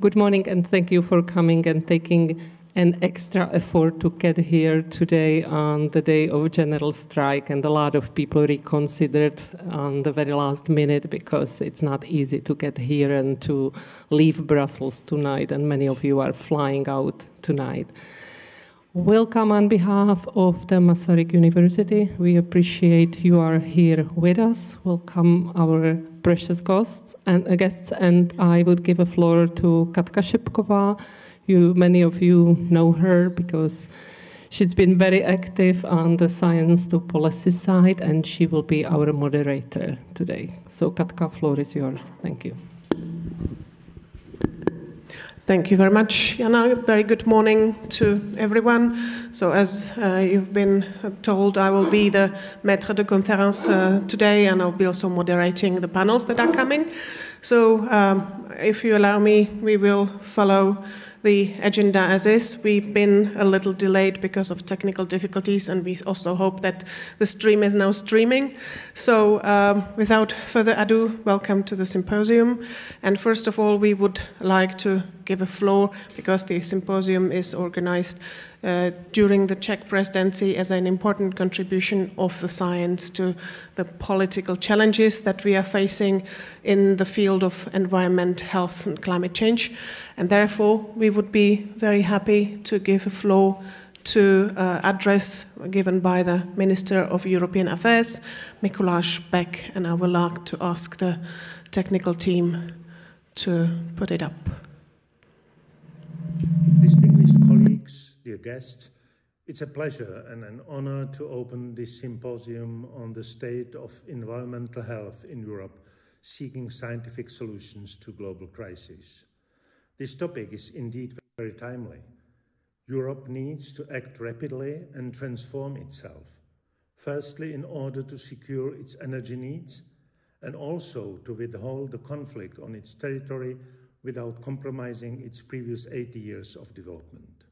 Good morning, and thank you for coming and taking an extra effort to get here today on the day of general strike. And a lot of people reconsidered on the very last minute because it's not easy to get here and to leave Brussels tonight, and many of you are flying out tonight. Welcome on behalf of the Masaryk University. We appreciate you are here with us. Welcome our precious guests, and I would give a floor to Katka Šepková. Many of you know her because she's been very active on the science to policy side, and she will be our moderator today. So Katka, floor is yours. Thank you. Thank you very much, Jana. Very good morning to everyone. So as you've been told, I will be the maître de conférence today, and I'll be also moderating the panels that are coming. So if you allow me, we will follow the agenda as is. We've been a little delayed because of technical difficulties, and we also hope that the stream is now streaming. So without further ado, welcome to the symposium. And first of all, we would like to give a floor, because the symposium is organized during the Czech presidency as an important contribution of the science to the political challenges that we are facing in the field of environment, health, and climate change. And therefore, we would be very happy to give a floor to address given by the Minister of European Affairs, Mikuláš Bek, and I would like to ask the technical team to put it up. Distinguished colleagues, dear guests, it's a pleasure and an honor to open this symposium on the state of environmental health in Europe, seeking scientific solutions to global crises. This topic is indeed very timely. Europe needs to act rapidly and transform itself, firstly in order to secure its energy needs, and also to withhold the conflict on its territory without compromising its previous 80 years of development.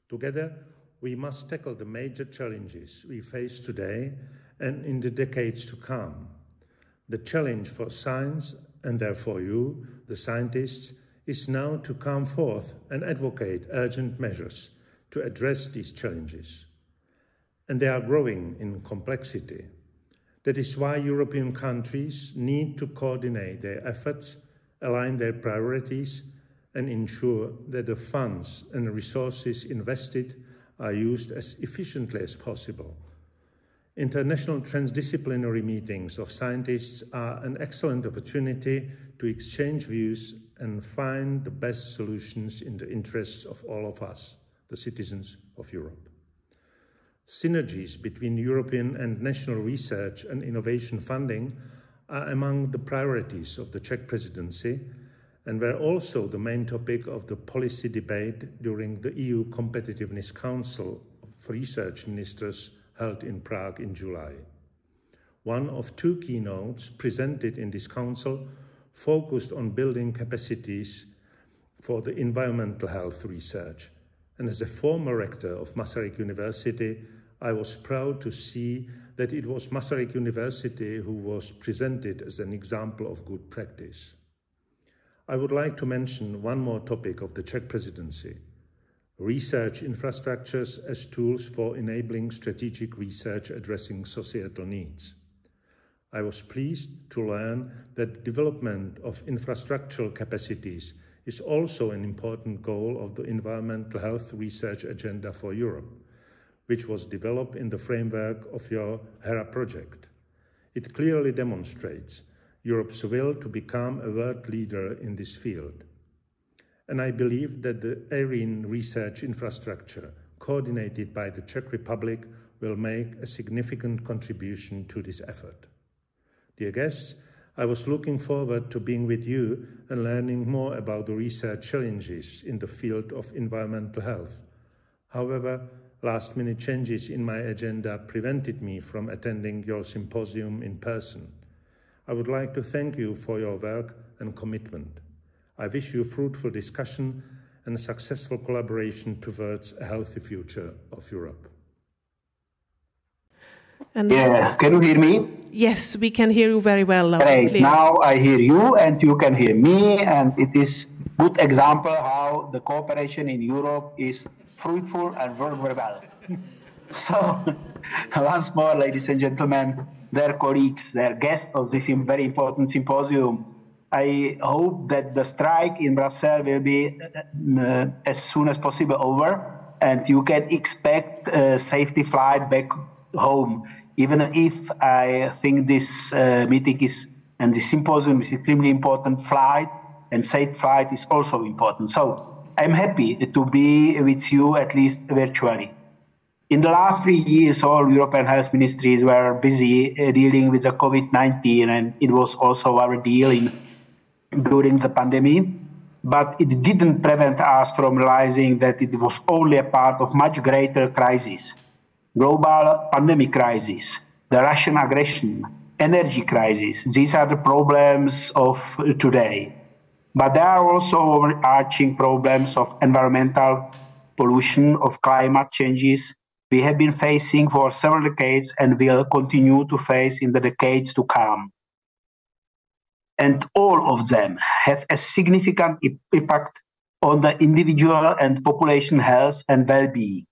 Together, we must tackle the major challenges we face today and in the decades to come. The challenge for science, and therefore you, the scientists, is now to come forth and advocate urgent measures to address these challenges. And they are growing in complexity. That is why European countries need to coordinate their efforts, align their priorities, and ensure that the funds and resources invested are used as efficiently as possible. International transdisciplinary meetings of scientists are an excellent opportunity to exchange views and find the best solutions in the interests of all of us, the citizens of Europe. Synergies between European and national research and innovation funding are among the priorities of the Czech presidency, and were also the main topic of the policy debate during the EU Competitiveness Council of Research Ministers held in Prague in July. One of two keynotes presented in this council focused on building capacities for the environmental health research. And as a former rector of Masaryk University, I was proud to see that it was Masaryk University who was presented as an example of good practice. I would like to mention one more topic of the Czech presidency: research infrastructures as tools for enabling strategic research addressing societal needs. I was pleased to learn that development of infrastructural capacities is also an important goal of the environmental health research agenda for Europe, which was developed in the framework of your HERA project. It clearly demonstrates Europe's will to become a world leader in this field. And I believe that the ARENE research infrastructure, coordinated by the Czech Republic, will make a significant contribution to this effort. Dear guests, I was looking forward to being with you and learning more about the research challenges in the field of environmental health. However, last-minute changes in my agenda prevented me from attending your symposium in person. I would like to thank you for your work and commitment. I wish you fruitful discussion and successful collaboration towards a healthy future of Europe. Yeah, can you hear me? Yes, we can hear you very well. Great. Now I hear you and you can hear me, and it is good example how the cooperation in Europe is fruitful and work very well. So, once more, ladies and gentlemen, dear colleagues, dear guests of this very important symposium, I hope that the strike in Brussels will be as soon as possible over, and you can expect a safety flight back home. Even if I think this meeting is and this symposium is extremely important, flight and safe flight is also important. So I'm happy to be with you, at least virtually. In the last 3 years, all European health ministries were busy dealing with the COVID-19, and it was also our deal during the pandemic. But it didn't prevent us from realizing that it was only a part of much greater crisis. Global pandemic crisis, the Russian aggression, energy crisis. These are the problems of today. But there are also overarching problems of environmental pollution, of climate changes we have been facing for several decades and will continue to face in the decades to come. And all of them have a significant impact on the individual and population health and well-being.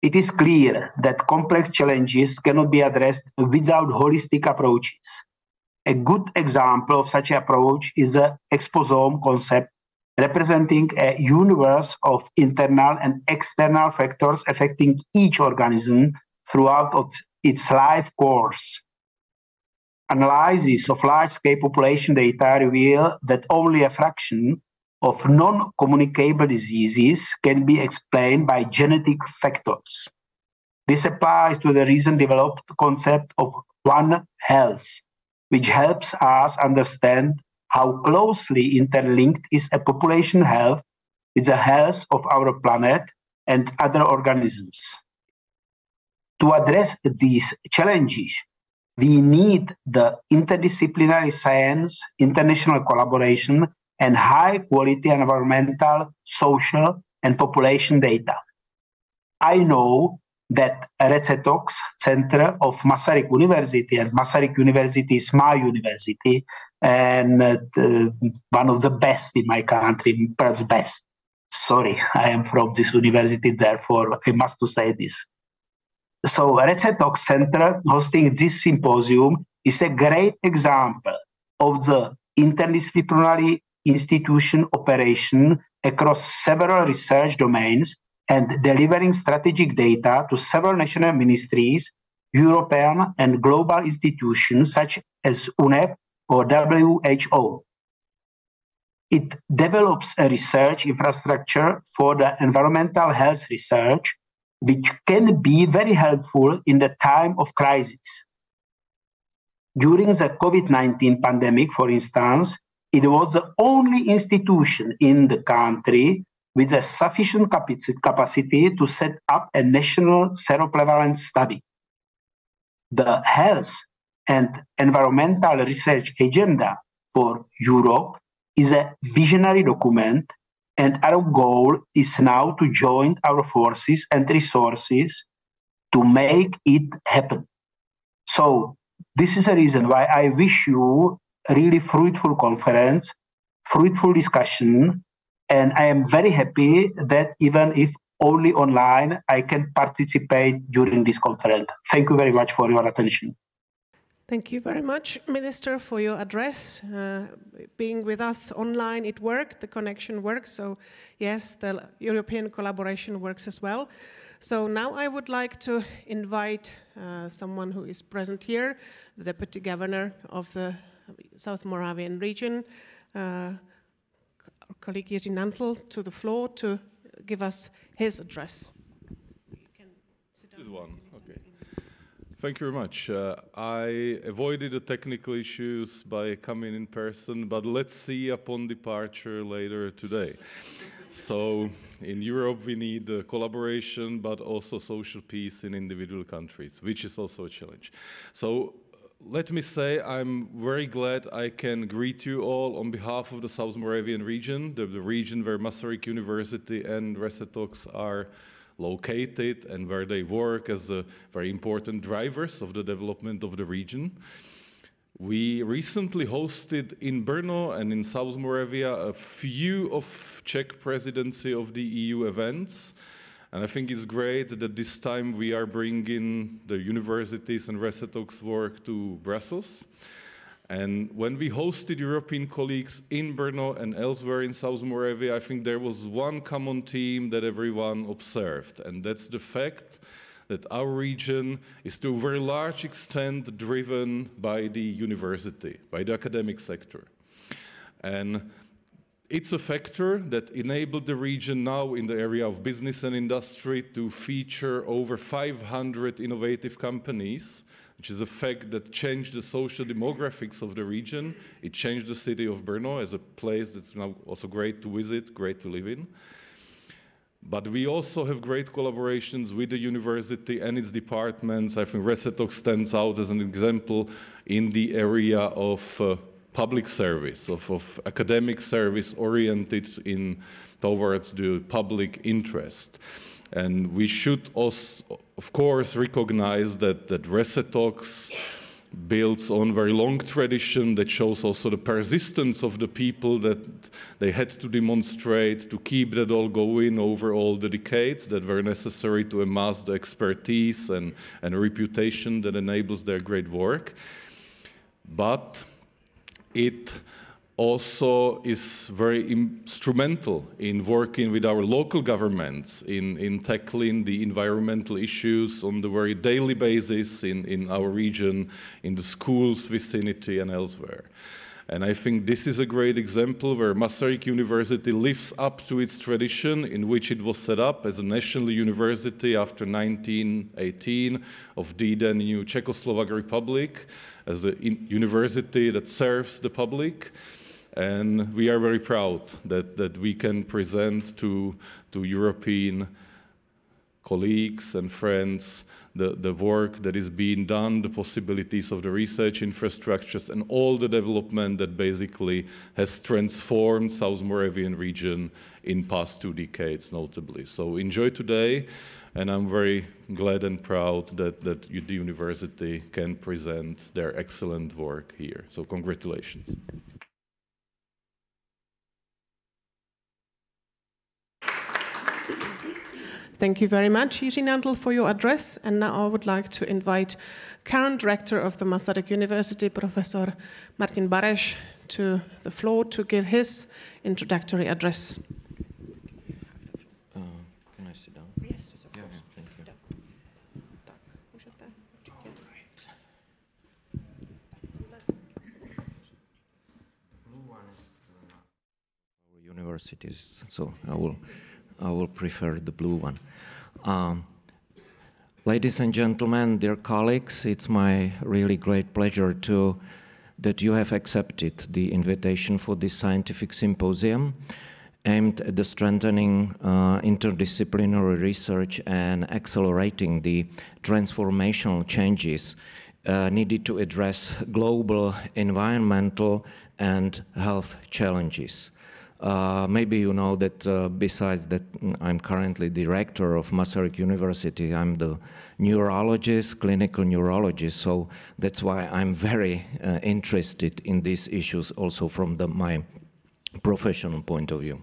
It is clear that complex challenges cannot be addressed without holistic approaches. A good example of such an approach is the exposome concept, representing a universe of internal and external factors affecting each organism throughout its life course. Analysis of large-scale population data reveal that only a fraction of non-communicable diseases can be explained by genetic factors. This applies to the recent developed concept of One Health, which helps us understand how closely interlinked is a population health with the health of our planet and other organisms. To address these challenges, we need the interdisciplinary science, international collaboration, and high-quality environmental, social, and population data. I know that Recetox Center of Masaryk University, and Masaryk University is my university, and one of the best in my country, perhaps best. Sorry, I am from this university, therefore I must say this. So Recetox Center hosting this symposium is a great example of the interdisciplinary institution operation across several research domains and delivering strategic data to several national ministries, European and global institutions such as UNEP or WHO. It develops a research infrastructure for the environmental health research, which can be very helpful in the time of crisis. During the COVID-19 pandemic, for instance, it was the only institution in the country with a sufficient capacity to set up a national seroprevalence study. The health and environmental research agenda for Europe is a visionary document, and our goal is now to join our forces and resources to make it happen. So this is a reason why I wish you a really fruitful conference, fruitful discussion, and I am very happy that even if only online, I can participate during this conference. Thank you very much for your attention. Thank you very much, Minister, for your address. Being with us online, it worked, the connection works. So yes, the European collaboration works as well. So now I would like to invite someone who is present here, the Deputy Governor of the South Moravian region, our colleague Jiří Nantl, to the floor to give us his address. This one, okay. Thank you very much. I avoided the technical issues by coming in person, but let's see upon departure later today. So in Europe, we need collaboration, but also social peace in individual countries, which is also a challenge. So let me say I'm very glad I can greet you all on behalf of the South Moravian region, the region where Masaryk University and Recetox are located and where they work as very important drivers of the development of the region. We recently hosted in Brno and in South Moravia a few of Czech presidency of the EU events. And I think it's great that this time we are bringing the universities and Resetox work to Brussels. And when we hosted European colleagues in Brno and elsewhere in South Moravia, I think there was one common theme that everyone observed, and that's the fact that our region is to a very large extent driven by the university, by the academic sector. And it's a factor that enabled the region now in the area of business and industry to feature over 500 innovative companies, which is a fact that changed the social demographics of the region. It changed the city of Brno as a place that's now also great to visit, great to live in. But we also have great collaborations with the university and its departments. I think Resetox stands out as an example in the area of public service, of academic service oriented towards the public interest. And we should also, of course, recognize that Resetox builds on very long tradition that shows also the persistence of the people that they had to demonstrate to keep that all going over all the decades that were necessary to amass the expertise and a reputation that enables their great work. But it also is very instrumental in working with our local governments in tackling the environmental issues on the very daily basis in our region, in the schools vicinity and elsewhere. And I think this is a great example where Masaryk University lives up to its tradition in which it was set up as a national university after 1918 of the then new Czechoslovak Republic, as a university that serves the public. And we are very proud that we can present to European colleagues and friends the work that is being done, the possibilities of the research infrastructures, and all the development that basically has transformed South Moravian region in past 2 decades, notably. So enjoy today, and I'm very glad and proud that the university can present their excellent work here. So congratulations. Thank you very much, Jiří Nantl, for your address. And now I would like to invite current director of the Masaryk University, Professor Martin Bareš, to the floor to give his introductory address. Can I sit down? Yes, of course. Yeah, Sit down. Tak, můžete. Universities, so I will prefer the blue one. Ladies and gentlemen, dear colleagues, it's my really great pleasure that you have accepted the invitation for this scientific symposium aimed at the strengthening interdisciplinary research and accelerating the transformational changes needed to address global environmental and health challenges. Maybe you know that besides that I'm currently director of Masaryk University, I'm the neurologist, clinical neurologist, so that's why I'm very interested in these issues also from my professional point of view.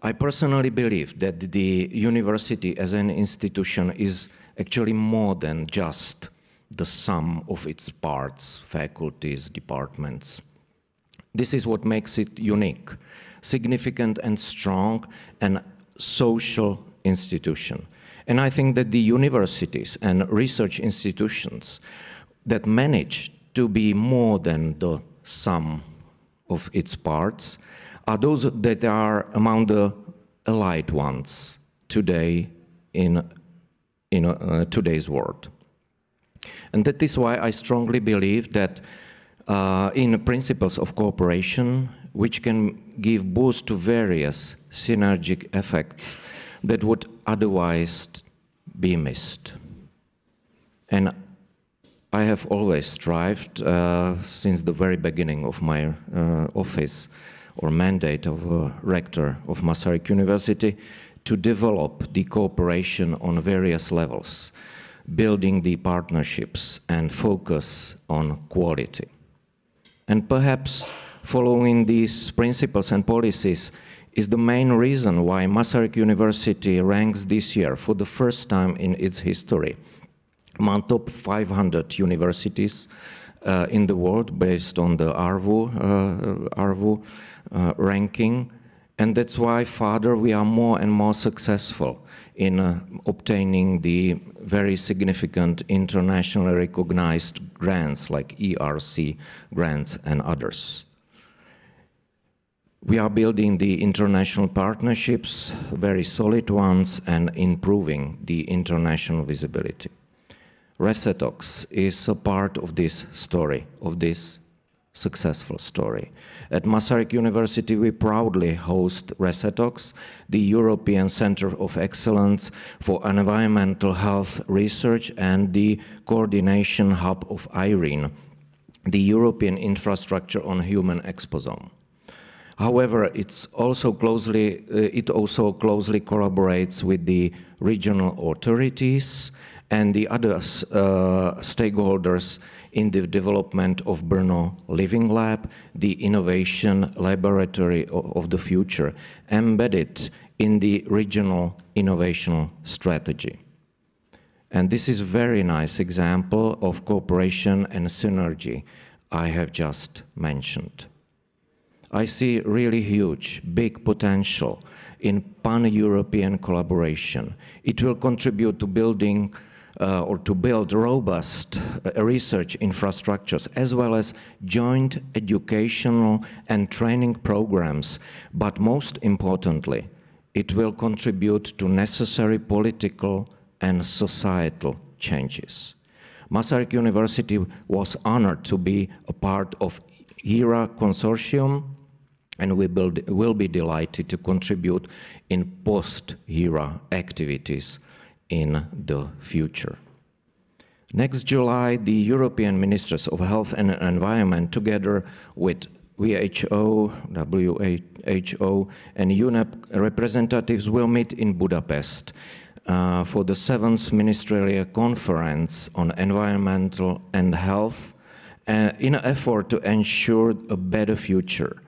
I personally believe that the university as an institution is actually more than just the sum of its parts, faculties, departments. This is what makes it unique, significant and strong, and social institution. And I think that the universities and research institutions that manage to be more than the sum of its parts are those that are among the elite ones today in today's world. And that is why I strongly believe that in principles of cooperation, which can give boost to various synergic effects that would otherwise be missed. And I have always strived, since the very beginning of my office or mandate of rector of Masaryk University, to develop the cooperation on various levels. building the partnerships and focus on quality. And perhaps following these principles and policies is the main reason why Masaryk University ranks this year, for the first time in its history, among top 500 universities in the world based on the ARVU ranking. And that's why further we are more and more successful in obtaining the very significant internationally recognized grants like ERC grants and others. We are building the international partnerships, very solid ones, and improving the international visibility. Resetox is a part of this story, of this successful story. At Masaryk University, we proudly host Resetox, the European Center of Excellence for Environmental Health Research and the Coordination Hub of IRENE, the European Infrastructure on Human Exposome. However, it also closely collaborates with the regional authorities and the other stakeholders in the development of Brno Living Lab, the innovation laboratory of the future, embedded in the regional innovation strategy. And this is a very nice example of cooperation and synergy I have just mentioned. I see really huge, big potential in pan-European collaboration. It will contribute to building or to build robust research infrastructures as well as joint educational and training programs, but most importantly, it will contribute to necessary political and societal changes. Masaryk University was honored to be a part of HERA consortium, and we will be delighted to contribute in post-HERA activities in the future. Next July, the European Ministers of Health and Environment, together with WHO, and UNEP representatives, will meet in Budapest for the 7th Ministerial Conference on Environmental and Health in an effort to ensure a better future,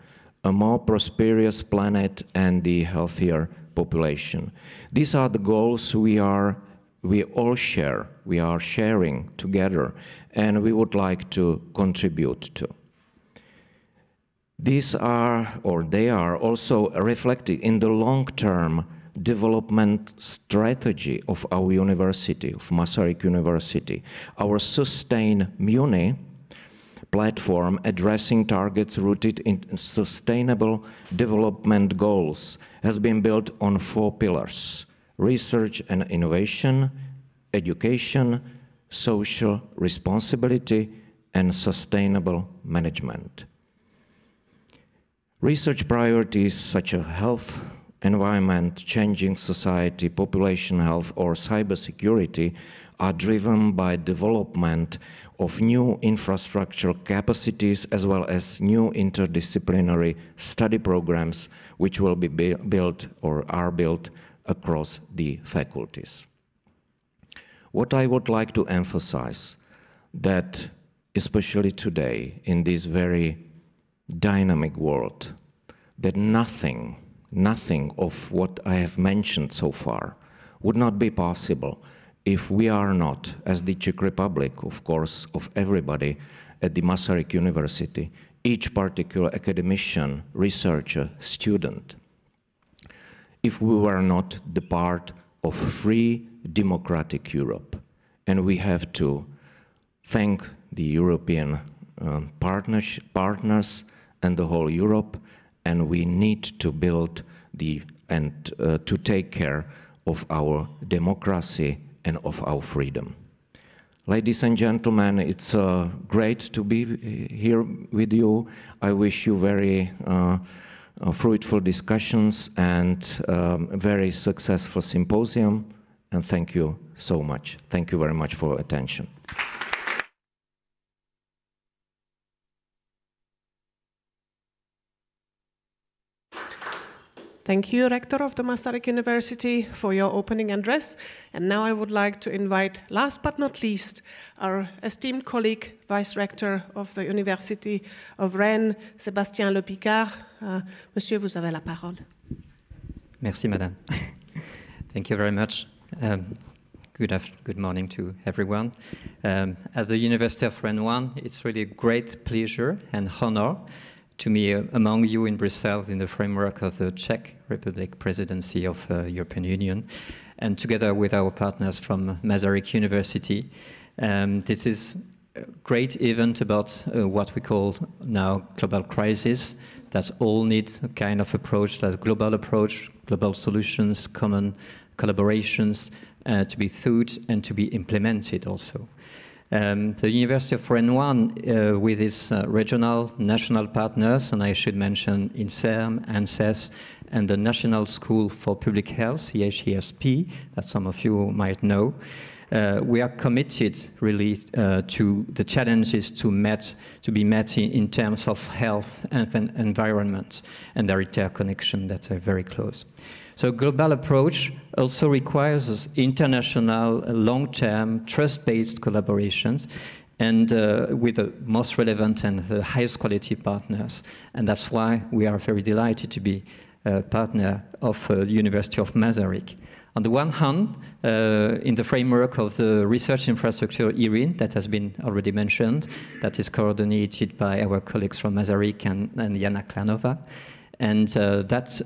a more prosperous planet, and the healthier population. These are the goals we all share, we are sharing together, and we would like to contribute to. These are, or they are also reflected in the long-term development strategy of our university, of Masaryk University. Our Sustain Muni platform addressing targets rooted in sustainable development goals has been built on 4 pillars: research and innovation, education, social responsibility, and sustainable management. Research priorities such as health, environment, changing society, population health, or cybersecurity are driven by development of new infrastructural capacities as well as new interdisciplinary study programs which will be built or are built across the faculties. What I would like to emphasize that especially today in this very dynamic world, that nothing of what I have mentioned so far would not be possible if we are not, as the Czech Republic, of course, of everybody at the Masaryk University, each particular academician, researcher, student, if we were not the part of free democratic Europe. And we have to thank the European partners and the whole Europe, and we need to build to take care of our democracy and of our freedom. Ladies and gentlemen, it's great to be here with you. I wish you very fruitful discussions and very successful symposium, and thank you so much. Thank you very much for your attention. Thank you, Rector of the Masaryk University, for your opening address. And now I would like to invite, last but not least, our esteemed colleague, Vice Rector of the University of Rennes, Sébastien Le Picard. Monsieur, vous avez la parole. Merci, Madame. Thank you very much. Good morning to everyone. At the University of Rennes 1, it's really a great pleasure and honor to be among you in Brussels in the framework of the Czech Republic presidency of the European Union, and together with our partners from Masaryk University. This is a great event about what we call now global crisis, that all need a kind of approach, that global approach, global solutions, common collaborations to be thought and to be implemented also. The University of Rennes 1, with its regional, national partners, and I should mention INSERM, ANSES, and the National School for Public Health, CHESP, that some of you might know, we are committed really to the challenges to be met in terms of health and environment and their interconnection that are very close. So global approach also requires international, long-term, trust-based collaborations and with the most relevant and the highest quality partners. And that's why we are very delighted to be a partner of the University of Masaryk. On the one hand, in the framework of the research infrastructure IRIN that has been already mentioned, that is coordinated by our colleagues from Masaryk and Jana Klanova. And that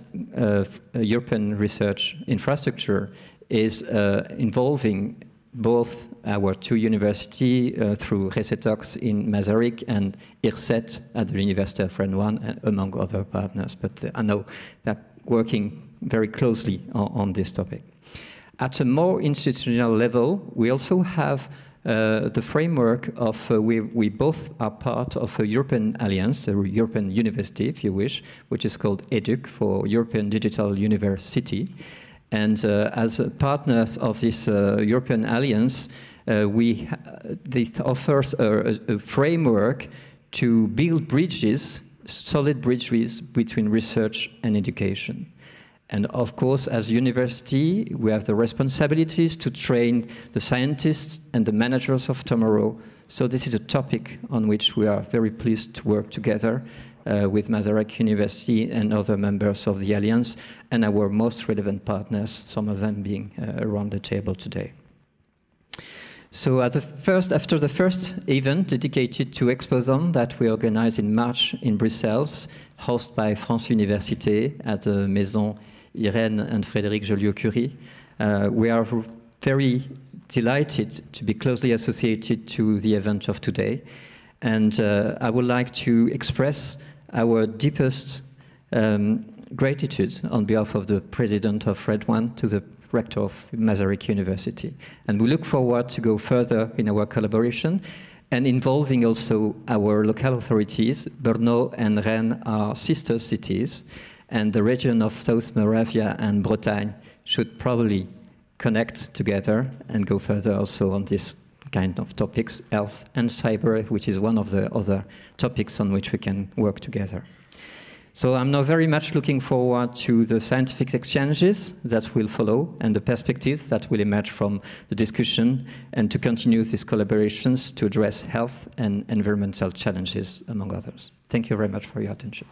European research infrastructure is involving both our two universities through Resetox in Masaryk and IRSET at the University of Rennes 1, among other partners. But I know they're working very closely on this topic. At a more institutional level, we also have the framework of, we both are part of a European alliance, a European university, if you wish, which is called EDUC, for European Digital University. And as partners of this European alliance, this offers a framework to build bridges, solid bridges between research and education. And of course, as a university, we have the responsibilities to train the scientists and the managers of tomorrow. So this is a topic on which we are very pleased to work together with Masaryk University and other members of the Alliance and our most relevant partners, some of them being around the table today. So after the first event dedicated to Exposon that we organized in March in Brussels, hosted by France Université at the Maison Irène and Frédéric Joliot-Curie, we are very delighted to be closely associated to the event of today. And I would like to express our deepest gratitude on behalf of the president of Red One to the rector of Masaryk University. And we look forward to go further in our collaboration and involving also our local authorities. Brno and Rennes are sister cities, and the region of South Moravia and Bretagne should probably connect together and go further also on this kind of topics, health and cyber, which is one of the other topics on which we can work together. So I'm now very much looking forward to the scientific exchanges that will follow and the perspectives that will emerge from the discussion, and to continue these collaborations to address health and environmental challenges, among others. Thank you very much for your attention.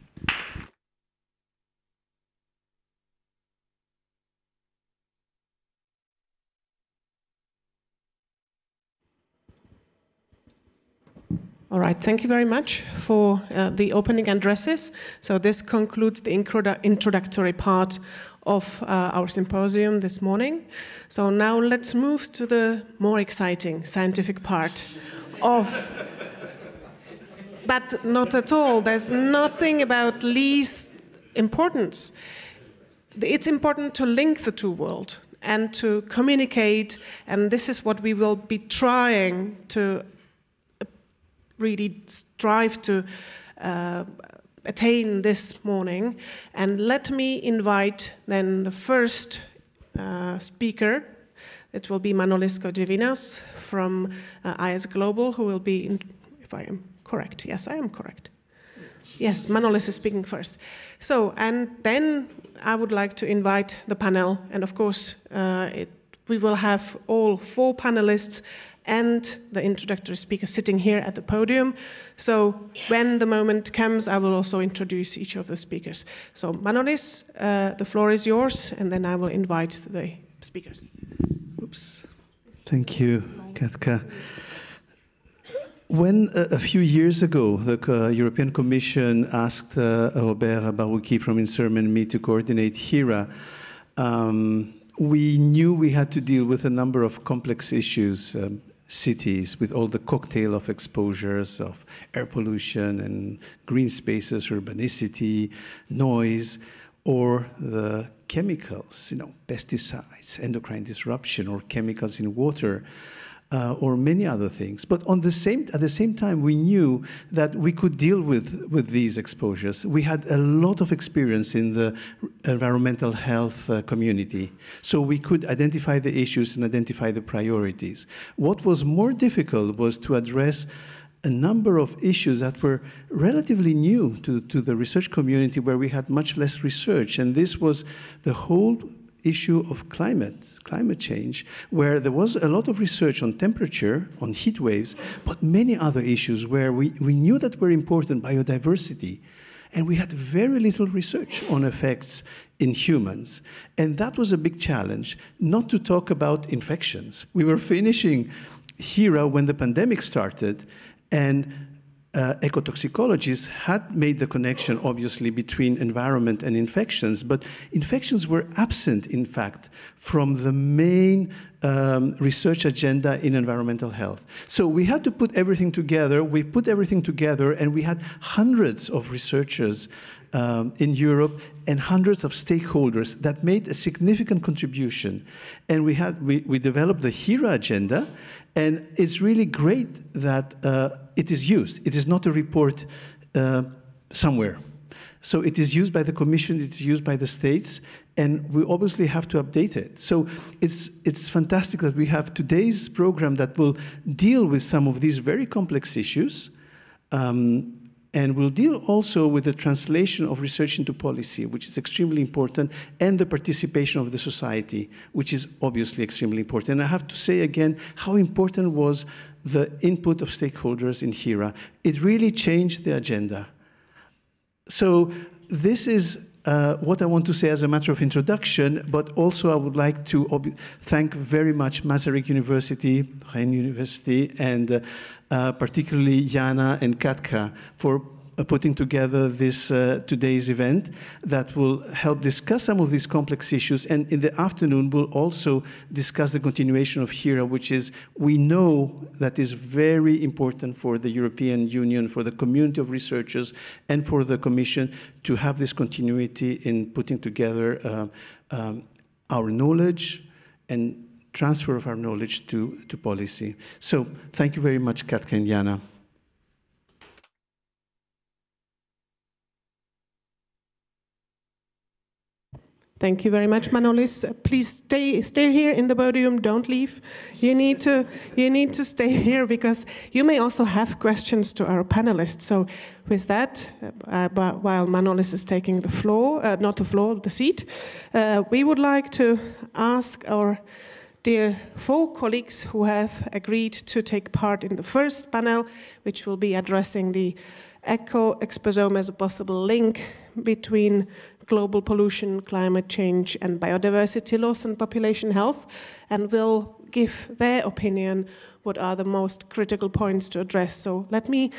All right, thank you very much for the opening addresses. So this concludes the introductory part of our symposium this morning. So now let's move to the more exciting scientific part of, but not at all. There's nothing about least importance. It's important to link the two worlds and to communicate, and this is what we will be trying to really strive to attain this morning. And let me invite then the first speaker. It will be Manolis Kojevinas from IS Global, who will be, if I am correct. Yes, I am correct. Yes, Manolis is speaking first. So, and then I would like to invite the panel, and of course, we will have all 4 panelists and the introductory speaker sitting here at the podium. So when the moment comes, I will also introduce each of the speakers. So Manolis, the floor is yours, and then I will invite the speakers. Oops. Thank you, Katka. When a few years ago, the European Commission asked Robert Barouki from INSERM and me to coordinate HERA, we knew we had to deal with a number of complex issues, cities with all the cocktail of exposures of air pollution and green spaces, urbanicity, noise, or the chemicals, pesticides, endocrine disruption, or chemicals in water, or many other things. But at the same time, we knew that we could deal with these exposures. We had a lot of experience in the environmental health community, so we could identify the issues and identify the priorities. What was more difficult was to address a number of issues that were relatively new to the research community, where we had much less research, and this was the whole issue of climate change, where there was a lot of research on temperature, on heat waves, but many other issues where we knew that were important, biodiversity, and we had very little research on effects in humans. And that was a big challenge, not to talk about infections. We were finishing HERA when the pandemic started, and ecotoxicologists had made the connection, obviously, between environment and infections, but infections were absent, in fact, from the main research agenda in environmental health. So we had to put everything together. We put everything together, and we had hundreds of researchers in Europe and hundreds of stakeholders that made a significant contribution. And we developed the HERA agenda, and it's really great that it is used. It is not a report somewhere. So it is used by the Commission, it's used by the states, and we obviously have to update it. So it's fantastic that we have today's program that will deal with some of these very complex issues, and will deal also with the translation of research into policy, which is extremely important, and the participation of the society, which is obviously extremely important. And I have to say again how important was the input of stakeholders in HERA. It really changed the agenda. So this is what I want to say as a matter of introduction, but also I would like to thank very much Masaryk University, Rhein University, and particularly Jana and Katka for putting together this today's event that will help discuss some of these complex issues. And in the afternoon, we'll also discuss the continuation of HERA, which is, we know that is very important for the European Union, for the community of researchers, and for the Commission to have this continuity in putting together our knowledge and transfer of our knowledge to policy. So thank you very much, Katka and Jana. Thank you very much, Manolis. Please stay here in the podium. Don't leave. You need to stay here because you may also have questions to our panelists. So, with that, while Manolis is taking the floor, the seat, we would like to ask our dear 4 colleagues who have agreed to take part in the first panel, which will be addressing the eco-exposome as a possible link between global pollution, climate change, and biodiversity loss and population health, and will give their opinion what are the most critical points to address. So let me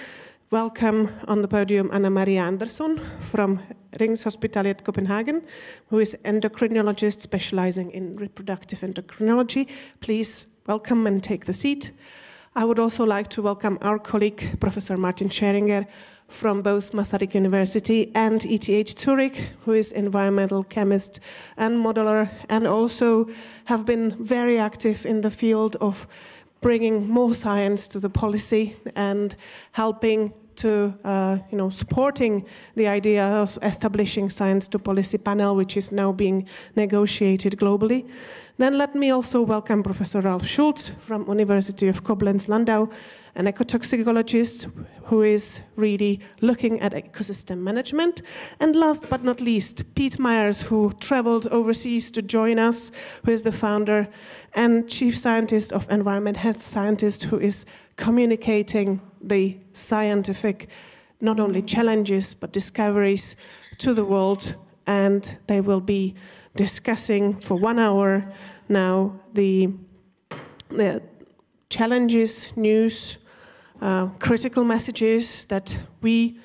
welcome on the podium Anna Maria Andersson from Rigshospitalet Copenhagen, who is endocrinologist specializing in reproductive endocrinology. Please welcome and take the seat. I would also like to welcome our colleague, Professor Martin Scheringer, from both Masaryk University and ETH Zurich, who is environmental chemist and modeler, and also have been very active in the field of bringing more science to the policy and helping to supporting the idea of establishing Science to Policy panel, which is now being negotiated globally. Then let me also welcome Professor Ralf Schulz from University of Koblenz-Landau, an ecotoxicologist who is really looking at ecosystem management. And last but not least, Pete Myers, who traveled overseas to join us, who is the founder and chief scientist of Environment Health Scientist, who is communicating the scientific, not only challenges, but discoveries to the world. And they will be discussing for 1 hour now the challenges, news, critical messages that we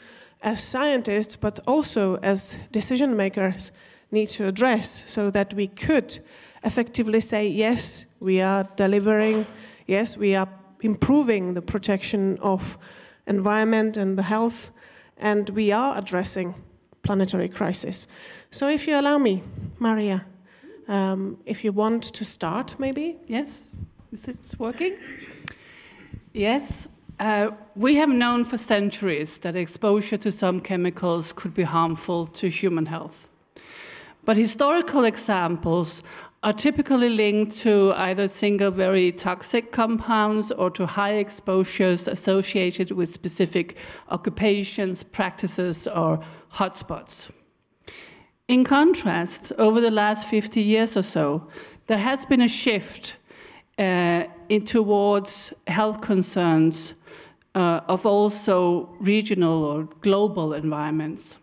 as scientists, but also as decision makers, need to address so that we could effectively say, yes, we are delivering, yes, we are improving the protection of environment and the health, and we are addressing planetary crisis. So if you allow me, Maria, if you want to start, maybe? Yes, is it working? Yes. We have known for centuries that exposure to some chemicals could be harmful to human health. But historical examples are typically linked to either single very toxic compounds or to high exposures associated with specific occupations, practices, or hotspots. In contrast, over the last 50 years or so, there has been a shift towards health concerns of also regional or global environments.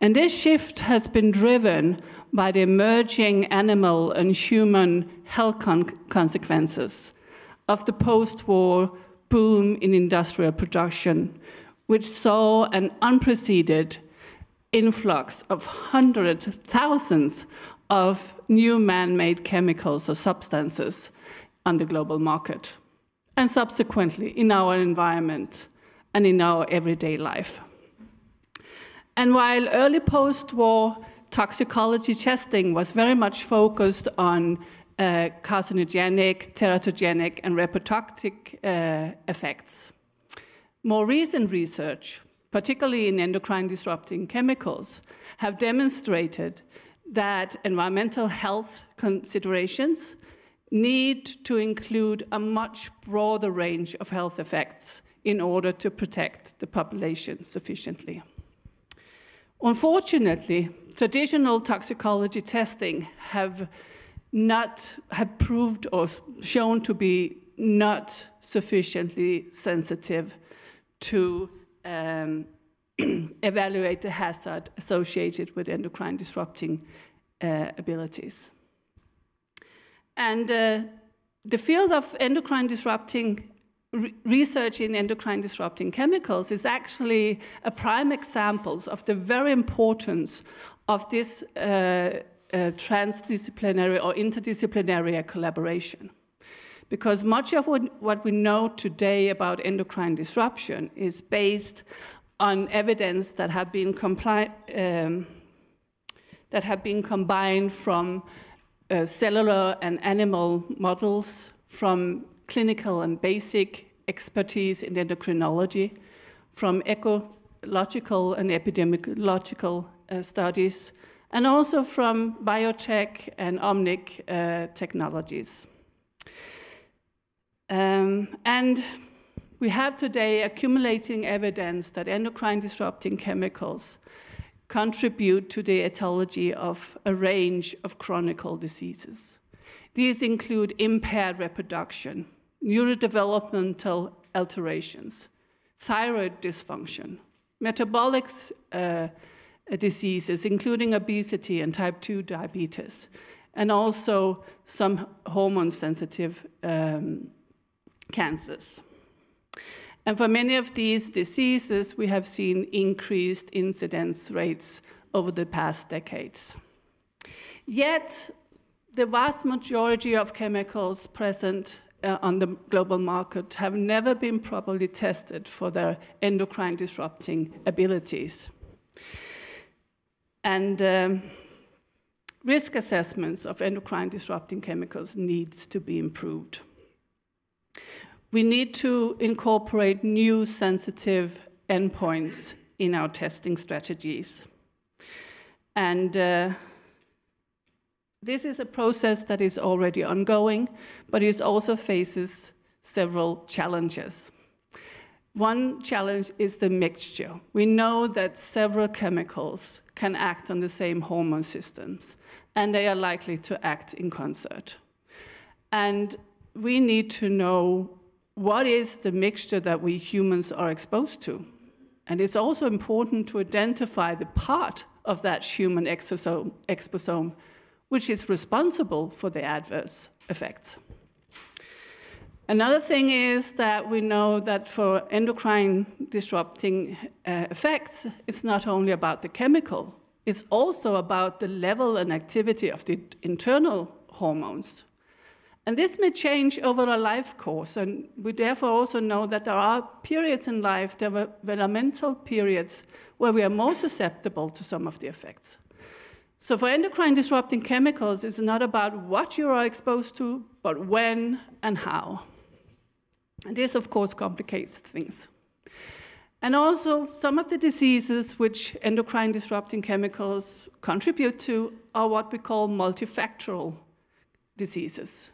And this shift has been driven by the emerging animal and human health consequences of the post-war boom in industrial production, which saw an unprecedented influx of hundreds, thousands of new man-made chemicals or substances on the global market, and subsequently in our environment and in our everyday life. And while early post-war toxicology testing was very much focused on carcinogenic, teratogenic, and reprotoxic effects, more recent research, particularly in endocrine-disrupting chemicals, have demonstrated that environmental health considerations need to include a much broader range of health effects in order to protect the population sufficiently. Unfortunately, traditional toxicology testing have proved or shown to be not sufficiently sensitive to evaluate the hazard associated with endocrine disrupting abilities. And the field of endocrine disrupting research in endocrine disrupting chemicals is actually a prime example of the very importance of this transdisciplinary or interdisciplinary collaboration. Because much of what we know today about endocrine disruption is based on evidence that have been combined from cellular and animal models, from clinical and basic expertise in endocrinology, from ecological and epidemiological studies, and also from biotech and omnic technologies. And we have today accumulating evidence that endocrine disrupting chemicals contribute to the etiology of a range of chronic diseases. These include impaired reproduction, neurodevelopmental alterations, thyroid dysfunction, metabolic diseases, including obesity and type 2 diabetes, and also some hormone-sensitive cancers. And for many of these diseases, we have seen increased incidence rates over the past decades. Yet, the vast majority of chemicals present on the global market have never been properly tested for their endocrine disrupting abilities. And risk assessments of endocrine disrupting chemicals needs to be improved. We need to incorporate new sensitive endpoints in our testing strategies. And this is a process that is already ongoing, but it also faces several challenges. One challenge is the mixture. We know that several chemicals can act on the same hormone systems, and they are likely to act in concert. And we need to know what is the mixture that we humans are exposed to. And it's also important to identify the part of that human exposome which is responsible for the adverse effects. Another thing is that we know that for endocrine disrupting effects, it's not only about the chemical, it's also about the level and activity of the internal hormones. And this may change over a life course, and we therefore also know that there are periods in life, developmental periods, where we are more susceptible to some of the effects. So for endocrine disrupting chemicals, it's not about what you are exposed to, but when and how. And this, of course, complicates things. And also, some of the diseases which endocrine disrupting chemicals contribute to are what we call multifactorial diseases.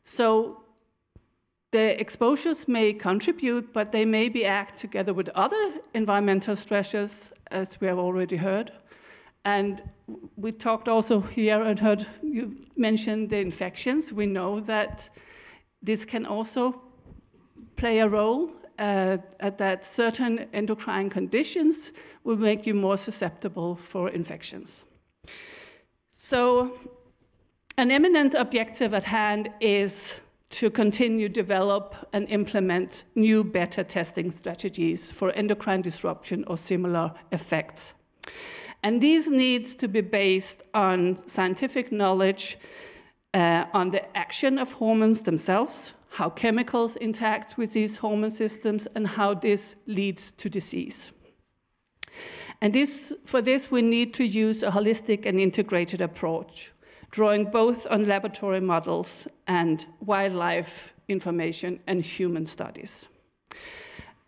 So the exposures may contribute, but they maybe act together with other environmental stressors, as we have already heard. And we talked also here and heard you mention the infections. We know that this can also play a role, that certain endocrine conditions will make you more susceptible for infections. So an eminent objective at hand is to continue develop and implement new, better testing strategies for endocrine disruption or similar effects. And these needs to be based on scientific knowledge on the action of hormones themselves, how chemicals interact with these hormone systems, and how this leads to disease. And for this, we need to use a holistic and integrated approach, drawing both on laboratory models and wildlife information and human studies.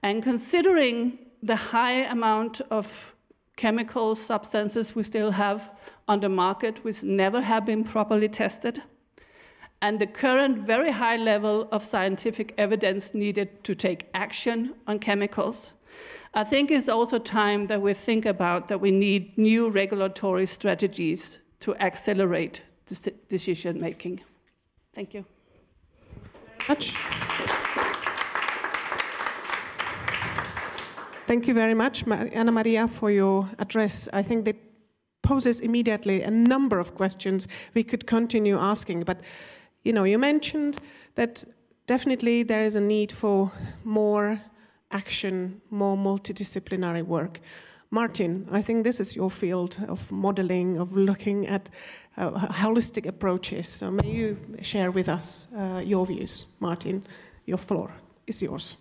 And considering the high amount of chemical substances we still have on the market which never have been properly tested, and the current very high level of scientific evidence needed to take action on chemicals, I think it's also time that we think about that we need new regulatory strategies to accelerate decision making. Thank you. Thank you very much, Anna Maria, for your address. I think that poses immediately a number of questions we could continue asking. But you mentioned that definitely there is a need for more action, more multidisciplinary work. Martin, I think this is your field of modeling, of looking at holistic approaches. So may you share with us your views. Martin, your floor is yours.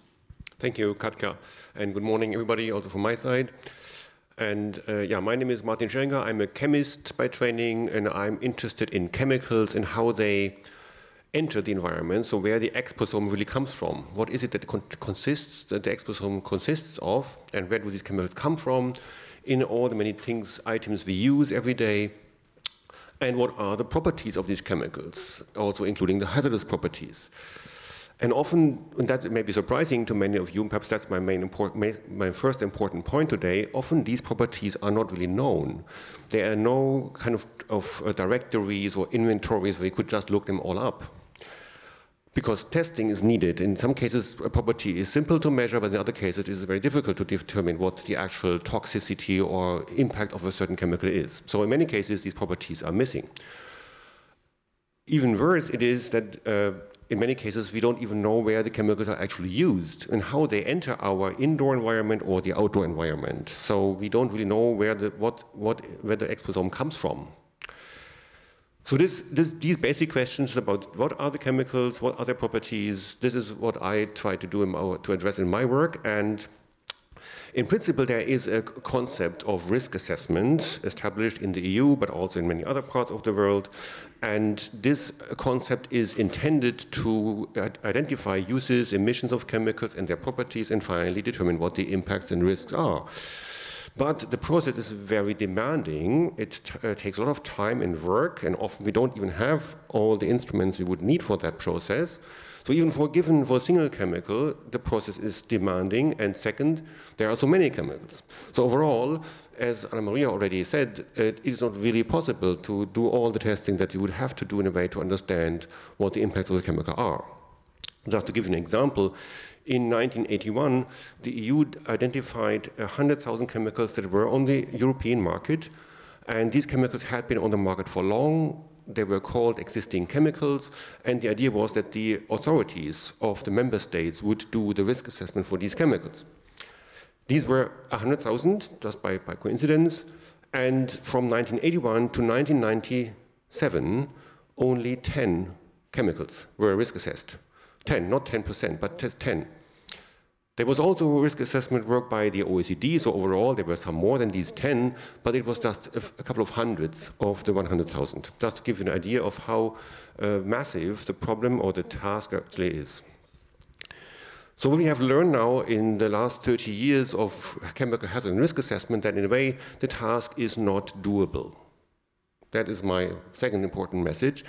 Thank you, Katka, and good morning, everybody, also from my side. And my name is Martin Schenger. I'm a chemist by training, and I'm interested in chemicals and how they enter the environment, so where the exposome really comes from. What is it that the exposome consists of, and where do these chemicals come from in all the many items we use every day, and what are the properties of these chemicals, also including the hazardous properties. And often, and that may be surprising to many of you, and perhaps that's my first important point today, often these properties are not really known. There are no kind of directories or inventories where you could just look them all up. Because testing is needed. In some cases, a property is simple to measure, but in other cases, it is very difficult to determine what the actual toxicity or impact of a certain chemical is. So in many cases, these properties are missing. Even worse, it is that in many cases, we don't even know where the chemicals are actually used and how they enter our indoor environment or the outdoor environment. So we don't really know where the exposome comes from. So these basic questions about what are the chemicals, what are their properties, this is what I try to do to address in my work. And In principle, there is a concept of risk assessment established in the EU, but also in many other parts of the world. And this concept is intended to identify uses, emissions of chemicals and their properties, and finally determine what the impacts and risks are. But the process is very demanding. It takes a lot of time and work, and often we don't even have all the instruments we would need for that process. So even for a single chemical, the process is demanding, and second, there are so many chemicals. So overall, as Anna Maria already said, it is not really possible to do all the testing that you would have to do in a way to understand what the impacts of the chemical are. Just to give you an example, in 1981, the EU identified 100,000 chemicals that were on the European market, and these chemicals had been on the market for long. They were called existing chemicals, and the idea was that the authorities of the member states would do the risk assessment for these chemicals. These were 100,000, just by coincidence, and from 1981 to 1997, only 10 chemicals were risk assessed. 10, not 10%, but 10. There was also risk assessment work by the OECD, so overall there were some more than these 10, but it was just a couple of hundreds of the 100,000, just to give you an idea of how massive the problem or the task actually is. So we have learned now in the last 30 years of chemical hazard and risk assessment that in a way the task is not doable. That is my second important message.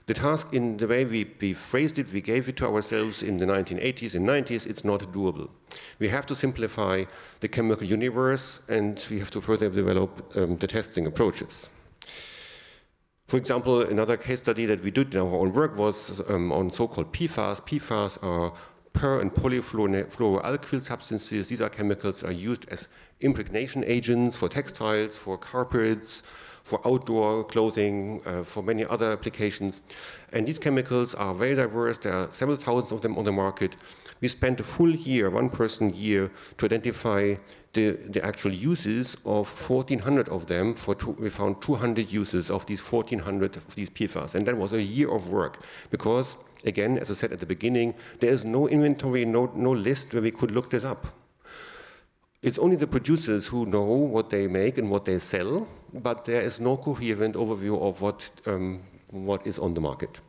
The task, in the way we phrased it, we gave it to ourselves in the 1980s and 90s, it's not doable. We have to simplify the chemical universe, and we have to further develop the testing approaches. For example, another case study that we did in our own work was on so-called PFAS. PFAS are per- and polyfluoroalkyl substances. These are chemicals that are used as impregnation agents for textiles, for carpets, for outdoor clothing, for many other applications. And these chemicals are very diverse. There are several thousands of them on the market. We spent a full year, one-person year, to identify the actual uses of 1,400 of them. We found 200 uses of these 1,400 of these PFAS. And that was a year of work because, again, as I said at the beginning, there is no inventory, no list where we could look this up. It's only the producers who know what they make and what they sell, but there is no coherent overview of what is on the market.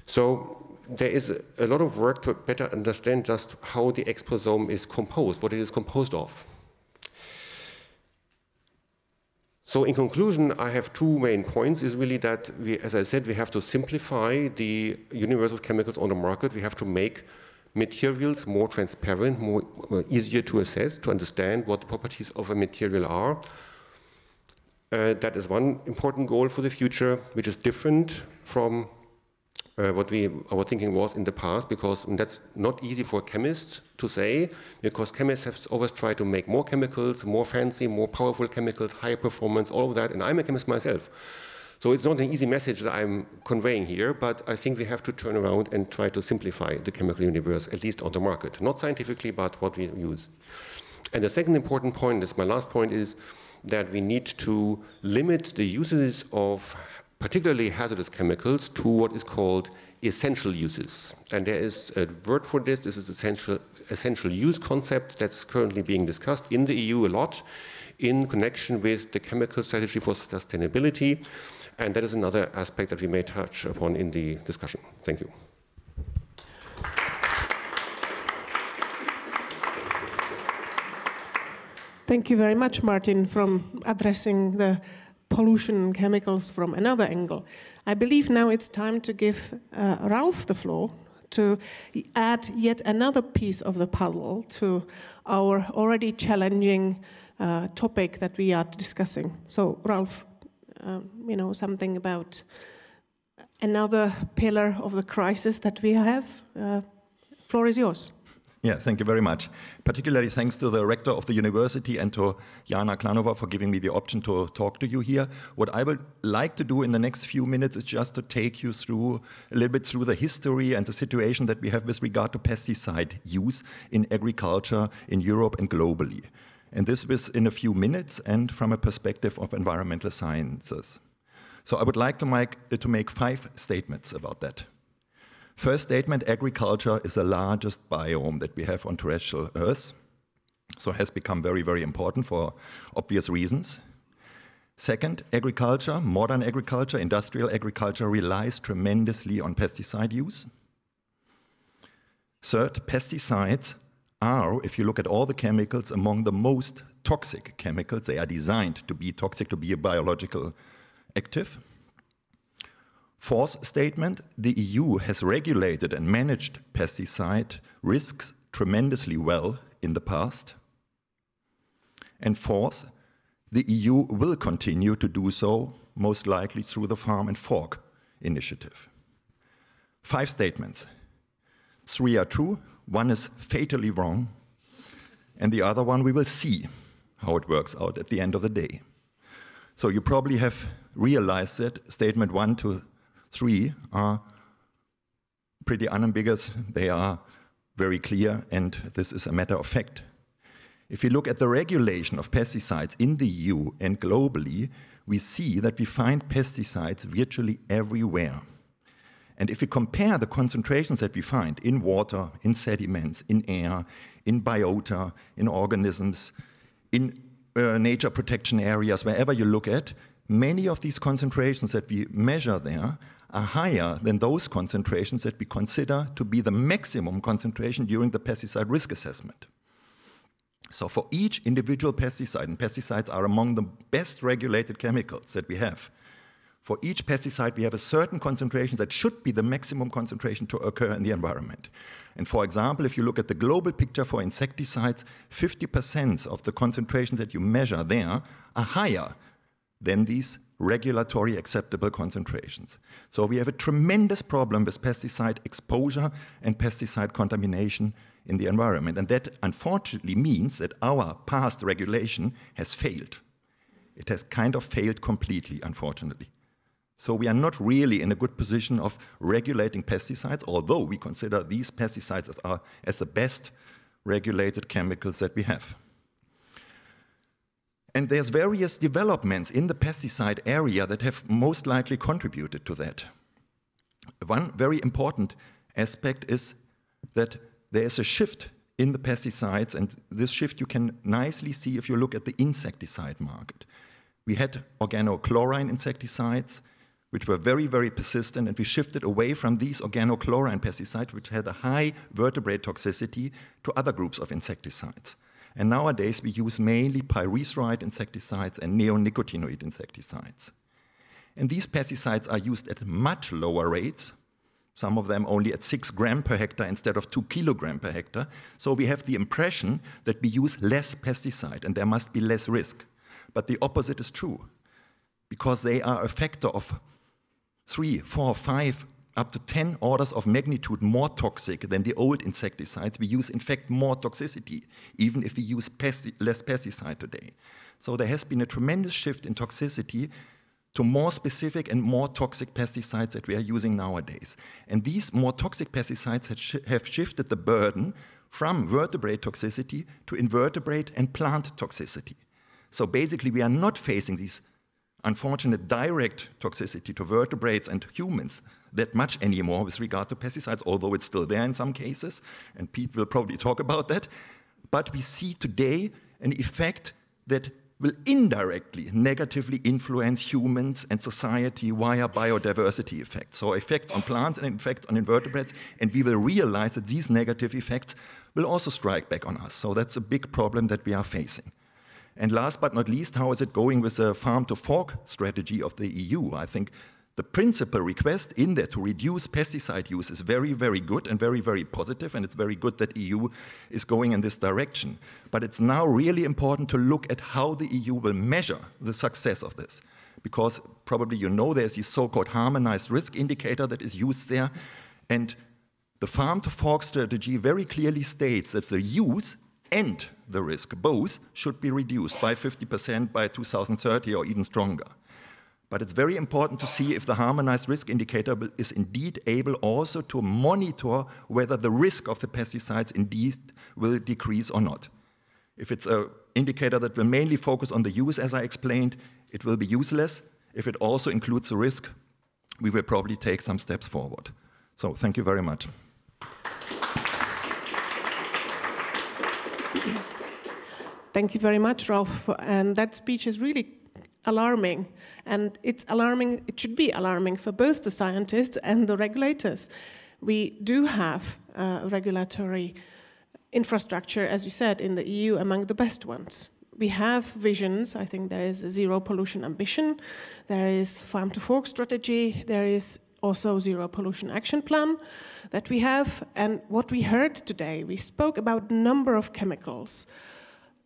So there is a lot of work to better understand just how the exposome is composed, what it is composed of. So in conclusion, I have two main points, is really that, as I said, we have to simplify the universe of chemicals on the market. We have to make materials more transparent, more easier to assess, to understand what the properties of a material are. That is one important goal for the future, which is different from what our thinking was in the past, because that's not easy for chemists to say, because chemists have always tried to make more chemicals, more fancy, more powerful chemicals, higher performance, all of that, and I'm a chemist myself. So it's not an easy message that I'm conveying here, but I think we have to turn around and try to simplify the chemical universe, at least on the market. Not scientifically, but what we use. And the second important point, this is my last point, is that we need to limit the uses of particularly hazardous chemicals to what is called essential uses. And there is a word for this. This is essential use concept that's currently being discussed in the EU a lot in connection with the chemical strategy for sustainability. And that is another aspect that we may touch upon in the discussion. Thank you. Thank you very much, Martin, for addressing the pollution chemicals from another angle. I believe now it's time to give Ralph the floor to add yet another piece of the puzzle to our already challenging topic that we are discussing. So, Ralph, something about another pillar of the crisis that we have. Floor is yours. Yeah, thank you very much. Particularly thanks to the rector of the university and to Jana Klanova for giving me the option to talk to you here. What I would like to do in the next few minutes is just to take you through a little bit through the history and the situation that we have with regard to pesticide use in agriculture in Europe and globally. And this was in a few minutes and from a perspective of environmental sciences. So I would like to make 5 statements about that. First statement, agriculture is the largest biome that we have on terrestrial Earth. So it has become very, very important for obvious reasons. Second, agriculture, modern agriculture, industrial agriculture relies tremendously on pesticide use. Third, pesticides are, if you look at all the chemicals, among the most toxic chemicals. They are designed to be toxic, to be a biological active. Fourth statement, the EU has regulated and managed pesticide risks tremendously well in the past. And fourth, the EU will continue to do so, most likely through the Farm and Fork initiative. 5 statements. 3 are true, 1 is fatally wrong, and the other one we will see how it works out at the end of the day. So you probably have realized that statement 1 to 3 are pretty unambiguous, they are very clear, and this is a matter of fact. If you look at the regulation of pesticides in the EU and globally, we see that we find pesticides virtually everywhere. And if we compare the concentrations that we find in water, in sediments, in air, in biota, in organisms, in nature protection areas, wherever you look at, many of these concentrations that we measure there are higher than those concentrations that we consider to be the maximum concentration during the pesticide risk assessment. So for each individual pesticide, and pesticides are among the best regulated chemicals that we have, for each pesticide we have a certain concentration that should be the maximum concentration to occur in the environment. And for example, if you look at the global picture for insecticides, 50% of the concentrations that you measure there are higher than these regulatory acceptable concentrations. So we have a tremendous problem with pesticide exposure and pesticide contamination in the environment. And that unfortunately means that our past regulation has failed. It has kind of failed completely, unfortunately. So we are not really in a good position of regulating pesticides, although we consider these pesticides as the best regulated chemicals that we have. And there's various developments in the pesticide area that have most likely contributed to that. One very important aspect is that there is a shift in the pesticides, and this shift you can nicely see if you look at the insecticide market. We had organochlorine insecticides, which were very, very persistent, and we shifted away from these organochlorine pesticides, which had a high vertebrate toxicity, to other groups of insecticides. And nowadays we use mainly pyrethroid insecticides and neonicotinoid insecticides. And these pesticides are used at much lower rates, some of them only at 6 grams per hectare instead of 2 kilograms per hectare. So we have the impression that we use less pesticide and there must be less risk. But the opposite is true, because they are a factor of 3, 4, 5, up to 10 orders of magnitude more toxic than the old insecticides. We use, in fact, more toxicity, even if we use less pesticide today. So there has been a tremendous shift in toxicity to more specific and more toxic pesticides that we are using nowadays. And these more toxic pesticides have shifted the burden from vertebrate toxicity to invertebrate and plant toxicity. So basically, we are not facing these unfortunate direct toxicity to vertebrates and humans that much anymore with regard to pesticides, although it's still there in some cases, and Pete will probably talk about that. But we see today an effect that will indirectly negatively influence humans and society via biodiversity effects. So effects on plants and effects on invertebrates, and we will realize that these negative effects will also strike back on us. So that's a big problem that we are facing. And last but not least, how is it going with the farm-to-fork strategy of the EU? I think the principal request in there to reduce pesticide use is very, very good and very, very positive, and it's very good that EU is going in this direction. But it's now really important to look at how the EU will measure the success of this. Because probably you know there's this so-called harmonized risk indicator that is used there, and the farm-to-fork strategy very clearly states that the use and the risk, both, should be reduced by 50% by 2030 or even stronger. But it's very important to see if the harmonized risk indicator is indeed able also to monitor whether the risk of the pesticides indeed will decrease or not. If it's an indicator that will mainly focus on the use, as I explained, it will be useless. If it also includes the risk, we will probably take some steps forward. So thank you very much. Thank you very much, Rolf. And that speech is really alarming. And it's alarming, it should be alarming for both the scientists and the regulators. We do have regulatory infrastructure, as you said, in the EU among the best ones. We have visions. I think there is a zero pollution ambition. There is farm to fork strategy. There is also zero pollution action plan that we have. And what we heard today, we spoke about a number of chemicals.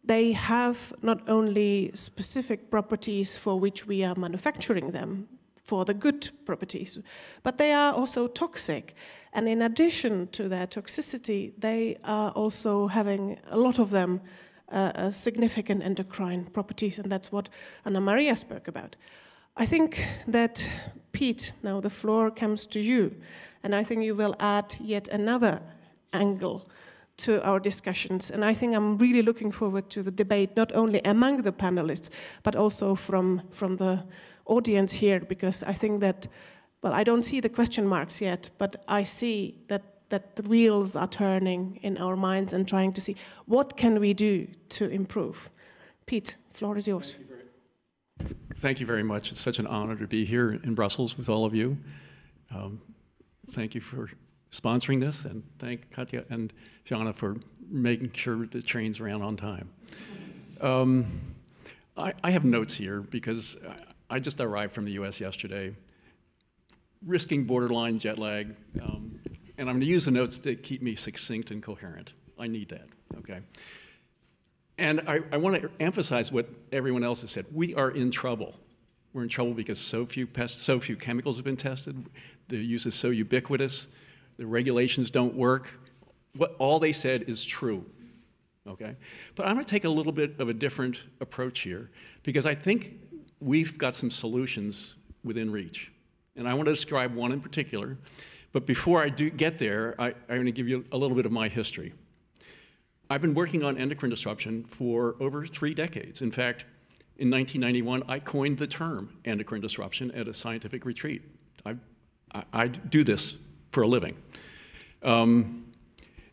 They have not only specific properties for which we are manufacturing them, for the good properties, but they are also toxic. And in addition to their toxicity, they are also having, a lot of them, significant endocrine properties, and that's what Anna Maria spoke about. I think that, Pete, now the floor comes to you, and I think you will add yet another angle to our discussions, and I think I'm really looking forward to the debate, not only among the panelists, but also from the audience here, because I think that, well, I don't see the question marks yet, but I see that the wheels are turning in our minds and trying to see what can we do to improve. Pete, floor is yours. Thank you very much. It's such an honor to be here in Brussels with all of you. Thank you for sponsoring this, and thank Katja and Jana for making sure the trains ran on time. I have notes here because I just arrived from the US yesterday, risking borderline jet lag. And I'm going to use the notes to keep me succinct and coherent. I need that, okay? And I want to emphasize what everyone else has said. We are in trouble. We're in trouble because so few chemicals have been tested. The use is so ubiquitous. The regulations don't work. All they said is true, okay? But I'm going to take a little bit of a different approach here because I think we've got some solutions within reach. And I want to describe one in particular. But before I do get there, I'm going to give you a little bit of my history. I've been working on endocrine disruption for over 3 decades. In fact, in 1991, I coined the term endocrine disruption at a scientific retreat. I do this for a living. Then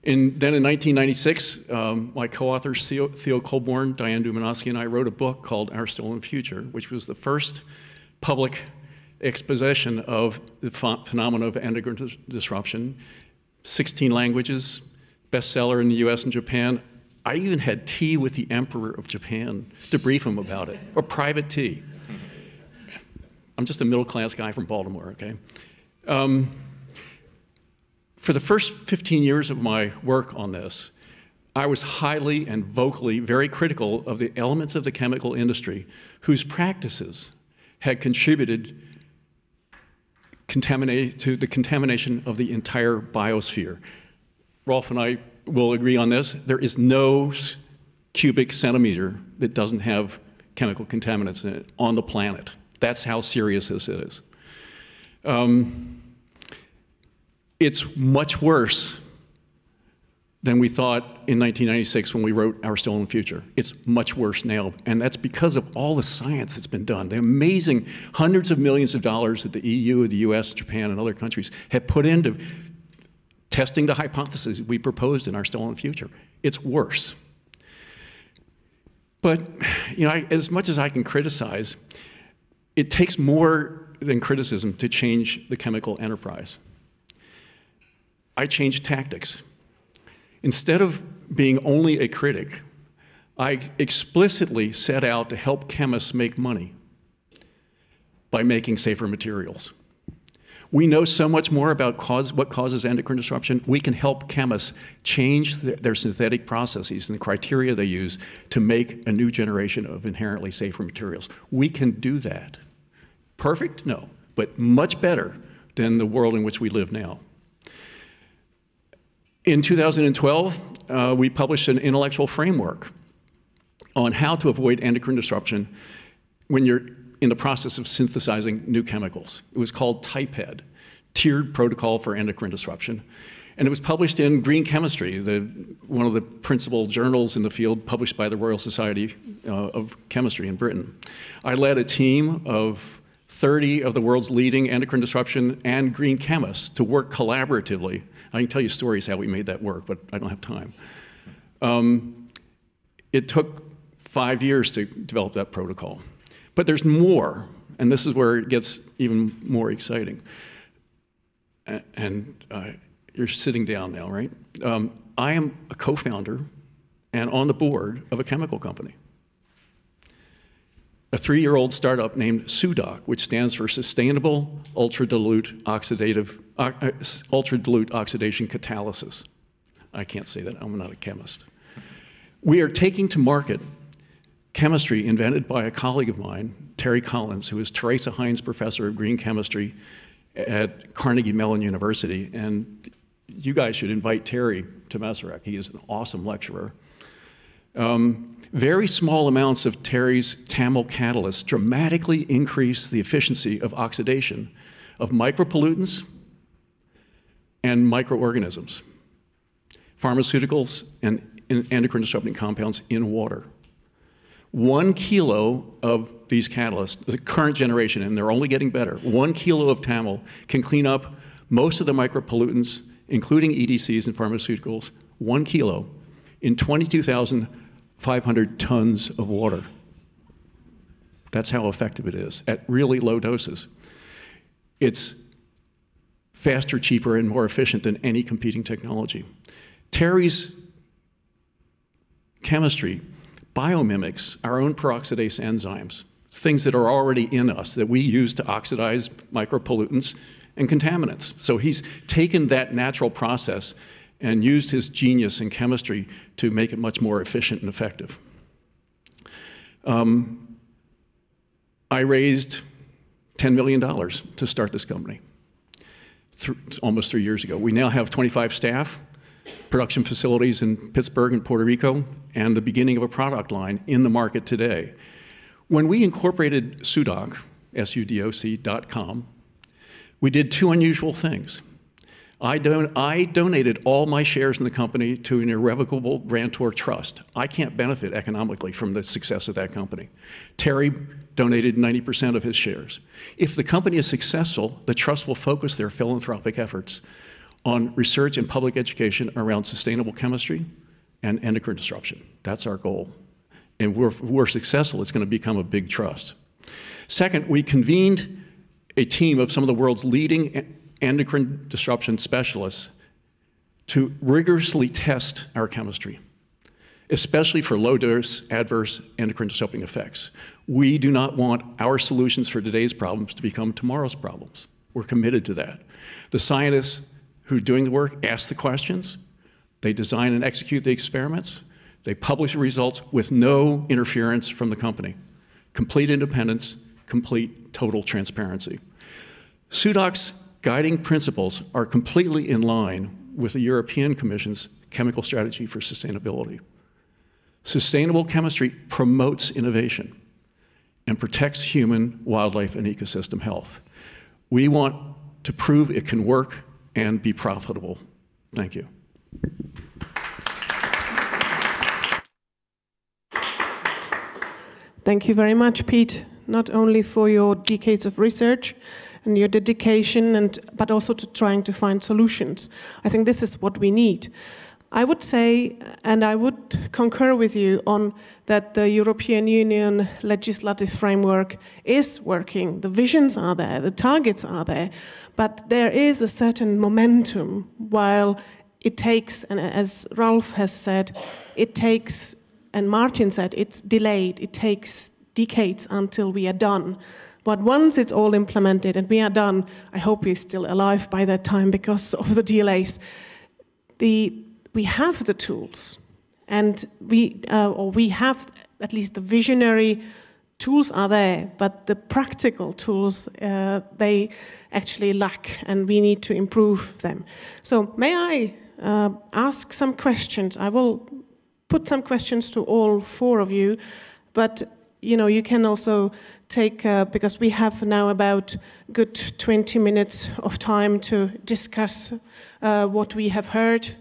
in 1996, my co-authors Theo Colborn, Diane Dumanovsky, and I wrote a book called Our Stolen Future, which was the first public exposition of the phenomena of endocrine disruption, 16 languages, bestseller in the US and Japan. I even had tea with the Emperor of Japan to brief him about it, or private tea. I'm just a middle-class guy from Baltimore, okay? For the first 15 years of my work on this, I was highly and vocally very critical of the elements of the chemical industry whose practices had contributed to the contamination of the entire biosphere. Rolf and I will agree on this. There is no cubic centimeter that doesn't have chemical contaminants in it on the planet. That's how serious this is. It's much worse than we thought in 1996 when we wrote Our Stolen Future. It's much worse now, and that's because of all the science that's been done. The amazing hundreds of millions of dollars that the EU, the US, Japan, and other countries have put into testing the hypothesis we proposed in Our Stolen Future. It's worse. But you know, as much as I can criticize, it takes more than criticism to change the chemical enterprise. I changed tactics. Instead of being only a critic, I explicitly set out to help chemists make money by making safer materials. We know so much more about what causes endocrine disruption. We can help chemists change their synthetic processes and the criteria they use to make a new generation of inherently safer materials. We can do that. Perfect? No, but much better than the world in which we live now. In 2012, we published an intellectual framework on how to avoid endocrine disruption when you're in the process of synthesizing new chemicals. It was called TYPED, Tiered Protocol for Endocrine Disruption. And it was published in Green Chemistry, one of the principal journals in the field published by the Royal Society of Chemistry in Britain. I led a team of 30 of the world's leading endocrine disruption and green chemists to work collaboratively. I can tell you stories how we made that work, but I don't have time. It took 5 years to develop that protocol. But there's more, and this is where it gets even more exciting. And you're sitting down now, right? I am a co-founder and on the board of a chemical company. A 3-year-old startup named SUDOC, which stands for Sustainable Ultra-Dilute Oxidation Catalysis. I can't say that, I'm not a chemist. We are taking to market chemistry invented by a colleague of mine, Terry Collins, who is Teresa Heinz Professor of Green Chemistry at Carnegie Mellon University. And you guys should invite Terry to Masaryk. He is an awesome lecturer. Very small amounts of Terry's TAML catalyst dramatically increase the efficiency of oxidation of micropollutants and microorganisms, pharmaceuticals and endocrine disrupting compounds in water. 1 kilo of these catalysts, the current generation, and they're only getting better, 1 kilo of TAML can clean up most of the micropollutants, including EDCs and pharmaceuticals, 1 kilo in 22,500 tons of water. That's how effective it is at really low doses. It's faster, cheaper, and more efficient than any competing technology. Terry's chemistry biomimics our own peroxidase enzymes, things that are already in us that we use to oxidize micropollutants and contaminants. So he's taken that natural process and used his genius in chemistry to make it much more efficient and effective. I raised $10 million to start this company almost 3 years ago. We now have 25 staff, production facilities in Pittsburgh and Puerto Rico, and the beginning of a product line in the market today. When we incorporated SUDOC, SUDOC.com, we did 2 unusual things. I donated all my shares in the company to an irrevocable grantor trust. I can't benefit economically from the success of that company. Terry donated 90% of his shares. If the company is successful, the trust will focus their philanthropic efforts on research and public education around sustainable chemistry and endocrine disruption. That's our goal. And if we're successful, it's going to become a big trust. Second, we convened a team of some of the world's leading endocrine disruption specialists to rigorously test our chemistry, especially for low-dose adverse endocrine disrupting effects. We do not want our solutions for today's problems to become tomorrow's problems. We're committed to that. The scientists who are doing the work ask the questions, they design and execute the experiments, they publish the results with no interference from the company. Complete independence, complete total transparency. SUDOC's guiding principles are completely in line with the European Commission's chemical strategy for sustainability. Sustainable chemistry promotes innovation and protects human, wildlife, and ecosystem health. We want to prove it can work and be profitable. Thank you. Thank you very much, Pete, not only for your decades of research and your dedication, but also to trying to find solutions. I think this is what we need. I would say, and I would concur with you on that the European Union legislative framework is working. The visions are there, the targets are there, but there is a certain momentum while it takes, and as Ralph has said, it takes, and Martin said, it's delayed. It takes decades until we are done. But once it's all implemented and we are done, I hope we're still alive by that time because of the delays. We have the tools, and we have at least the visionary tools are there, but the practical tools, they actually lack, and we need to improve them. So may I ask some questions? I will put some questions to all 4 of you, but you can also take, because we have now about good 20 minutes of time to discuss what we have heard,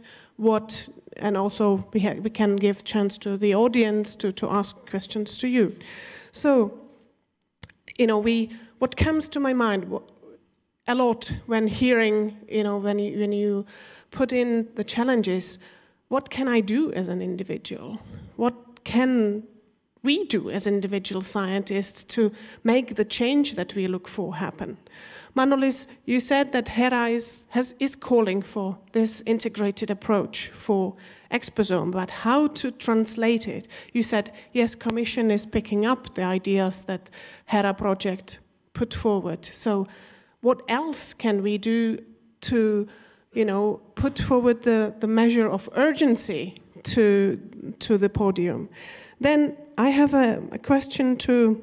and also we can give chance to the audience to ask questions to you. So, what comes to my mind a lot when hearing, when you put in the challenges, what can I do as an individual? What can we do as individual scientists to make the change that we look for happen? Manolis, you said that HERA is calling for this integrated approach for exposome, but how to translate it? You said, yes, Commission is picking up the ideas that HERA project put forward. So what else can we do to, put forward the measure of urgency to the podium? Then I have a question to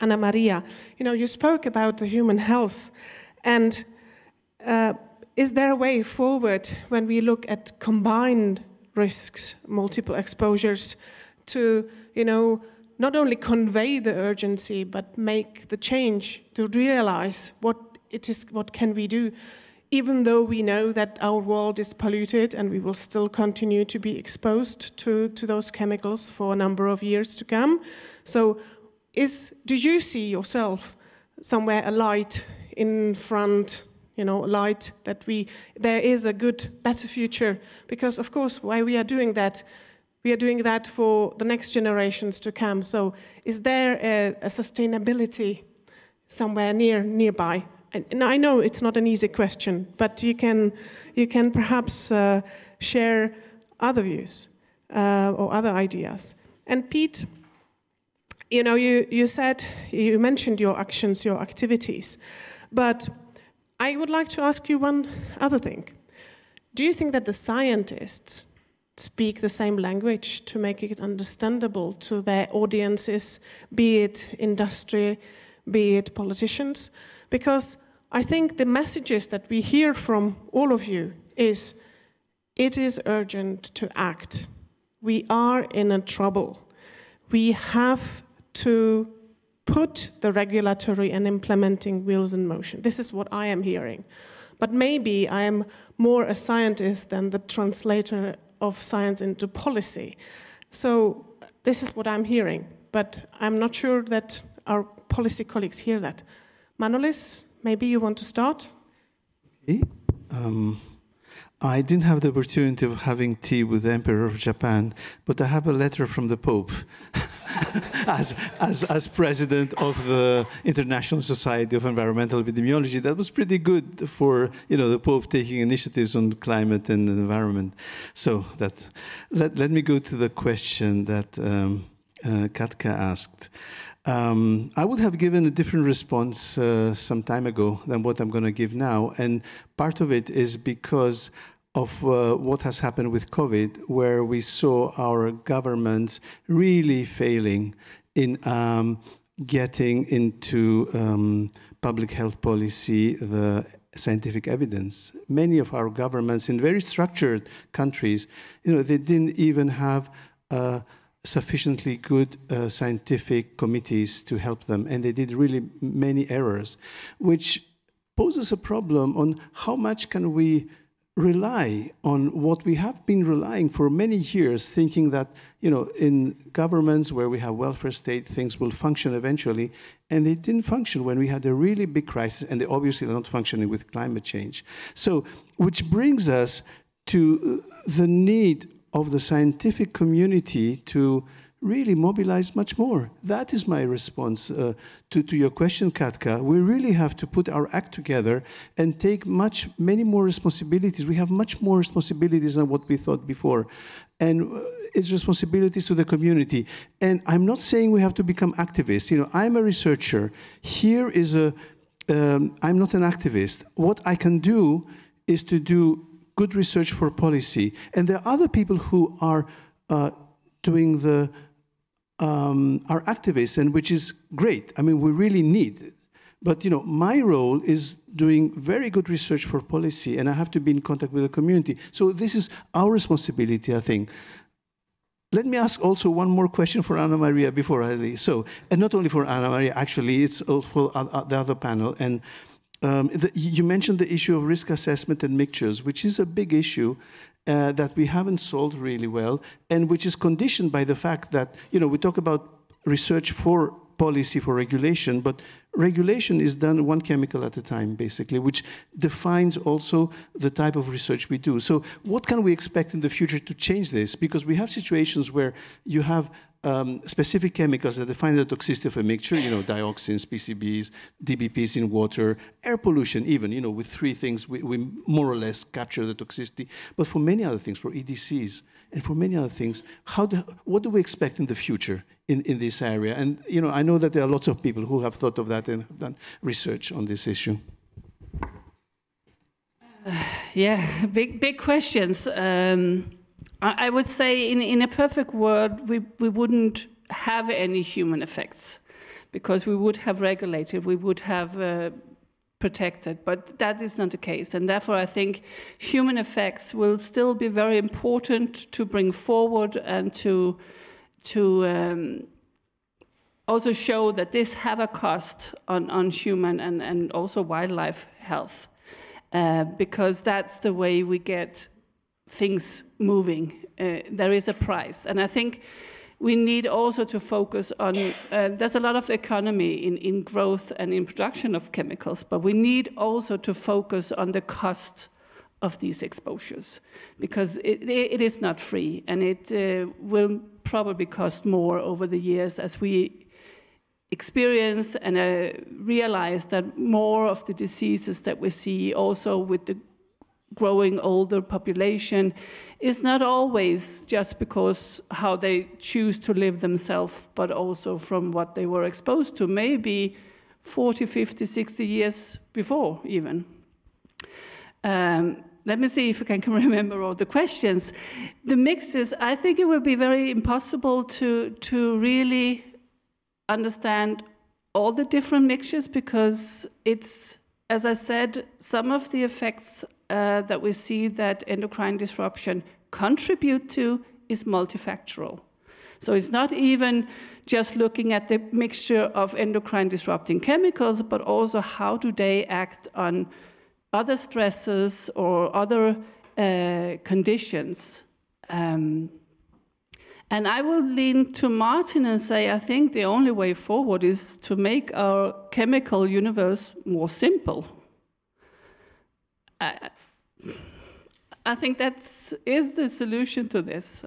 Anna Maria. You spoke about the human health, and is there a way forward when we look at combined risks, multiple exposures, to, not only convey the urgency, but make the change to realize what can we do, even though we know that our world is polluted and we will still continue to be exposed to those chemicals for a number of years to come. So do you see yourself somewhere a light in front, a light that there is a good, better future? Because of course, why we are doing that for the next generations to come. So is there a sustainability somewhere nearby? And I know it's not an easy question, but you can perhaps share other views or other ideas. And Pete, you mentioned your actions, your activities, but I would like to ask you one other thing. Do you think that the scientists speak the same language to make it understandable to their audiences, be it industry, be it politicians? Because I think the messages that we hear from all of you is, it is urgent to act. We are in a trouble. We have to put the regulatory and implementing wheels in motion. This is what I am hearing. But maybe I am more a scientist than the translator of science into policy. So this is what I'm hearing, but I'm not sure that our policy colleagues hear that. Manolis, maybe you want to start? Okay. I didn't have the opportunity of having tea with the Emperor of Japan, but I have a letter from the Pope as president of the International Society of Environmental Epidemiology. That was pretty good for the Pope taking initiatives on climate and the environment. So let me go to the question that Katka asked. I would have given a different response some time ago than what I'm going to give now, and part of it is because of what has happened with COVID, where we saw our governments really failing in getting into public health policy the scientific evidence. Many of our governments in very structured countries, they didn't even have sufficiently good scientific committees to help them, and they did really many errors, which poses a problem on how much can we rely on what we have been relying for many years, thinking that in governments where we have welfare state, things will function eventually, and they didn't function when we had a really big crisis, and they obviously are not functioning with climate change. So, which brings us to the need of the scientific community to really mobilize much more. That is my response to your question, Katka. We really have to put our act together and take many more responsibilities. We have much more responsibilities than what we thought before. And it's responsibilities to the community. And I'm not saying we have to become activists. I'm a researcher. Here is I'm not an activist. What I can do is to do good research for policy. And there are other people who are doing are activists, and which is great. I mean, we really need it. But my role is doing very good research for policy, and I have to be in contact with the community. So this is our responsibility, I think. Let me ask also one more question for Anna Maria before I leave. So, and not only for Anna Maria, actually, it's also for the other panel. And you mentioned the issue of risk assessment and mixtures, which is a big issue that we haven't solved really well, and which is conditioned by the fact that, we talk about research for policy, for regulation, but regulation is done one chemical at a time, basically, which defines also the type of research we do. So what can we expect in the future to change this? Because we have situations where you have specific chemicals that define the toxicity of a mixture, dioxins, PCBs, DBPs in water, air pollution even, with 3 things we more or less capture the toxicity. But for many other things, for EDCs, and for many other things, what do we expect in the future in this area? And I know that there are lots of people who have thought of that and have done research on this issue. Yeah, big questions. I would say in a perfect world, we wouldn't have any human effects because we would have regulated, we would have protected, but that is not the case. And therefore, I think human effects will still be very important to bring forward and to also show that this have a cost on human and also wildlife health, because that's the way we get things moving. There is a price. And I think we need also to focus on, there's a lot of economy in growth and in production of chemicals, but we need also to focus on the cost of these exposures, because it is not free, and it will probably cost more over the years as we experience and realize that more of the diseases that we see also with the growing older population is not always just because how they choose to live themselves, but also from what they were exposed to, maybe 40, 50, 60 years before even. Let me see if I can remember all the questions. The mixes, I think it will be very impossible to really understand all the different mixtures, because it's, as I said, some of the effects that we see that endocrine disruption contribute to is multifactorial. So it's not even just looking at the mixture of endocrine disrupting chemicals, but also how do they act on other stresses or other conditions. And I will lean to Martin and say, I think the only way forward is to make our chemical universe more simple. I think that is the solution to this.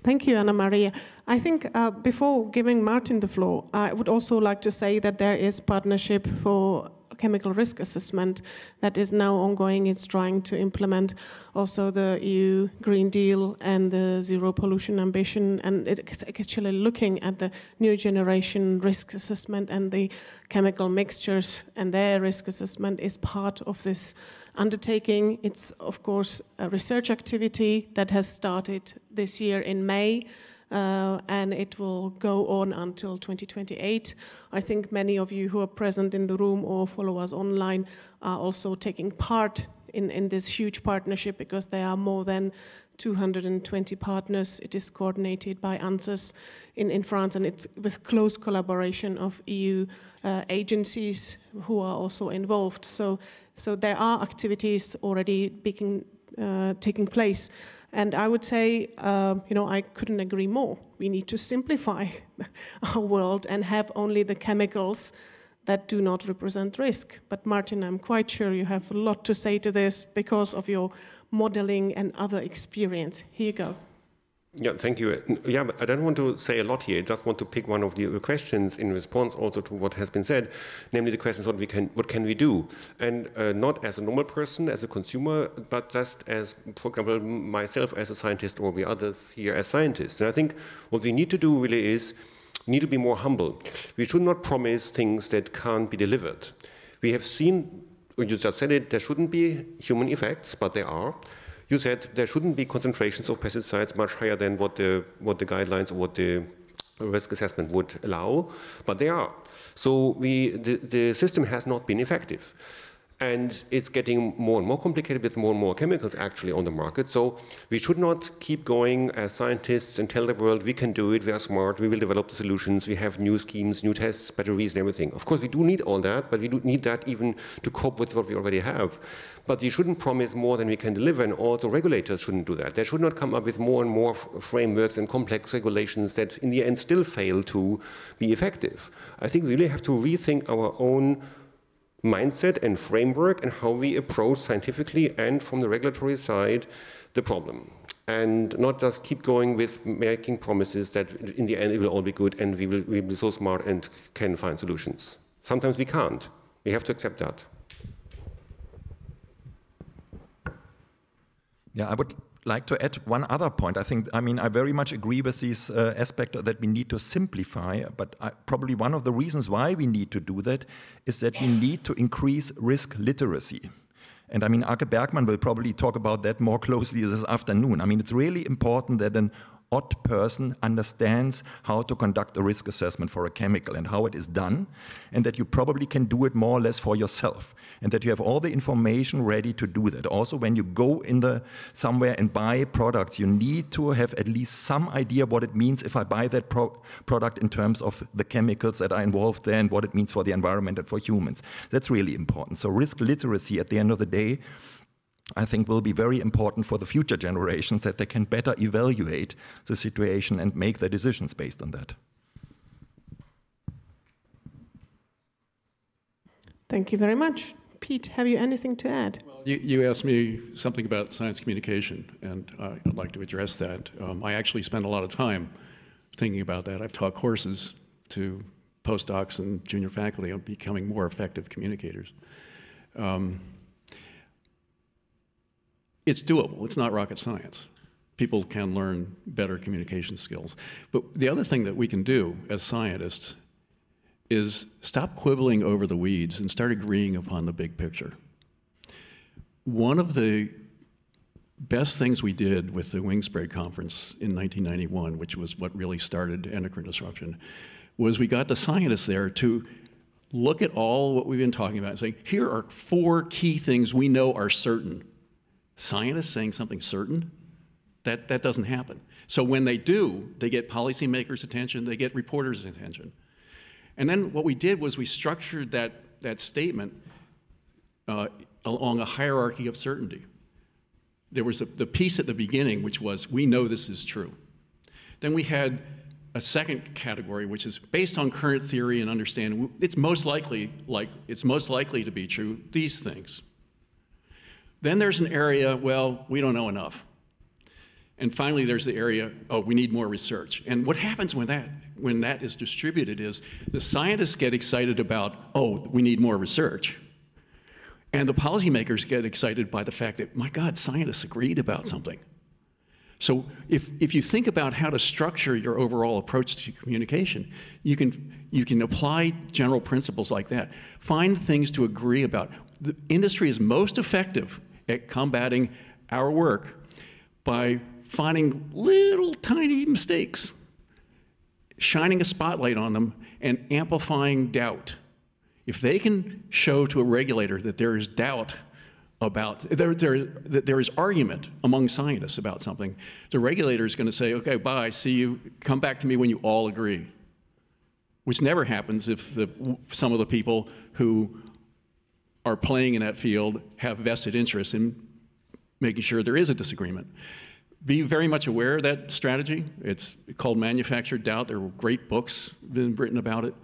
Thank you, Anna Maria. I think before giving Martin the floor, I would also like to say that there is partnership for chemical risk assessment that is now ongoing. It's trying to implement also the EU Green Deal and the zero pollution ambition, and it's actually looking at the new generation risk assessment, and the chemical mixtures and their risk assessment is part of this undertaking. It's, of course, a research activity that has started this year in May, and it will go on until 2028. I think many of you who are present in the room or follow us online are also taking part in this huge partnership, because there are more than 220 partners. It is coordinated by ANSES in France, and it's with close collaboration of EU agencies who are also involved. So there are activities already taking place. And I would say, I couldn't agree more. We need to simplify our world and have only the chemicals that do not represent risk. But Martin, I'm quite sure you have a lot to say to this because of your modeling and other experience. Here you go. Yeah, thank you. Yeah, but I don't want to say a lot here. I just want to pick one of the questions in response also to what has been said, namely the question, what can we do? And not as a normal person, as a consumer, but just as, for example, myself as a scientist, or the others here as scientists. And I think what we need to do really is, need to be more humble. We should not promise things that can't be delivered. We have seen, you just said it, there shouldn't be human effects, but there are. You said there shouldn't be concentrations of pesticides much higher than what the guidelines or what the risk assessment would allow, but they are. So the system has not been effective. And it's getting more and more complicated with more and more chemicals actually on the market. So we should not keep going as scientists and tell the world we can do it, we are smart, we will develop the solutions, we have new schemes, new tests, batteries and everything. Of course we do need all that, but we do need that even to cope with what we already have. But we shouldn't promise more than we can deliver, and also regulators shouldn't do that. They should not come up with more and more frameworks and complex regulations that in the end still fail to be effective. I think we really have to rethink our own mindset and framework and how we approach scientifically and from the regulatory side the problem. and not just keep going with making promises that in the end it will all be good and we will be so smart and can find solutions. Sometimes we can't. We have to accept that. Yeah, I would like to add one other point. I very much agree with this aspect that we need to simplify, but probably one of the reasons why we need to do that is that we need to increase risk literacy. And Arke Bergman will probably talk about that more closely this afternoon. It's really important that an odd person understands how to conduct a risk assessment for a chemical and how it is done, and that you probably can do it more or less for yourself, and that you have all the information ready to do that. Also, when you go somewhere and buy products, you need to have at least some idea what it means if I buy that product in terms of the chemicals that are involved there and what it means for the environment and for humans. That's really important. So risk literacy at the end of the day, I think, will be very important for the future generations, that they can better evaluate the situation and make their decisions based on that. Thank you very much. Pete, have you anything to add? Well, you asked me something about science communication, and I'd like to address that. I actually spend a lot of time thinking about that. I've taught courses to postdocs and junior faculty on becoming more effective communicators. It's doable. It's not rocket science. People can learn better communication skills. But the other thing that we can do as scientists is stop quibbling over the weeds and start agreeing upon the big picture. One of the best things we did with the wing spray conference in 1991, which was what really started endocrine disruption, was we got the scientists there to look at all what we've been talking about and say, here are 4 key things we know are certain. Scientists saying something certain? That doesn't happen. So when they do, they get policymakers' attention, they get reporters' attention. And then what we did was we structured that statement along a hierarchy of certainty. There was the piece at the beginning, which was, we know this is true. Then we had a second category, which is based on current theory and understanding, it's most likely to be true, these things. Then there's an area, well, we don't know enough. And finally, there's the area, oh, we need more research. And what happens when that is distributed is the scientists get excited about, oh, we need more research. And the policymakers get excited by the fact that, my God, scientists agreed about something. So if you think about how to structure your overall approach to communication, you can apply general principles like that. Find things to agree about. The industry is most effective at combating our work by finding little tiny mistakes, shining a spotlight on them, and amplifying doubt. If they can show to a regulator that there is doubt about, that there is argument among scientists about something, the regulator is going to say, okay, bye, see you, come back to me when you all agree. Which never happens if some of the people who are playing in that field have vested interest in making sure there is a disagreement. Be very much aware of that strategy. It's called manufactured doubt. There were great books been written about it.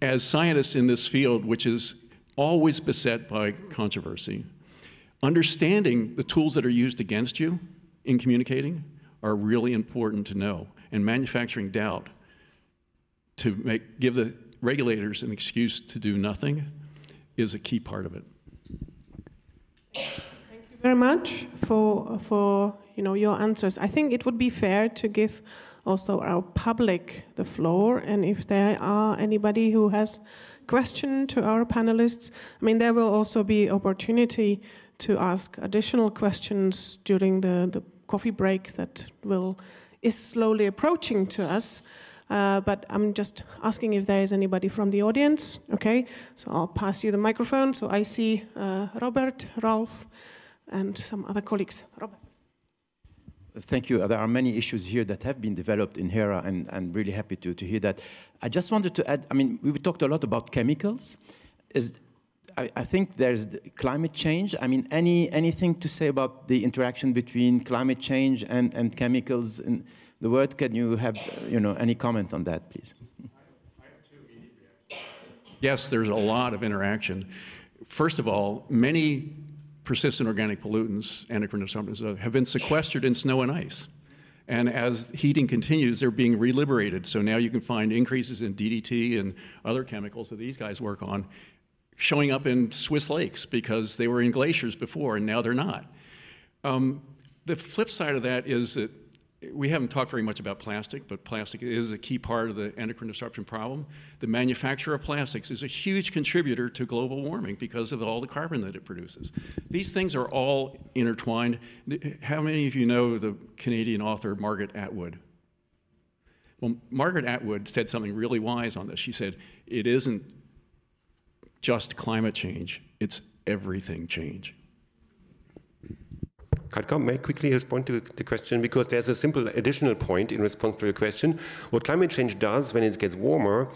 As scientists in this field, which is always beset by controversy, understanding the tools that are used against you in communicating are really important to know. And manufacturing doubt to give the regulators an excuse to do nothing is a key part of it. Thank you very much for your answers. I think it would be fair to give also our public the floor, and if there are anybody who has question to our panelists, there will also be opportunity to ask additional questions during the coffee break that is slowly approaching to us. But I'm just asking if there is anybody from the audience. Okay, so I'll pass you the microphone. So I see Robert, Ralph, and some other colleagues. Robert. Thank you. There are many issues here that have been developed in HERA, and I'm really happy to hear that. I just wanted to add, we talked a lot about chemicals. I think there's climate change. Anything to say about the interaction between climate change and chemicals in the world? Can you have any comment on that, please? I have 2 immediate reactions. Yes, there's a lot of interaction. First of all, many persistent organic pollutants, endocrine disruptors, have been sequestered in snow and ice. And as heating continues, they're being reliberated. So now you can find increases in DDT and other chemicals that these guys work on showing up in Swiss lakes because they were in glaciers before and now they're not. The flip side of that is that we haven't talked very much about plastic, but plastic is a key part of the endocrine disruption problem. The manufacture of plastics is a huge contributor to global warming because of all the carbon that it produces. These things are all intertwined. How many of you know the Canadian author Margaret Atwood? Well, Margaret Atwood said something really wise on this. She said, it isn't just climate change, it's everything change. Katka, may I quickly respond to the question, because there's a simple additional point in response to your question. What climate change does when it gets warmer,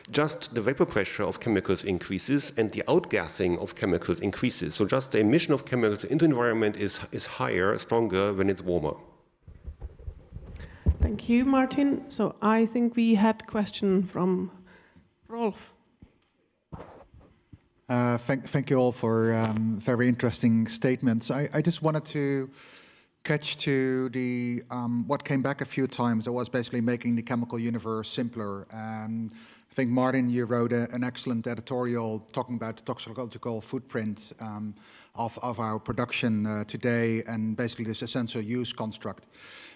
just the vapor pressure of chemicals increases and the outgassing of chemicals increases. So just the emission of chemicals into the environment is higher, stronger when it's warmer. Thank you, Martin. So I think we had a question from Rolf. Thank you all for very interesting statements. I just wanted to catch to the what came back a few times. That was basically making the chemical universe simpler. I think, Martin, you wrote an excellent editorial talking about the toxicological footprint of our production today and basically this essential use construct.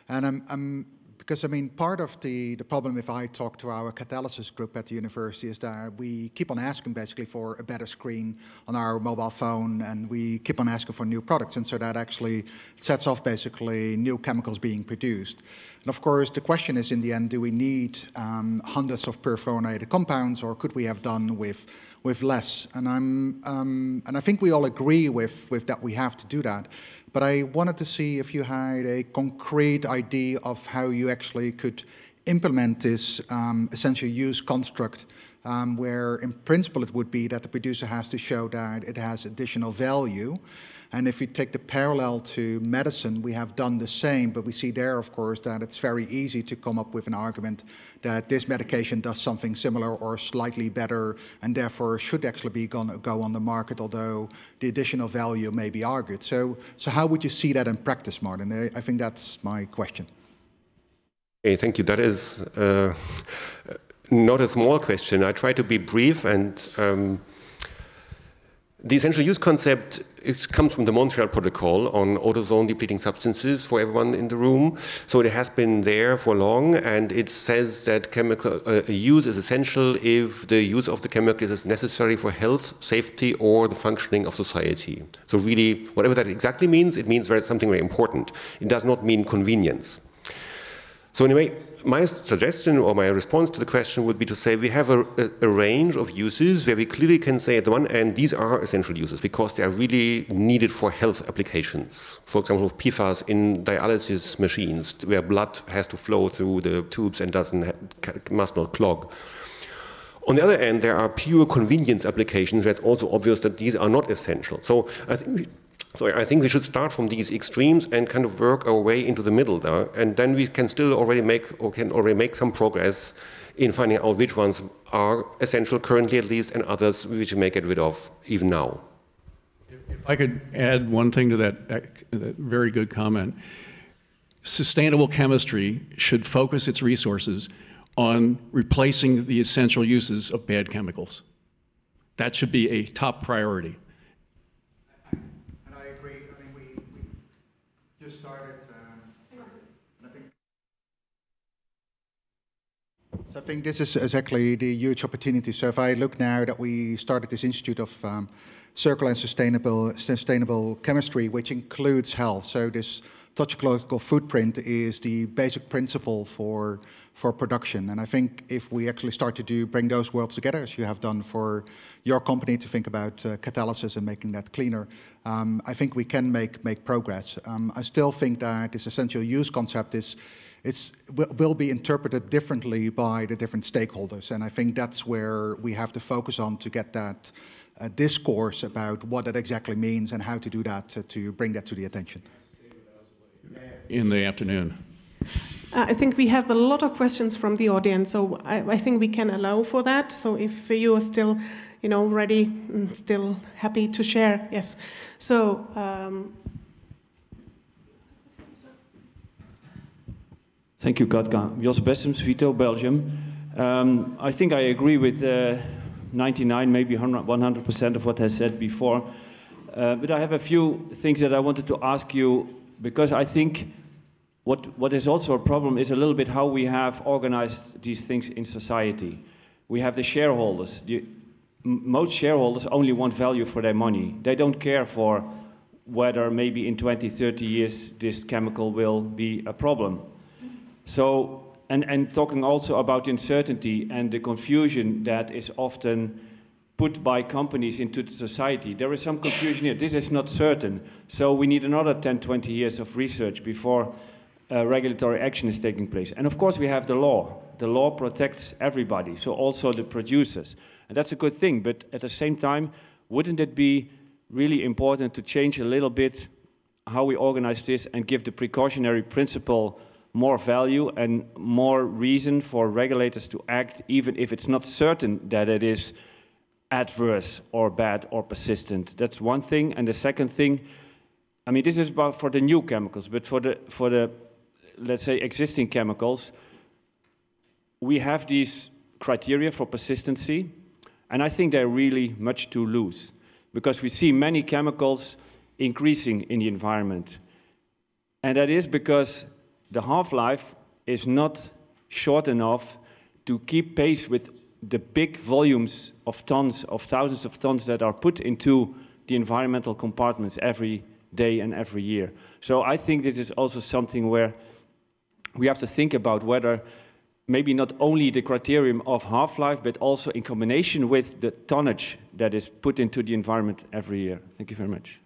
And because, I mean, part of the problem, if I talk to our catalysis group at the university, is that we keep on asking basically for a better screen on our mobile phone, and we keep on asking for new products, and so that actually sets off basically new chemicals being produced. And of course, the question is, in the end, do we need hundreds of perfluorinated compounds, or could we have done with less? And I think we all agree with that we have to do that. But I wanted to see if you had a concrete idea of how you actually could implement this essential use construct, where in principle it would be that the producer has to show that it has additional value. And if you take the parallel to medicine, we have done the same, but we see there, of course, that it's very easy to come up with an argument that this medication does something similar or slightly better, and therefore should actually be go on the market, although the additional value may be argued. So how would you see that in practice, Martin? I think that's my question. Hey, thank you. That is not a small question. I try to be brief, and the essential use concept, it comes from the Montreal Protocol on ozone depleting substances for everyone in the room. So it has been there for long, and it says that chemical use is essential if the use of the chemical is necessary for health, safety, or the functioning of society. So really, whatever that exactly means, it means something very important. It does not mean convenience. So anyway, my suggestion or my response to the question would be to say we have a range of uses where we clearly can say at the one end these are essential uses because they are really needed for health applications. For example, PFAS in dialysis machines where blood has to flow through the tubes and must not clog. On the other end, there are pure convenience applications where it's also obvious that these are not essential. So I think we should start from these extremes and kind of work our way into the middle there, and then we can still already make some progress in finding out which ones are essential currently at least, and others which we may get rid of even now. If I could add one thing to that very good comment. Sustainable chemistry should focus its resources on replacing the essential uses of bad chemicals. That should be a top priority. So I think this is exactly the huge opportunity. So if I look now that we started this Institute of Circular and Sustainable Chemistry, which includes health. So this toxicological footprint is the basic principle for production. And I think if we actually start to bring those worlds together, as you have done for your company to think about catalysis and making that cleaner, I think we can make progress. I still think that this essential use concept will be interpreted differently by the different stakeholders. And I think that's where we have to focus on to get that discourse about what that exactly means and how to do that to bring that to the attention. In the afternoon. I think we have a lot of questions from the audience, so I think we can allow for that. So if you are still ready and still happy to share. Yes. So. Thank you, Katka. Jos Bessems, Vito, Belgium. I think I agree with 99, maybe 100% of what has said before. But I have a few things that I wanted to ask you, because I think what is also a problem is a little bit how we have organized these things in society. We have the shareholders. Most shareholders only want value for their money. They don't care for whether maybe in 20, 30 years this chemical will be a problem. So, and talking also about uncertainty and the confusion that is often put by companies into the society. There is some confusion here. This is not certain. So we need another 10, 20 years of research before regulatory action is taking place. And of course we have the law. The law protects everybody, so also the producers. And that's a good thing, but at the same time, wouldn't it be really important to change a little bit how we organize this and give the precautionary principle more value and more reason for regulators to act, even if it's not certain that it is adverse or bad or persistent? That's one thing. And the second thing, I mean, this is about for the new chemicals, but for the let's say existing chemicals, we have these criteria for persistency, and I think they're really much too loose, because we see many chemicals increasing in the environment. And that is because the half-life is not short enough to keep pace with the big volumes of tons, of thousands of tons that are put into the environmental compartments every day and every year. So I think this is also something where we have to think about whether maybe not only the criterion of half-life, but also in combination with the tonnage that is put into the environment every year. Thank you very much.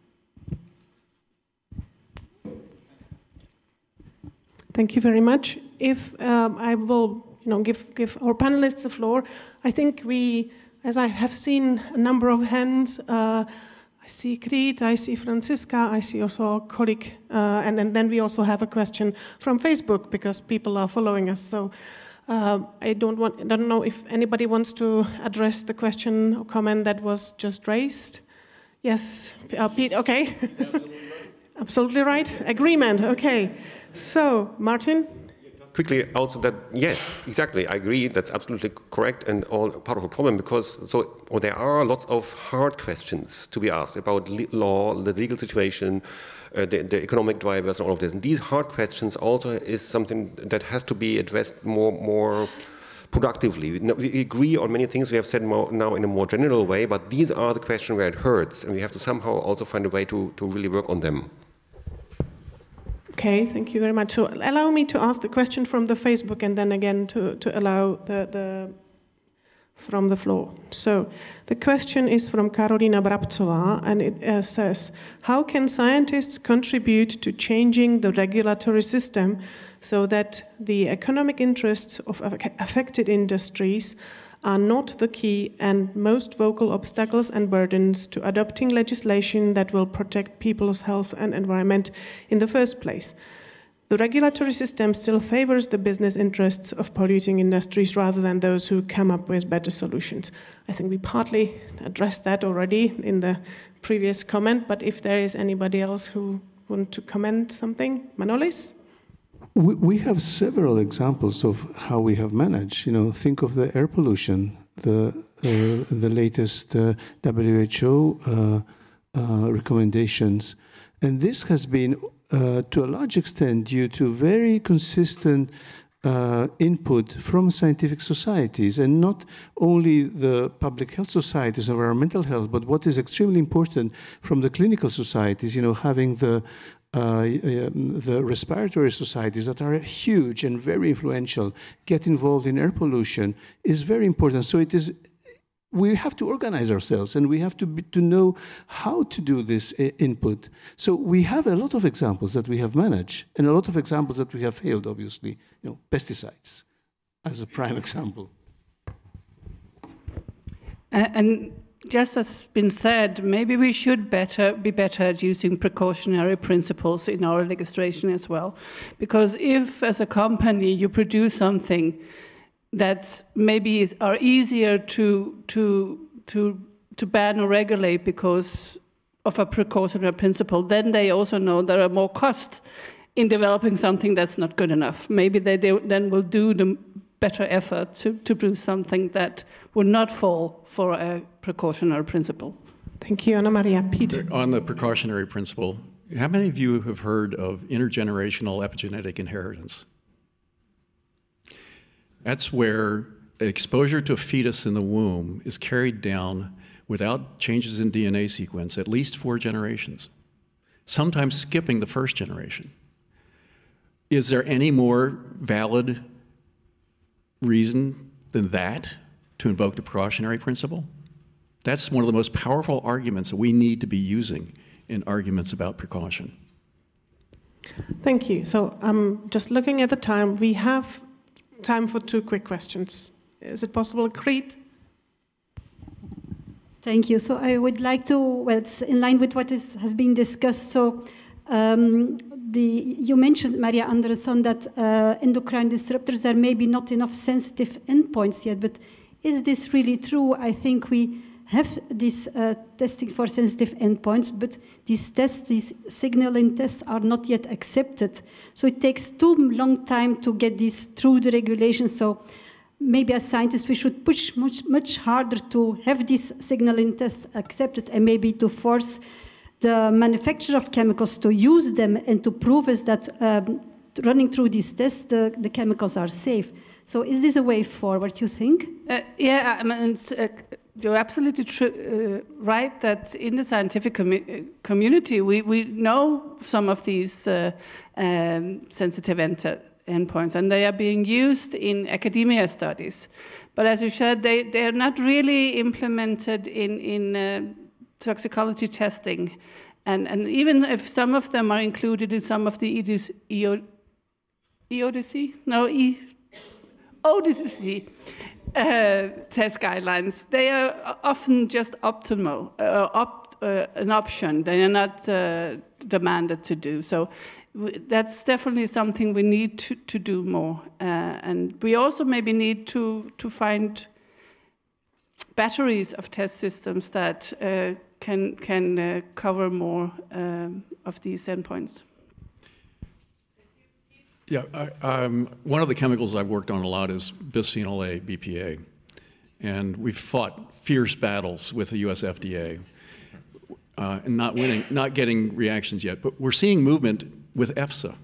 Thank you very much. If I will, give our panelists the floor. I think we, as I have seen a number of hands, I see Creed, I see Francisca, I see also a colleague, and then we also have a question from Facebook because people are following us. So I don't know if anybody wants to address the question or comment that was just raised. Yes, Pete. Okay, absolutely right. Agreement. Okay. So, Martin? Quickly, also that, yes, exactly, I agree, that's absolutely correct and all part of a problem, because there are lots of hard questions to be asked about law, the legal situation, the economic drivers and all of this. And these hard questions also is something that has to be addressed more productively. We agree on many things we have said now in a more general way, but these are the questions where it hurts, and we have to somehow also find a way to really work on them. Okay, thank you very much. So allow me to ask the question from the Facebook and then again to allow the from the floor. So the question is from Karolina Brabcová, and it says, how can scientists contribute to changing the regulatory system so that the economic interests of affected industries are not the key and most vocal obstacles and burdens to adopting legislation that will protect people's health and environment in the first place? The regulatory system still favors the business interests of polluting industries rather than those who come up with better solutions. I think we partly addressed that already in the previous comment, but if there is anybody else who want to comment something, Manolis? We have several examples of how we have managed. Think of the air pollution, the latest WHO recommendations, and this has been to a large extent due to very consistent input from scientific societies, and not only the public health societies of our mental health, but what is extremely important from the clinical societies. Having the respiratory societies that are huge and very influential get involved in air pollution is very important. So we have to organize ourselves, and we have to know how to do this input. So we have a lot of examples that we have managed, and a lot of examples that we have failed, obviously. Pesticides as a prime example. And just as has been said, maybe we should be better at using precautionary principles in our legislation as well. Because if, as a company, you produce something that's maybe are easier to ban or regulate because of a precautionary principle, then they also know there are more costs in developing something that's not good enough. Maybe they then will do the better effort to do something that would not fall for a precautionary principle. Thank you, Anna Maria. Pete. On the precautionary principle, how many of you have heard of intergenerational epigenetic inheritance? That's where exposure to a fetus in the womb is carried down without changes in DNA sequence, at least 4 generations, sometimes skipping the first generation. Is there any more valid reason than that to invoke the precautionary principle? That's one of the most powerful arguments that we need to be using in arguments about precaution. Thank you. So just looking at the time, we have time for 2 quick questions. Is it possible, Creed? Thank you. So I would like to, well, it's in line with what has been discussed. So you mentioned, Maria Andersson, that endocrine disruptors, there may be not enough sensitive endpoints yet, but is this really true? I think we have this testing for sensitive endpoints, but these tests, these signaling tests, are not yet accepted. So it takes too long time to get this through the regulations. So maybe as scientists, we should push much harder to have these signaling tests accepted, and maybe to force the manufacturer of chemicals to use them and to prove us that running through these tests, the chemicals are safe. So is this a way forward, you think? Yeah, I mean, you're absolutely right that in the scientific community, we know some of these sensitive endpoints, and they are being used in academia studies. But as you said, they are not really implemented in toxicology testing. And even if some of them are included in some of the ODC test guidelines, they are often just optimal, an option. They are not demanded to do. So that's definitely something we need to do more. And we also maybe need to find batteries of test systems that can cover more of these endpoints. Yeah, one of the chemicals I've worked on a lot is bisphenol A, BPA. And we've fought fierce battles with the US FDA and not getting reactions yet. But we're seeing movement with EFSA.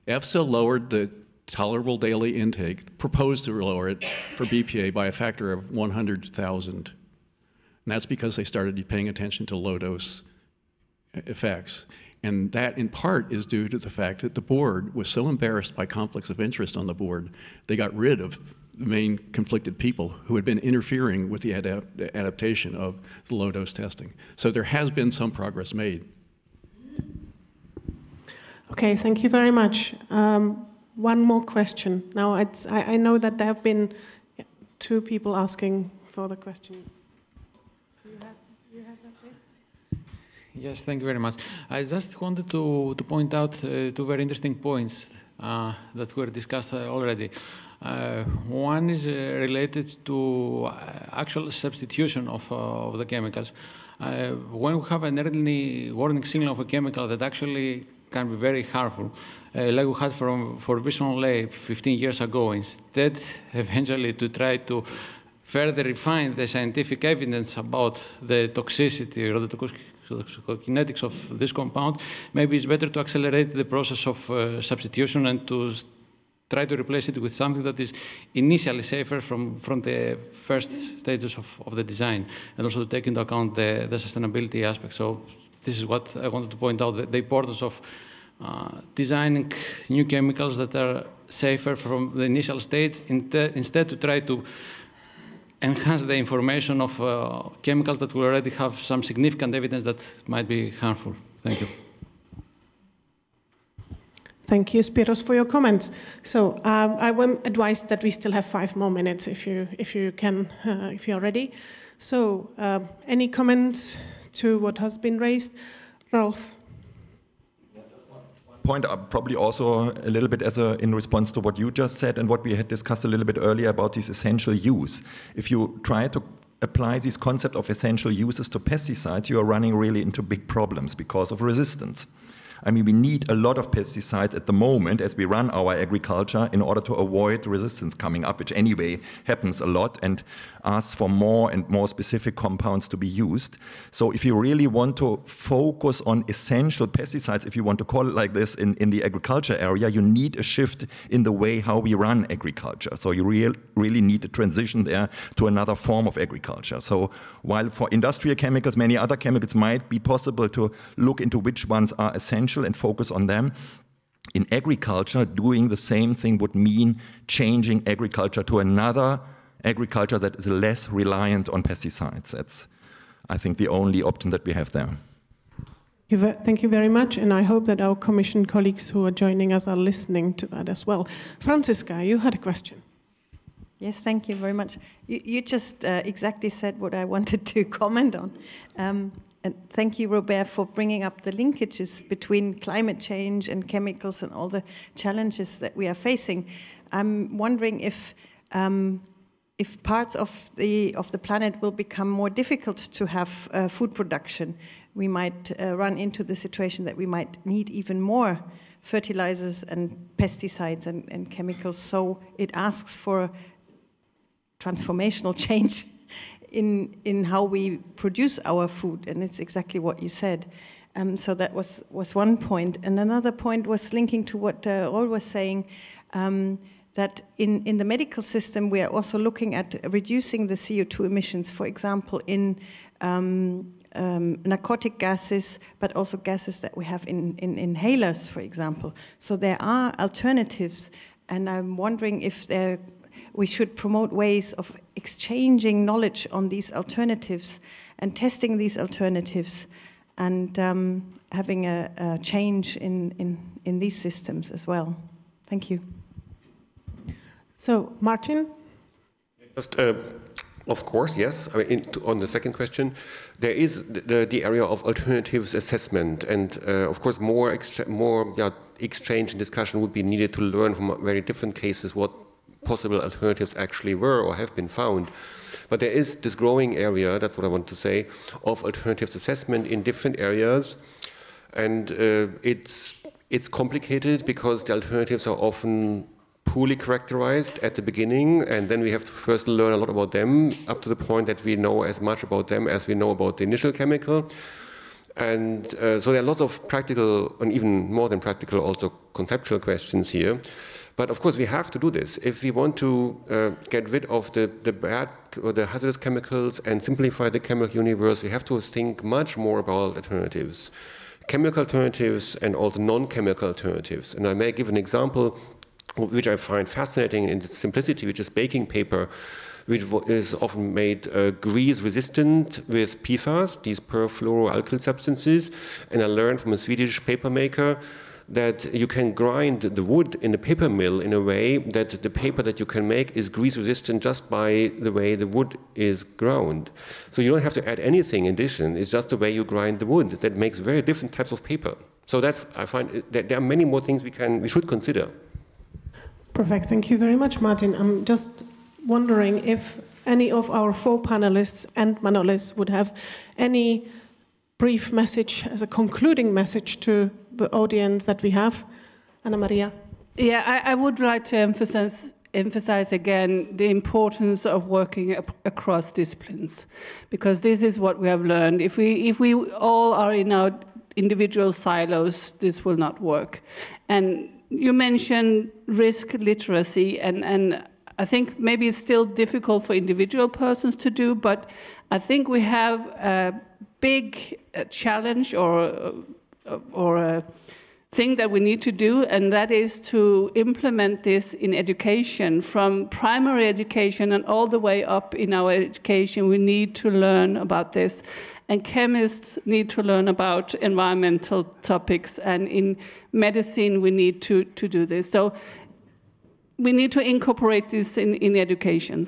EFSA lowered the tolerable daily intake, proposed to lower it for BPA by a factor of 100,000. And that's because they started paying attention to low-dose effects. And that, in part, is due to the fact that the board was so embarrassed by conflicts of interest on the board, they got rid of the main conflicted people who had been interfering with the adaptation of the low-dose testing. So there has been some progress made. Okay, thank you very much. One more question. Now, I know that there have been 2 people asking for the question. You have that there? Yes, thank you very much. I just wanted to point out 2 very interesting points that were discussed already. One is related to actual substitution of the chemicals. When we have an early warning signal of a chemical that actually can be very harmful, like we had for bisphenol A 15 years ago, instead eventually to try to further refine the scientific evidence about the toxicity or the toxicokinetics of this compound, maybe it's better to accelerate the process of substitution and to try to replace it with something that is initially safer from the first stages of the design, and also to take into account the sustainability aspect. So this is what I wanted to point out, the importance of designing new chemicals that are safer from the initial stage, instead to try to enhance the information of chemicals that we already have some significant evidence that might be harmful. Thank you. Thank you, Spiros, for your comments. So I will advise that we still have 5 more minutes if you can, if you're ready. So any comments to what has been raised? Rolf? Point probably also a little bit in response to what you just said and what we had discussed a little bit earlier about this essential use. If you try to apply this concept of essential uses to pesticides, you are running really into big problems because of resistance. I mean, we need a lot of pesticides at the moment as we run our agriculture in order to avoid resistance coming up, which anyway happens a lot and asks for more and more specific compounds to be used. So if you really want to focus on essential pesticides, if you want to call it like this in the agriculture area, you need a shift in the way how we run agriculture. So you really need a transition there to another form of agriculture. So while for industrial chemicals, many other chemicals might be possible to look into which ones are essential and focus on them, in agriculture, doing the same thing would mean changing agriculture to another agriculture that is less reliant on pesticides. That's, I think, the only option that we have there. Thank you very much, and I hope that our Commission colleagues who are joining us are listening to that as well. Franziska, you had a question. Yes, thank you very much. You just exactly said what I wanted to comment on. And thank you, Robert, for bringing up the linkages between climate change and chemicals and all the challenges that we are facing. I'm wondering if parts of the planet will become more difficult to have food production, we might run into the situation that we might need even more fertilizers and pesticides and chemicals. So it asks for transformational change in how we produce our food, and it's exactly what you said. So that was one point. And another point was linking to what Roel was saying, that in the medical system we are also looking at reducing the CO2 emissions, for example, in narcotic gases, but also gases that we have in inhalers, for example. So there are alternatives, and I'm wondering if we should promote ways of exchanging knowledge on these alternatives and testing these alternatives and having a change in these systems as well. Thank you. So, Martin? Just, of course, yes. I mean, on the second question, there is the area of alternatives assessment, and of course more exchange and discussion would be needed to learn from very different cases what possible alternatives actually were or have been found. But there is this growing area, that's what I want to say, of alternatives assessment in different areas. And it's complicated because the alternatives are often poorly characterized at the beginning, and then we have to first learn a lot about them up to the point that we know as much about them as we know about the initial chemical. And so there are lots of practical, and even more than practical, also conceptual questions here. But of course, we have to do this. If we want to get rid of the bad or the hazardous chemicals and simplify the chemical universe, we have to think much more about alternatives. Chemical alternatives and also non-chemical alternatives. And I may give an example which I find fascinating in its simplicity, which is baking paper, which is often made grease-resistant with PFAS, these perfluoroalkyl substances. And I learned from a Swedish paper maker that you can grind the wood in a paper mill in a way that the paper that you can make is grease-resistant just by the way the wood is ground. So you don't have to add anything in addition, it's just the way you grind the wood that makes very different types of paper. So that I find that there are many more things we should consider. Perfect, thank you very much, Martin. I'm just wondering if any of our 4 panelists and Manolis would have any brief message as a concluding message to the audience that we have. Anna Maria? Yeah, I would like to emphasize again the importance of working across disciplines, because this is what we have learned. If we all are in our individual silos, this will not work. And you mentioned risk literacy, and I think maybe it's still difficult for individual persons to do, but I think we have a big challenge or a thing that we need to do, and that is to implement this in education, from primary education and all the way up in our education. We need to learn about this, and chemists need to learn about environmental topics, and in medicine we need to do this. So we need to incorporate this in education.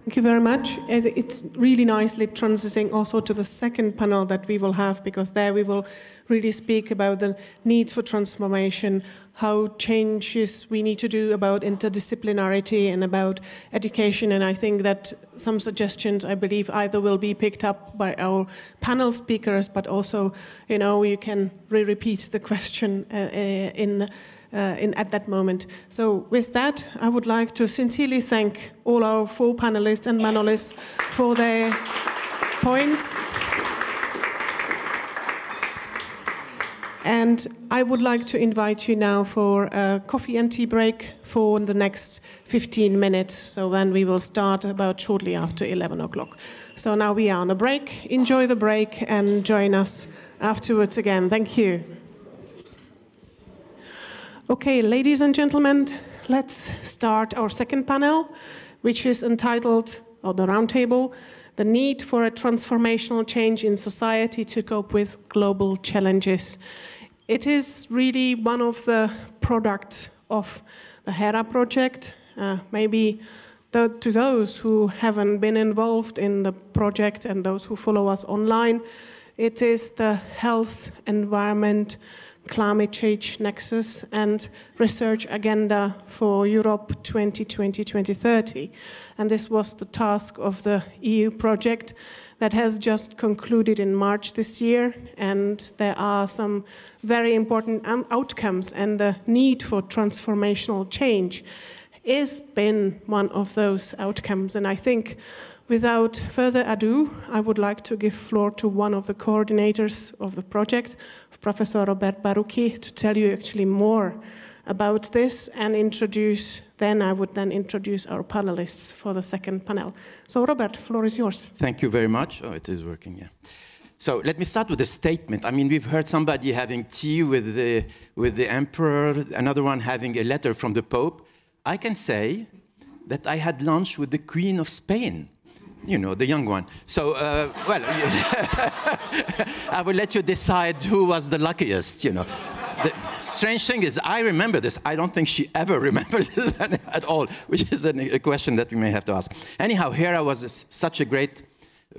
Thank you very much. It's really nicely transiting also to the second panel that we will have, because there we will really speak about the needs for transformation, how changes we need to do about interdisciplinarity and about education. And I think that some suggestions, I believe, either will be picked up by our panel speakers, but also, you know, you can repeat the question at that moment. So with that, I would like to sincerely thank all our 4 panelists and panelists for their points. And I would like to invite you now for a coffee and tea break for the next 15 minutes. So then we will start about shortly after 11 o'clock. So now we are on a break. Enjoy the break and join us afterwards again. Thank you. Okay, ladies and gentlemen, let's start our second panel, which is entitled, or the roundtable, The Need for a Transformational Change in Society to Cope with Global Challenges. It is really one of the products of the HERA project. Maybe to those who haven't been involved in the project and those who follow us online, it is the health, environment, climate change nexus and research agenda for Europe 2020-2030. And this was the task of the EU project that has just concluded in March this year. And there are some very important outcomes, and the need for transformational change has been one of those outcomes. And I think without further ado, I would like to give floor to one of the coordinators of the project, Professor Robert Barucchi, to tell you actually more about this and I would then introduce our panelists for the second panel. So Robert, floor is yours. Thank you very much. Oh, it is working, yeah. So let me start with a statement. I mean, we've heard somebody having tea with the emperor, another one having a letter from the Pope. I can say that I had lunch with the Queen of Spain. You know, the young one. So, well, I will let you decide who was the luckiest, you know. The strange thing is, I remember this. I don't think she ever remembers this at all, which is a question that we may have to ask. Anyhow, HERA was such a great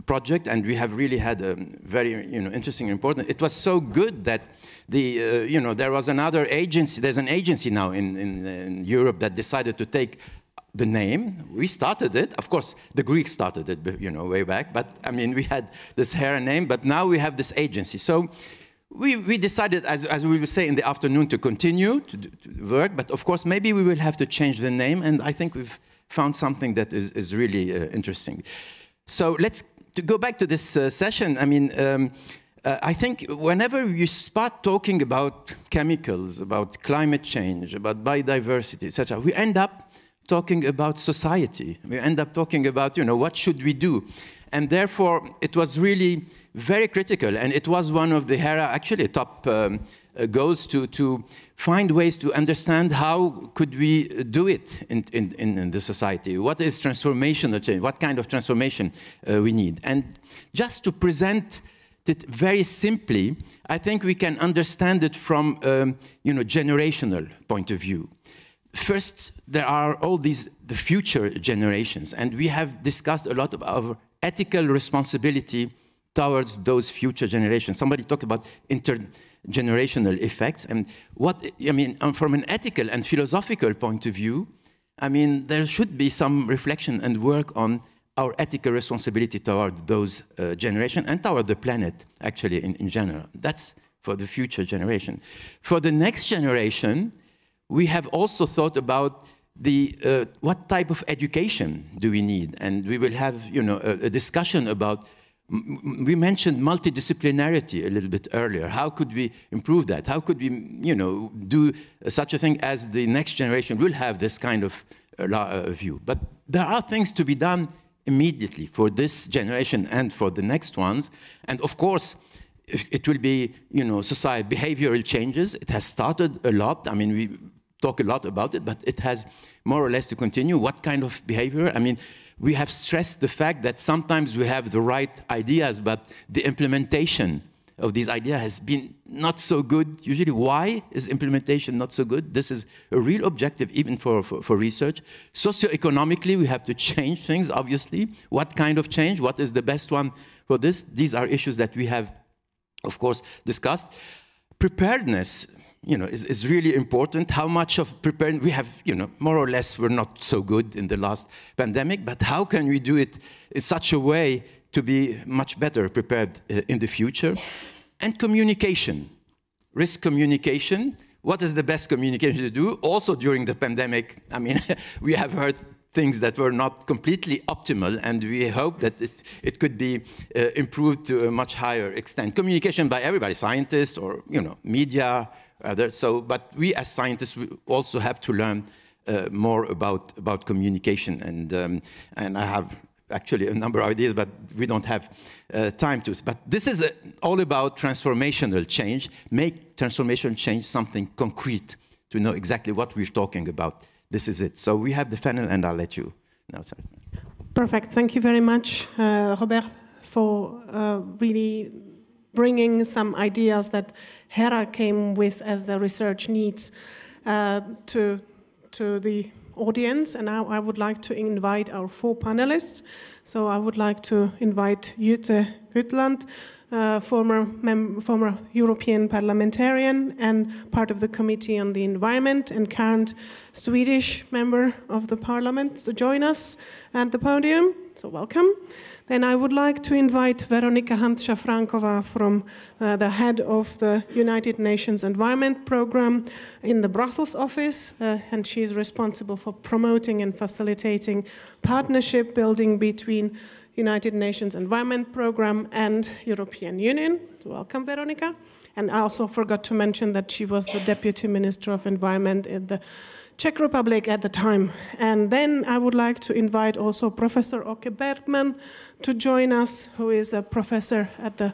project, and we have really had a very, interesting and important. It was so good that there was another agency. There's an agency now in Europe that decided to take the name. We started it. Of course, the Greeks started it, way back. But, I mean, we had this HERA name, but now we have this agency. So we decided, as we will say in the afternoon, to continue to work. But, of course, maybe we will have to change the name. And I think we've found something that is really interesting. So let's go back to this session. I mean, I think whenever you start talking about chemicals, about climate change, about biodiversity, etc., we end up talking about society. We end up talking about, what should we do? And therefore, it was really very critical. And it was one of the HERA, actually, top goals to find ways to understand how could we do it in the society. What is transformational change? What kind of transformation we need? And just to present it very simply, I think we can understand it from generational point of view. First, there are all the future generations, and we have discussed a lot about our ethical responsibility towards those future generations. Somebody talked about intergenerational effects, and from an ethical and philosophical point of view, I mean, there should be some reflection and work on our ethical responsibility toward those generations and toward the planet, actually, in general. That's for the future generation. For the next generation, we have also thought about what type of education do we need, and we will have a discussion about. We mentioned multidisciplinarity a little bit earlier. How could we improve that? How could we do such a thing as the next generation will have this kind of view? But there are things to be done immediately for this generation and for the next ones, and of course. It will be, society behavioral changes. It has started a lot. I mean, we talk a lot about it, but it has more or less to continue. What kind of behavior? I mean, we have stressed the fact that sometimes we have the right ideas, but the implementation of these ideas has been not so good. Usually, why is implementation not so good? This is a real objective even for research. Socioeconomically, we have to change things, obviously. What kind of change? What is the best one for this? These are issues that we have, of course, discussed. Preparedness, is really important. How much of preparedness we have, more or less, we're not so good in the last pandemic, but how can we do it in such a way to be much better prepared in the future? And communication, risk communication. What is the best communication to do? Also during the pandemic, we have heard things that were not completely optimal, and we hope that it could be improved to a much higher extent. Communication by everybody, scientists or, media, others. But we as scientists, we also have to learn more about communication, and I have actually a number of ideas, but we don't have time to. But this is all about transformational change. Make transformational change something concrete to know exactly what we're talking about. This is it. So we have the panel, and I'll let you now. Sorry. Perfect. Thank you very much, Robert, for really bringing some ideas that Hera came with as the research needs to the audience. And now I would like to invite our 4 panelists. So I would like to invite Jutta Gutland, former European parliamentarian and part of the Committee on the Environment and current Swedish member of the Parliament, to join us at the podium. So welcome. Then I would like to invite Veronika Hantscha-Frankova, from the head of the United Nations Environment Programme in the Brussels office, and she is responsible for promoting and facilitating partnership building between United Nations Environment Programme and European Union. So welcome, Veronika. And I also forgot to mention that she was the Deputy Minister of Environment in the Czech Republic at the time. And then I would like to invite also Professor Åke Bergman to join us, who is a professor at the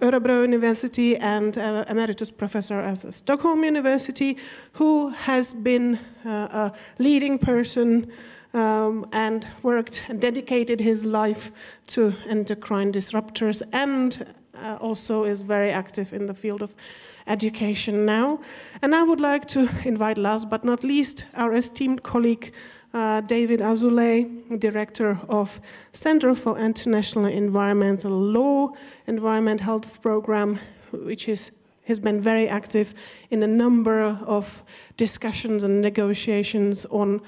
Örebro University and emeritus professor of Stockholm University, who has been a leading person and worked and dedicated his life to endocrine disruptors, and also is very active in the field of education now. And I would like to invite, last but not least, our esteemed colleague David Azoulay, Director of Center for International Environmental Law, Environment Health Program, which has been very active in a number of discussions and negotiations on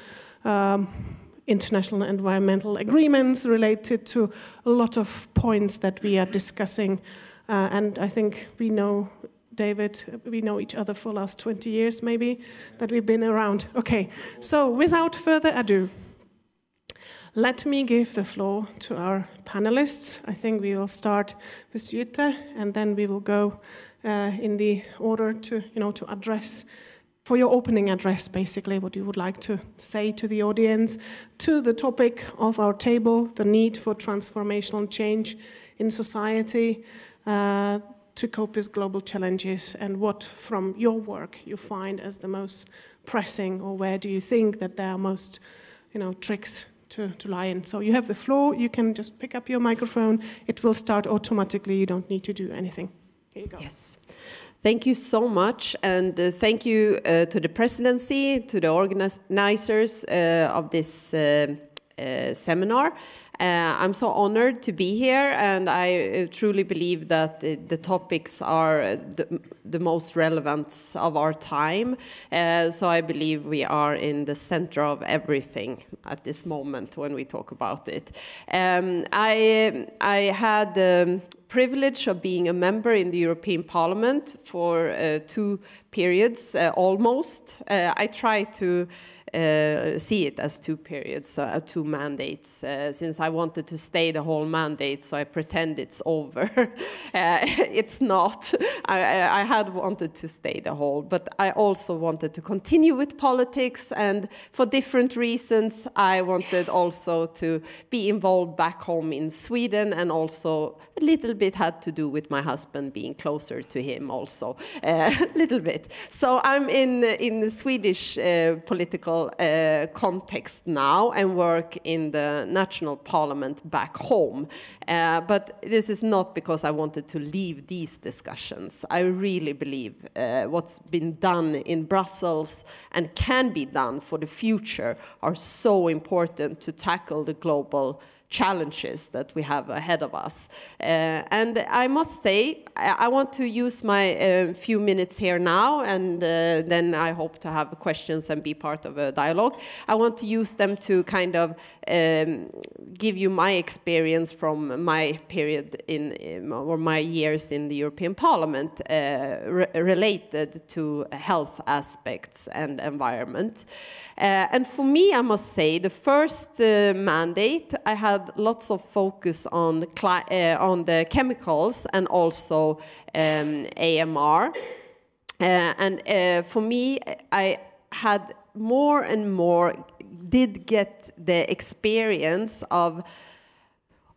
international environmental agreements related to a lot of points that we are discussing. And I think we know, David, we know each other for the last 20 years, maybe, that we've been around. Okay, so without further ado, let me give the floor to our panelists. I think we will start with Jutta, and then we will go in the order to address, for your opening address, basically, what you would like to say to the audience, to the topic of our table, the need for transformational change in society, to cope with global challenges, and what from your work you find as the most pressing, or where do you think that there are most tricks to lie in. So you have the floor, you can just pick up your microphone, it will start automatically, you don't need to do anything. Here you go. Yes. Thank you so much, and thank you to the presidency, to the organizers of this seminar. I'm so honored to be here, and I truly believe that the topics are the most relevant of our time. So I believe we are in the center of everything at this moment when we talk about it. I had the privilege of being a member in the European Parliament for 2 periods, almost. I try to see it as 2 periods, 2 mandates, since I wanted to stay the whole mandate, so I pretend it's over. It's not. I had wanted to stay the whole, but I also wanted to continue with politics, and for different reasons, I wanted also to be involved back home in Sweden, and also a little bit had to do with my husband being closer to him also, a little bit. So I'm in the Swedish political context now, and work in the national parliament Parliament back home. But this is not because I wanted to leave these discussions. I really believe what's been done in Brussels and can be done for the future are so important to tackle the global challenges that we have ahead of us. And I must say, I want to use my few minutes here now, and then I hope to have questions and be part of a dialogue. I want to use them to kind of give you my experience from my period or my years in the European Parliament related to health aspects and environment. And for me, I must say, the first mandate, I had lots of focus on the chemicals and also AMR. And for me, I had more and more did get the experience of,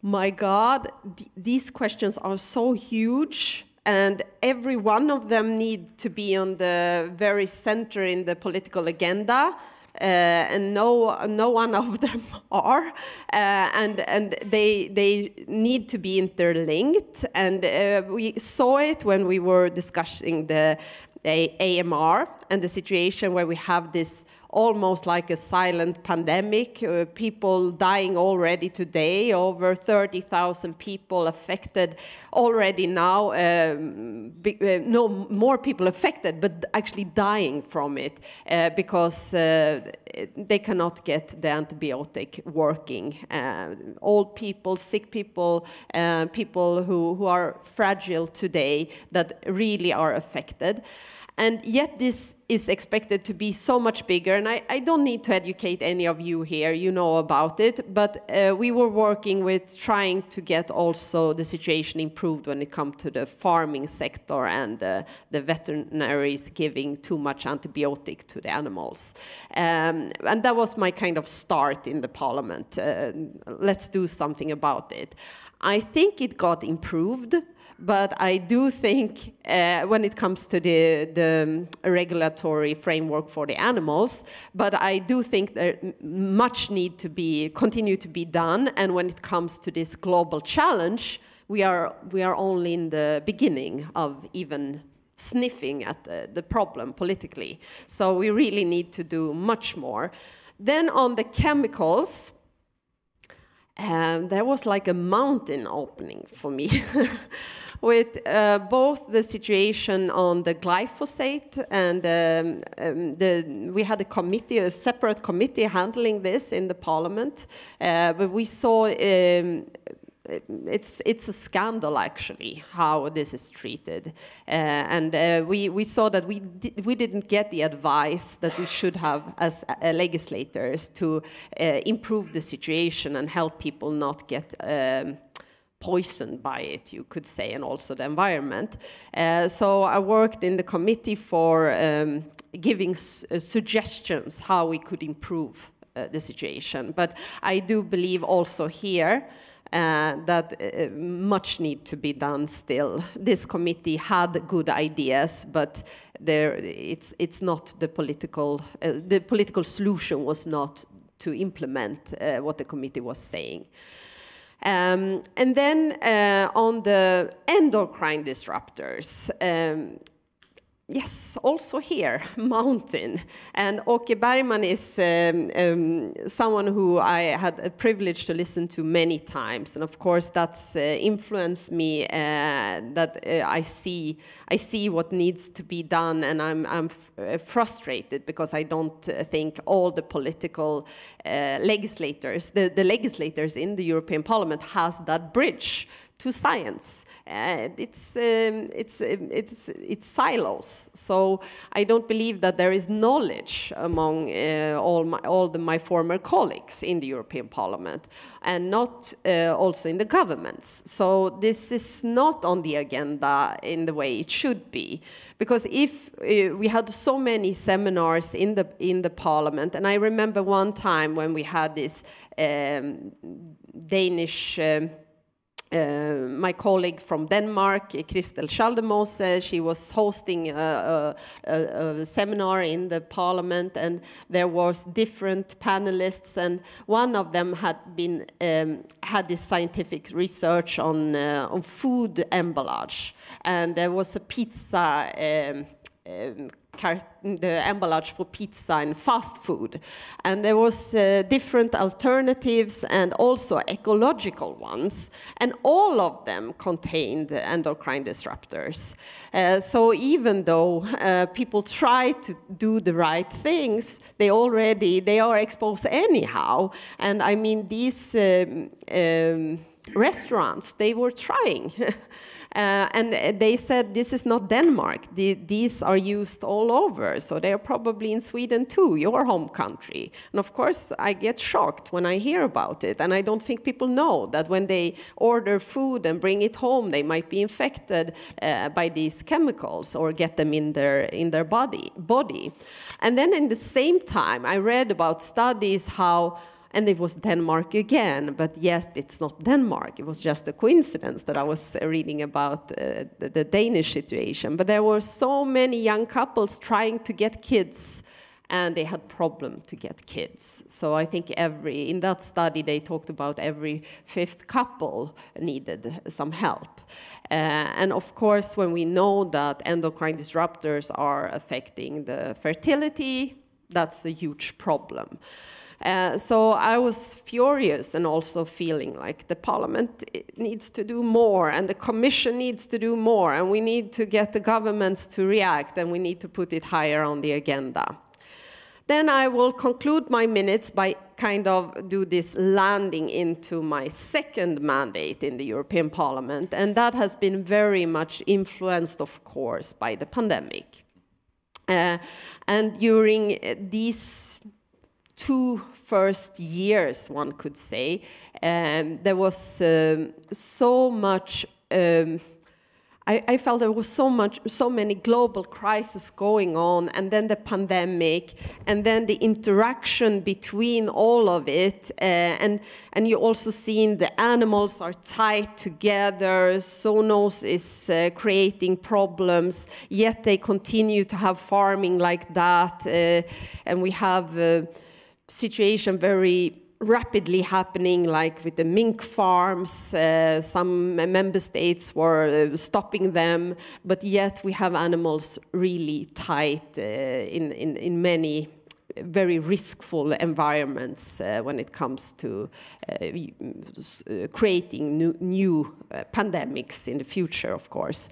my God, these questions are so huge, and every one of them need to be on the very center in the political agenda. And no one of them are, and they need to be interlinked. And we saw it when we were discussing the AMR and the situation where we have this almost like a silent pandemic, people dying already today, over 30,000 people affected already now, no more people affected, but actually dying from it because they cannot get the antibiotic working. Old people, sick people, people who are fragile today that really are affected. And yet this is expected to be so much bigger, and I don't need to educate any of you here, you know about it, but we were working with trying to get also the situation improved when it comes to the farming sector and the veterinaries giving too much antibiotic to the animals. And that was my kind of start in the Parliament. Let's do something about it. I think it got improved. But I do think when it comes to the regulatory framework for the animals, but I do think that much need to continue to be done. And when it comes to this global challenge, we are only in the beginning of even sniffing at the problem politically. So we really need to do much more. Then on the chemicals, there was like a mountain opening for me. With both the situation on the glyphosate and we had a committee, a separate committee handling this in the Parliament, but we saw it's a scandal actually how this is treated, and we saw that we didn't get the advice that we should have as legislators to improve the situation and help people not get poisoned by it, you could say, and also the environment. So I worked in the committee for giving suggestions how we could improve the situation. But I do believe also here that much needs to be done still. This committee had good ideas, but it's not the political solution was not to implement what the committee was saying. And then on the endocrine disruptors, yes, also here, mountain. And Åke Bergman is someone who I had a privilege to listen to many times. And of course, that's influenced me, that I see what needs to be done. And I'm frustrated because I don't think all the political legislators, the legislators in the European Parliament has that bridge to science. It's silos. So I don't believe that there is knowledge among all my former colleagues in the European Parliament, and not also in the governments. So this is not on the agenda in the way it should be, because if we had so many seminars in the Parliament, and I remember one time when we had this Danish my colleague from Denmark, Christel Schaldemose, she was hosting a seminar in the parliament, and there was different panelists, and one of them had this scientific research on food emballage, and there was a pizza the emballage for pizza and fast food, and there was different alternatives and also ecological ones, and all of them contained endocrine disruptors. So even though people try to do the right things, they are exposed anyhow. And I mean, these restaurants, they were trying. And they said, this is not Denmark. These are used all over. So they're probably in Sweden too, your home country. And of course, I get shocked when I hear about it. And I don't think people know that when they order food and bring it home, they might be infected by these chemicals or get them in their body. And then in the same time, I read about studies how, and it was Denmark again, but yes, it's not Denmark. It was just a coincidence that I was reading about the Danish situation. But there were so many young couples trying to get kids, and they had problem to get kids. So I think in that study, they talked about every 5th couple needed some help. And of course, when we know that endocrine disruptors are affecting the fertility, that's a huge problem. So I was furious and also feeling like the parliament needs to do more and the commission needs to do more, and we need to get the governments to react, and we need to put it higher on the agenda. Then I will conclude my minutes by kind of do this landing into my second mandate in the European Parliament, and that has been very much influenced, of course, by the pandemic. And during these 2 first years, one could say, there was so much, I felt there was so many global crises going on, and then the pandemic, and then the interaction between all of it, and you also seen the animals are tied together, zoonose is creating problems, yet they continue to have farming like that, and we have situation very rapidly happening, like with the mink farms. Some member states were stopping them, but yet we have animals really tight in many very riskful environments when it comes to creating new pandemics in the future, of course.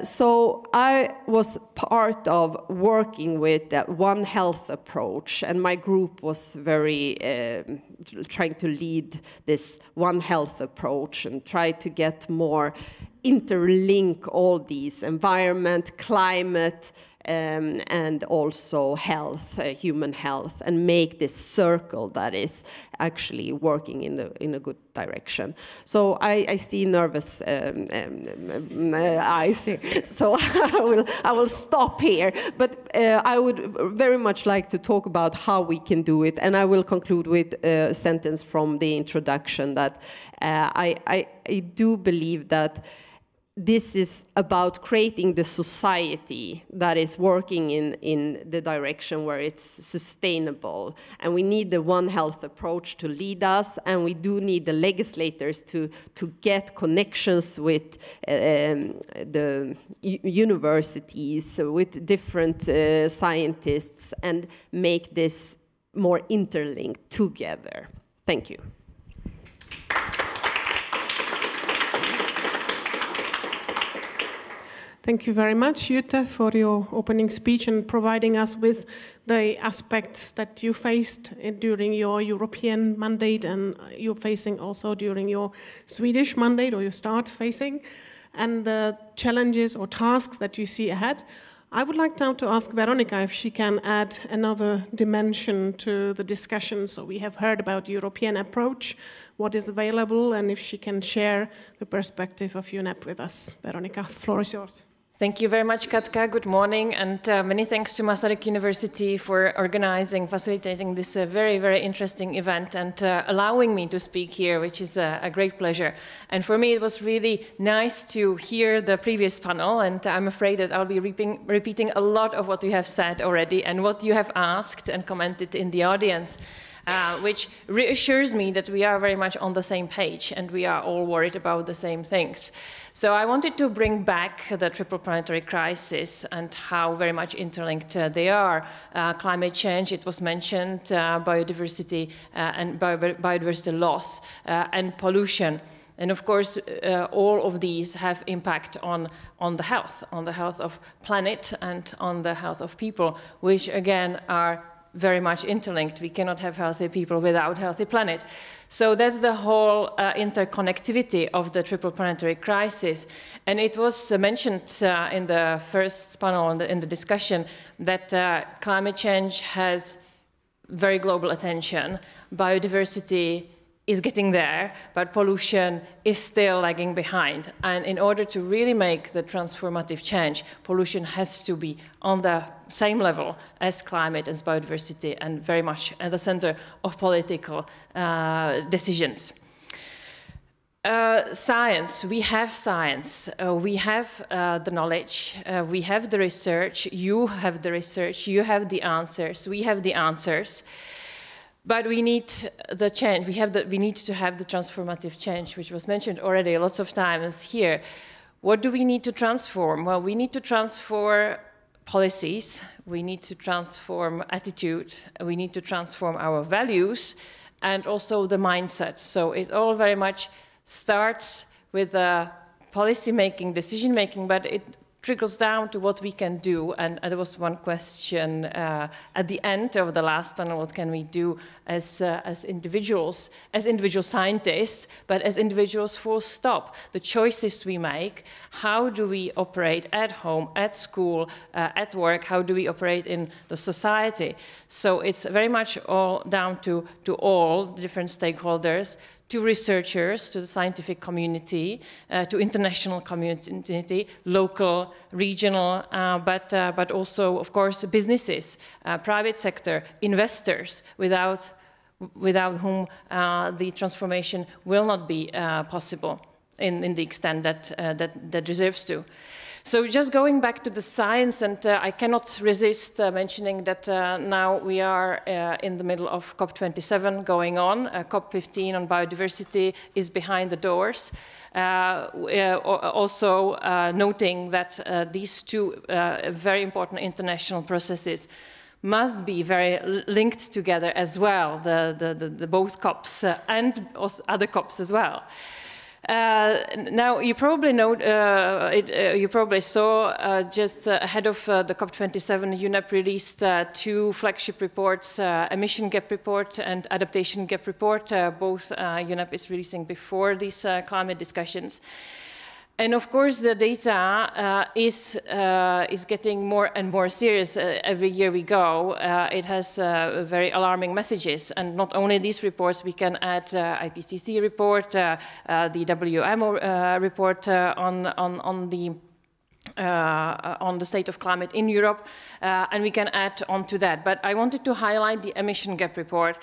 So I was part of working with that One Health approach, and my group was very trying to lead this One Health approach and try to get more interlink all these environment, climate, and also health, human health, and make this circle that is actually working in a good direction. So I see nervous eyes here, so I will stop here. But I would very much like to talk about how we can do it, and I will conclude with a sentence from the introduction that I do believe that this is about creating the society that is working in the direction where it's sustainable. And we need the One Health approach to lead us, and we do need the legislators to get connections with the universities, with different scientists, and make this more interlinked together. Thank you. Thank you very much, Jutta, for your opening speech and providing us with the aspects that you faced during your European mandate, and you're facing also during your Swedish mandate, or you start facing, and the challenges or tasks that you see ahead. I would like now to ask Veronica if she can add another dimension to the discussion. So we have heard about the European approach, what is available, and if she can share the perspective of UNEP with us. Veronica, the floor is yours. Thank you very much, Katka. Good morning, and many thanks to Masaryk University for organizing, facilitating this very, very interesting event and allowing me to speak here, which is a great pleasure. And for me, it was really nice to hear the previous panel, and I'm afraid that I'll be repeating a lot of what you have said already and what you have asked and commented in the audience. Which reassures me that we are very much on the same page and we are all worried about the same things. So I wanted to bring back the triple planetary crisis and how very much interlinked they are. Climate change, it was mentioned, biodiversity and biodiversity loss and pollution. And of course, all of these have impact on the health of planet and on the health of people, which again are very much interlinked. We cannot have healthy people without healthy planet. So that's the whole interconnectivity of the triple planetary crisis. And it was mentioned in the first panel in the discussion that climate change has very global attention. Biodiversity is getting there, but pollution is still lagging behind. And in order to really make the transformative change, pollution has to be on the same level as climate, as biodiversity, and very much at the center of political decisions. Science, we have science, we have the knowledge, we have the research, you have the research, you have the answers, we have the answers. But we need the change. We need to have the transformative change, which was mentioned already lots of times here. What do we need to transform? Well, we need to transform policies. We need to transform attitude. We need to transform our values and also the mindset. So it all very much starts with policy making, decision making, but it trickles down to what we can do. And there was one question at the end of the last panel, what can we do as individuals, as individual scientists, but as individuals full stop. The choices we make, how do we operate at home, at school, at work, how do we operate in the society? So it's very much all down to all different stakeholders, to researchers, to the scientific community, to international community, local, regional, but also, of course, businesses, private sector, investors, without whom the transformation will not be possible in the extent that deserves to. So just going back to the science, and I cannot resist mentioning that now we are in the middle of COP27 going on. COP15 on biodiversity is behind the doors. Also noting that these two very important international processes must be very linked together as well, the both COPs and also other COPs as well. Now, you probably know, you probably saw just ahead of the COP27, UNEP released two flagship reports, emission gap report and adaptation gap report. Both UNEP is releasing before these climate discussions. And of course, the data is getting more and more serious every year we go. It has very alarming messages, and not only these reports. We can add IPCC report, the WMO report on the state of climate in Europe, and we can add on to that. But I wanted to highlight the emission gap report,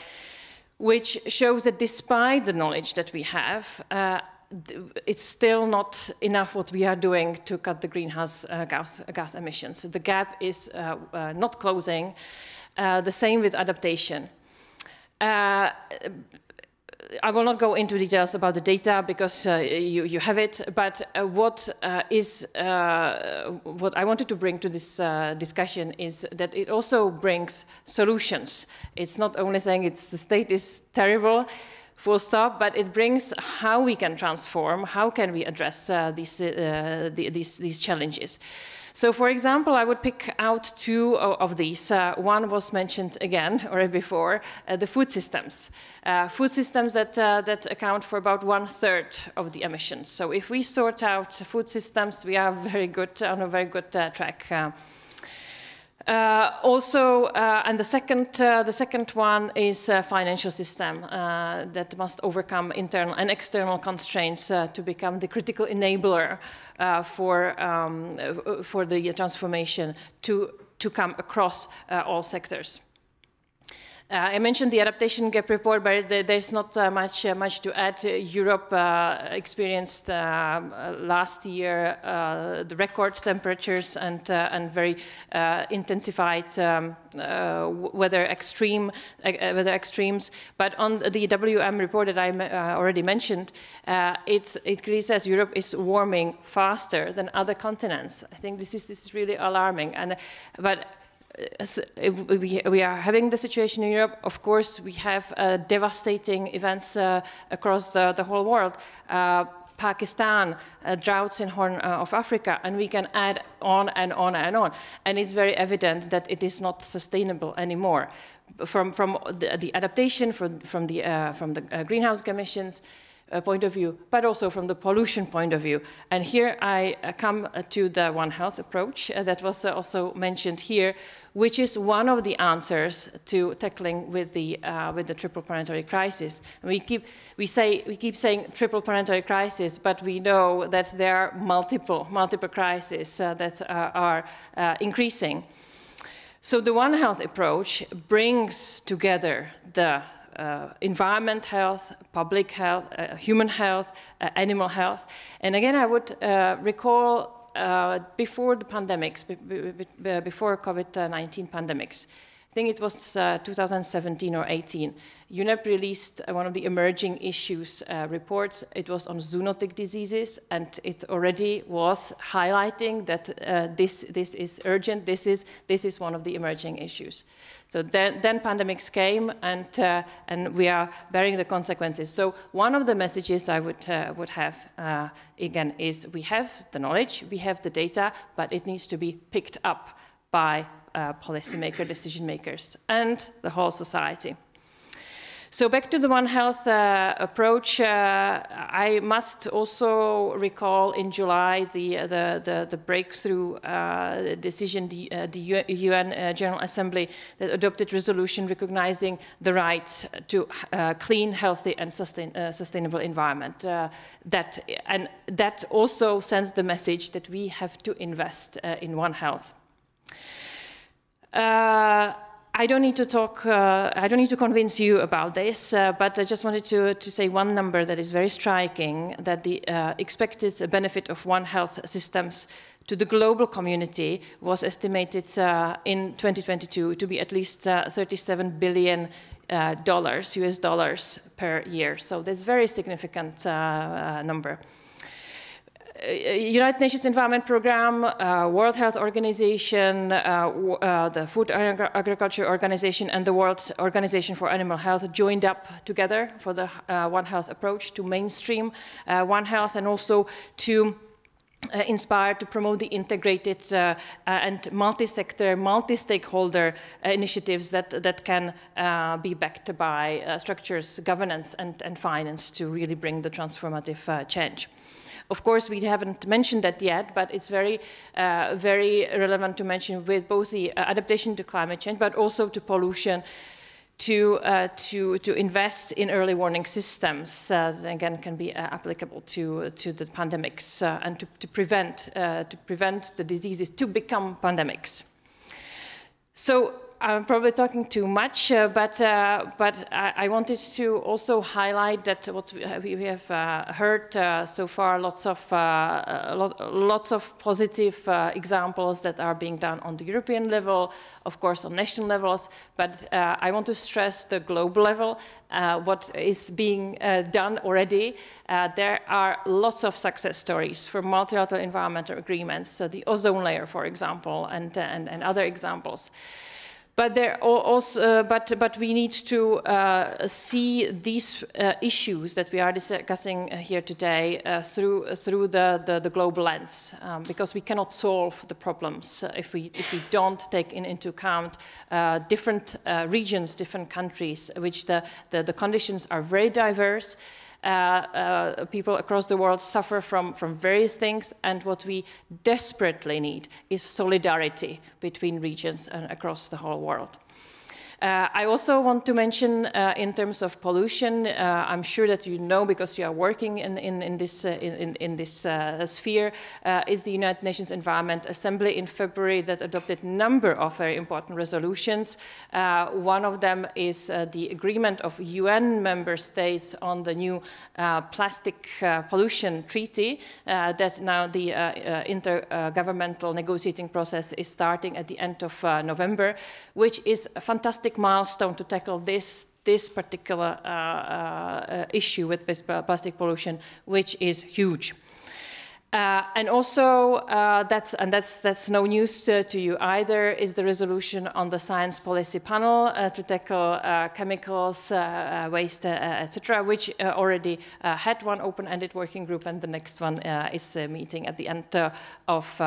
which shows that despite the knowledge that we have, it's still not enough what we are doing to cut the greenhouse gas emissions. The gap is not closing. The same with adaptation. I will not go into details about the data because you have it, but what I wanted to bring to this discussion is that it also brings solutions. It's not only saying the state is terrible, full stop, but it brings how we can transform, how can we address these challenges. So, for example, I would pick out two of these. One was mentioned again, or before, the food systems. Food systems that account for about 1/3 of the emissions. So if we sort out food systems, we are on a very good track. And the second one is financial system that must overcome internal and external constraints to become the critical enabler for the transformation to come across all sectors. I mentioned the adaptation gap report, but there's not much to add. Europe experienced last year the record temperatures and very intensified weather extremes. But on the WM report that I already mentioned, it clearly says Europe is warming faster than other continents. I think this is really alarming. We are having the situation in Europe. Of course, we have devastating events across the whole world. Pakistan, droughts in Horn of Africa, and we can add on and on and on. And it's very evident that it is not sustainable anymore. From the adaptation, from the greenhouse emissions point of view, but also from the pollution point of view. And here I come to the One Health approach that was also mentioned here, which is one of the answers to tackling with the triple planetary crisis. And we keep saying triple planetary crisis, but we know that there are multiple crises that are increasing. So the One Health approach brings together the environment health, public health, human health, animal health. And again, I would recall before the pandemics, before COVID-19 pandemics, I think it was 2017 or 18, UNEP released one of the emerging issues reports. It was on zoonotic diseases, and it already was highlighting that this is urgent, this is one of the emerging issues. So then pandemics came, and we are bearing the consequences. So one of the messages I would have, again, is we have the knowledge, we have the data, but it needs to be picked up by policymakers, decision makers, and the whole society. So back to the One Health approach, I must also recall in July the breakthrough decision, the UN General Assembly that adopted resolution recognizing the right to clean, healthy, and sustainable environment. That also sends the message that we have to invest in One Health. I don't need to talk, I don't need to convince you about this, but I just wanted to say one number that is very striking, that the expected benefit of One Health systems to the global community was estimated in 2022 to be at least $37 billion US dollars per year. So that's a very significant number. United Nations Environment Programme, World Health Organization, the Food and Agriculture Organization, and the World Organization for Animal Health joined up together for the One Health approach to mainstream One Health, and also to inspire to promote the integrated and multi-sector, multi-stakeholder initiatives that can be backed by structures, governance, and finance to really bring the transformative change. Of course, we haven't mentioned that yet, but it's very relevant to mention with both the adaptation to climate change, but also to pollution, to invest in early warning systems that again can be applicable to the pandemics and to prevent the diseases to become pandemics. So I'm probably talking too much, but I wanted to also highlight that what we have heard so far, lots of positive examples that are being done on the European level, of course on national levels, but I want to stress the global level, what is being done already. There are lots of success stories for multilateral environmental agreements, the ozone layer, for example, and other examples. But but we need to see these issues that we are discussing here today through the global lens, because we cannot solve the problems if we don't take into account different regions, different countries, which the conditions are very diverse. People across the world suffer from various things, and what we desperately need is solidarity between regions and across the whole world. I also want to mention, in terms of pollution, I'm sure that you know, because you are working in this sphere, is the United Nations Environment Assembly in February that adopted a number of very important resolutions. One of them is the agreement of UN member states on the new plastic pollution treaty, that now the intergovernmental negotiating process is starting at the end of November, which is a fantastic milestone to tackle this particular issue with plastic pollution, which is huge. And also, that's no news to you either, is the resolution on the Science Policy Panel to tackle chemicals, waste, etc., which already had one open-ended working group, and the next one is meeting at the end of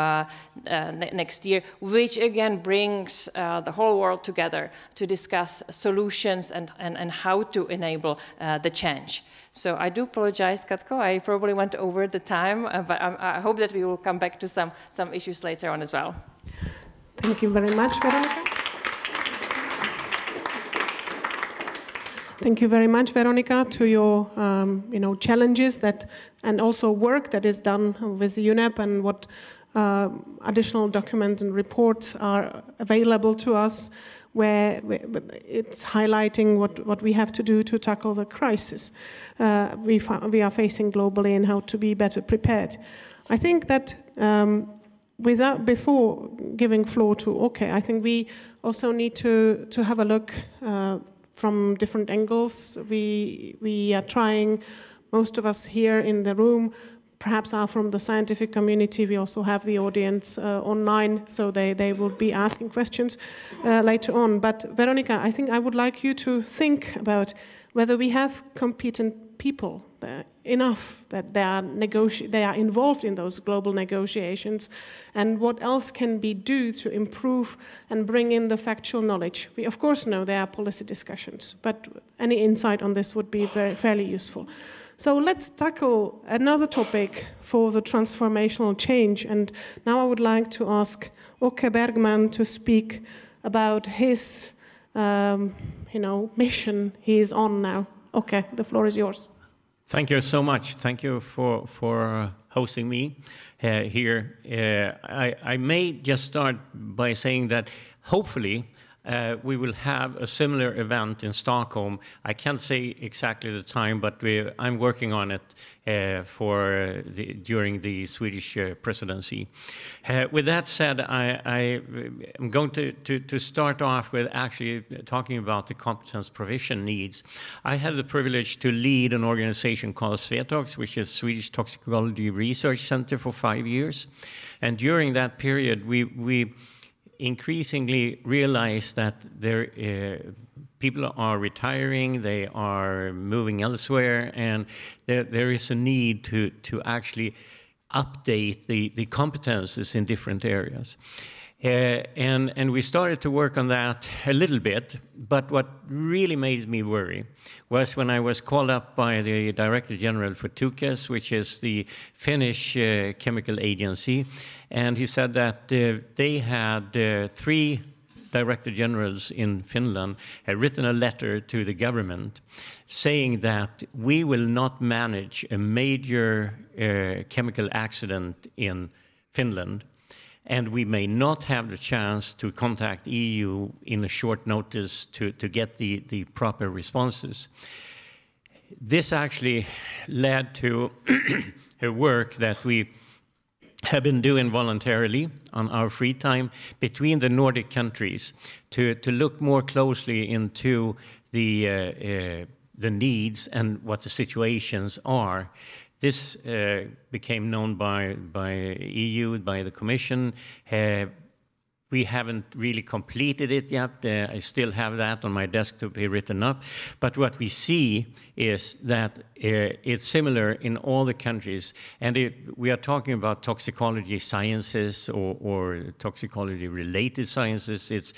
next year, which again brings the whole world together to discuss solutions and how to enable the change. So I do apologize, Katko, I probably went over the time, but I hope that we will come back to some issues later on as well. Thank you very much, Veronika. Thank you very much, Veronika, to your challenges that and also work that is done with UNEP, and what additional documents and reports are available to us, where it's highlighting what we have to do to tackle the crisis we are facing globally and how to be better prepared. I think that before giving floor to Oke, I think we also need to have a look from different angles. We are trying, most of us here in the room perhaps are from the scientific community. We also have the audience online, so they will be asking questions later on. But Veronika, I think I would like you to think about whether we have competent people enough that they are involved in those global negotiations, and what else can be do to improve and bring in the factual knowledge. We of course know there are policy discussions, but any insight on this would be fairly useful. So let's tackle another topic for the transformational change, and now I would like to ask Oke Bergman to speak about his mission he is on now. Okay, the floor is yours. Thank you so much. Thank you for hosting me here. I may just start by saying that hopefully we will have a similar event in Stockholm. I can't say exactly the time, but I'm working on it during the Swedish presidency. With that said, I'm going to start off with actually talking about the competence provision needs. I had the privilege to lead an organization called Svetox, which is Swedish Toxicology Research Center, for 5 years. And during that period, we increasingly realize that people are retiring, they are moving elsewhere, and there is a need to actually update the competences in different areas. And we started to work on that a little bit, but what really made me worry was when I was called up by the Director General for Tukes, which is the Finnish chemical agency, and he said that they had 3 Director Generals in Finland had written a letter to the government saying that we will not manage a major chemical accident in Finland, and we may not have the chance to contact EU in a short notice to get the proper responses. This actually led to a work that we have been doing voluntarily on our free time between the Nordic countries to look more closely into the needs and what the situations are. This became known by EU, by the Commission. we haven't really completed it yet. I still have that on my desk to be written up. But what we see is that it's similar in all the countries. And we are talking about toxicology sciences or toxicology-related sciences. It's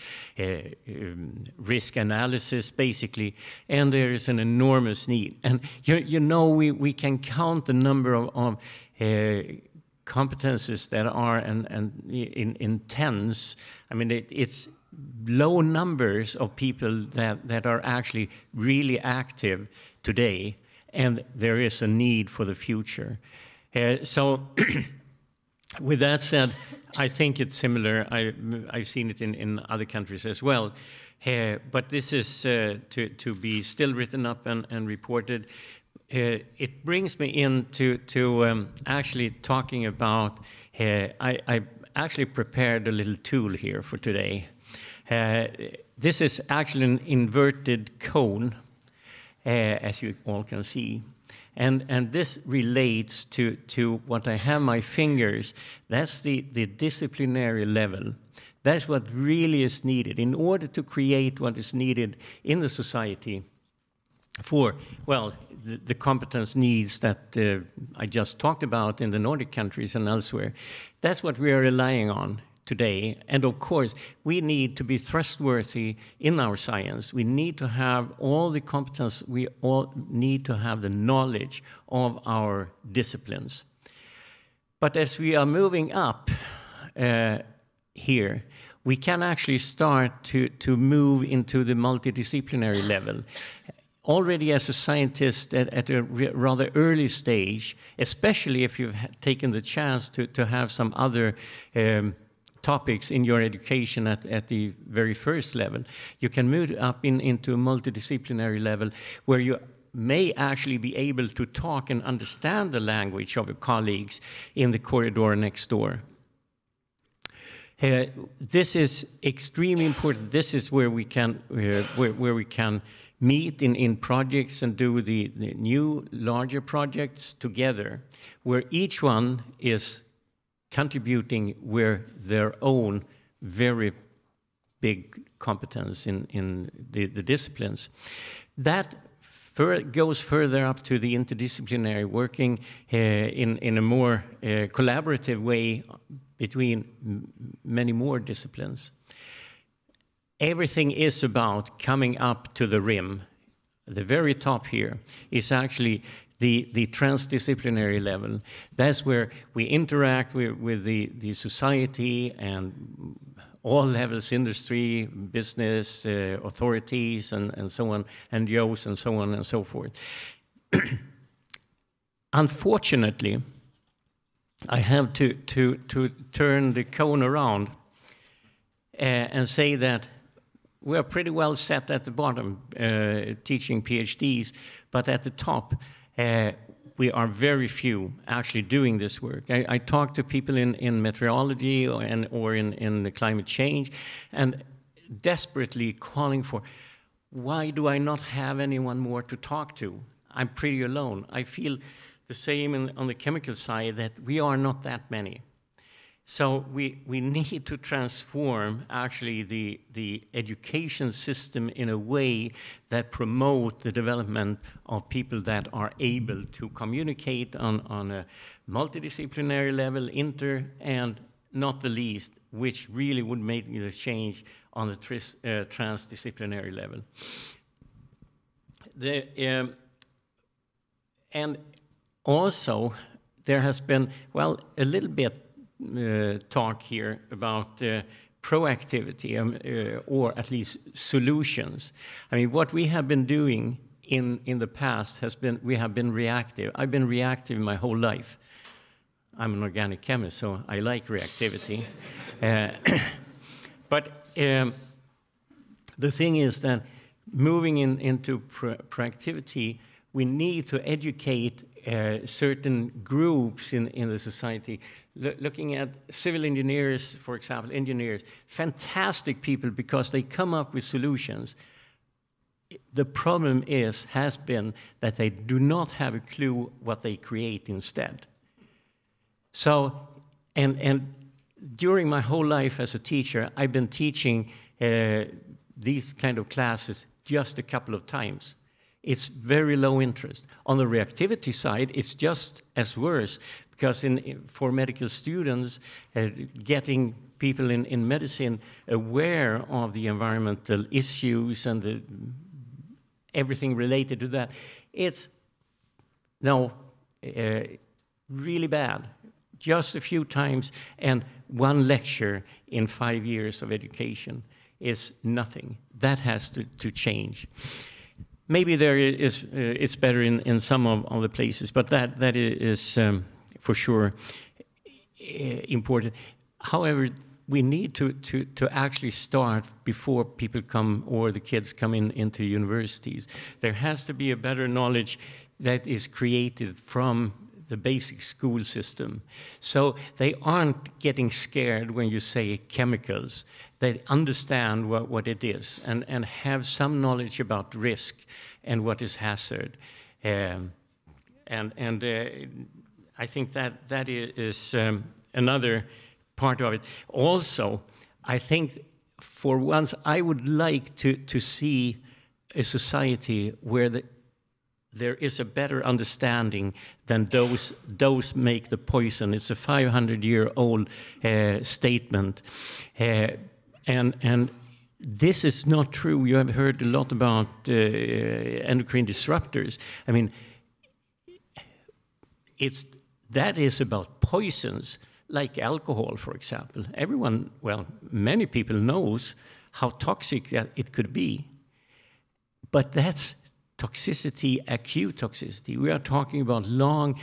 risk analysis, basically. And there is an enormous need. And you know, we can count the number of competences that are in tens. I mean, it's low numbers of people that are actually really active today, and there is a need for the future. So with that said, I think it's similar. I've seen it in other countries as well. But this is to be still written up and reported. It brings me into actually talking about, I actually prepared a little tool here for today. This is actually an inverted cone, as you all can see. And this relates to what I have my fingers. That's the disciplinary level. That's what really is needed in order to create what is needed in the society for, well, the competence needs that I just talked about in the Nordic countries and elsewhere. That's what we are relying on today. And of course, we need to be trustworthy in our science. We need to have all the competence. We all need to have the knowledge of our disciplines. But as we are moving up here, we can actually start to move into the multidisciplinary level. Already as a scientist at a rather early stage, especially if you've taken the chance to have some other topics in your education at the very first level, you can move up into a multidisciplinary level where you may actually be able to talk and understand the language of your colleagues in the corridor next door. This is extremely important. This is where we can meet in projects and do the new, larger projects together, where each one is contributing with their own very big competence in the disciplines. That goes further up to the interdisciplinary, working in a more collaborative way between many more disciplines. Everything is about coming up to the rim. The very top here is actually the transdisciplinary level. That's where we interact with the society and all levels, industry, business, authorities, and so on, NGOs, and so on and so forth. Unfortunately, I have to turn the cone around and say that we are pretty well set at the bottom, teaching PhDs, but at the top, we are very few actually doing this work. I talk to people in meteorology or in the climate change, and desperately calling for, why do I not have anyone more to talk to? I'm pretty alone. I feel the same on the chemical side, that we are not that many. So we need to transform actually the education system in a way that promote the development of people that are able to communicate on a multidisciplinary level, and not the least, which really would make the change on the transdisciplinary level. And also, there has been, well, a little bit talk here about proactivity, or at least solutions. I mean, what we have been doing in the past has been, we have been reactive. I've been reactive my whole life. I'm an organic chemist, so I like reactivity. But the thing is that moving into proactivity, we need to educate certain groups in the society. Looking at civil engineers, for example, engineers, fantastic people because they come up with solutions. The problem has been that they do not have a clue what they create instead. So, and during my whole life as a teacher, I've been teaching these kind of classes just a couple of times. It's very low interest. On the reactivity side, it's just as worse, because for medical students, getting people in medicine aware of the environmental issues and everything related to that, it's really bad. Just a few times, and one lecture in 5 years of education is nothing. That has to change. Maybe there is it's better in some of the places, but that is for sure important. However, we need to actually start before people come, or the kids come into universities. There has to be a better knowledge that is created from the basic school system. So they aren't getting scared when you say chemicals. They understand what it is and have some knowledge about risk and what is hazard. I think that is another part of it. Also, I think for once I would like to see a society where there is a better understanding than those make the poison. It's a 500-year-old statement. And this is not true. You have heard a lot about endocrine disruptors. I mean, that is about poisons, like alcohol, for example. Everyone, well, many people knows how toxic it could be. But that's toxicity, acute toxicity. We are talking about long,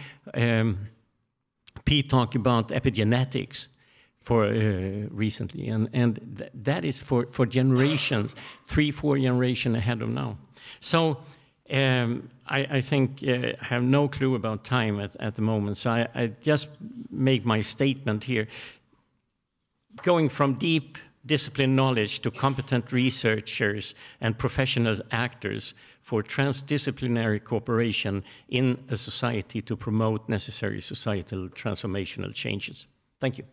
Pete talked about epigenetics for recently, and that is for generations, 3-4 generations ahead of now. So I think I have no clue about time at the moment, so I just make my statement here. Going from deep discipline knowledge to competent researchers and professional actors for transdisciplinary cooperation in a society to promote necessary societal transformational changes. Thank you.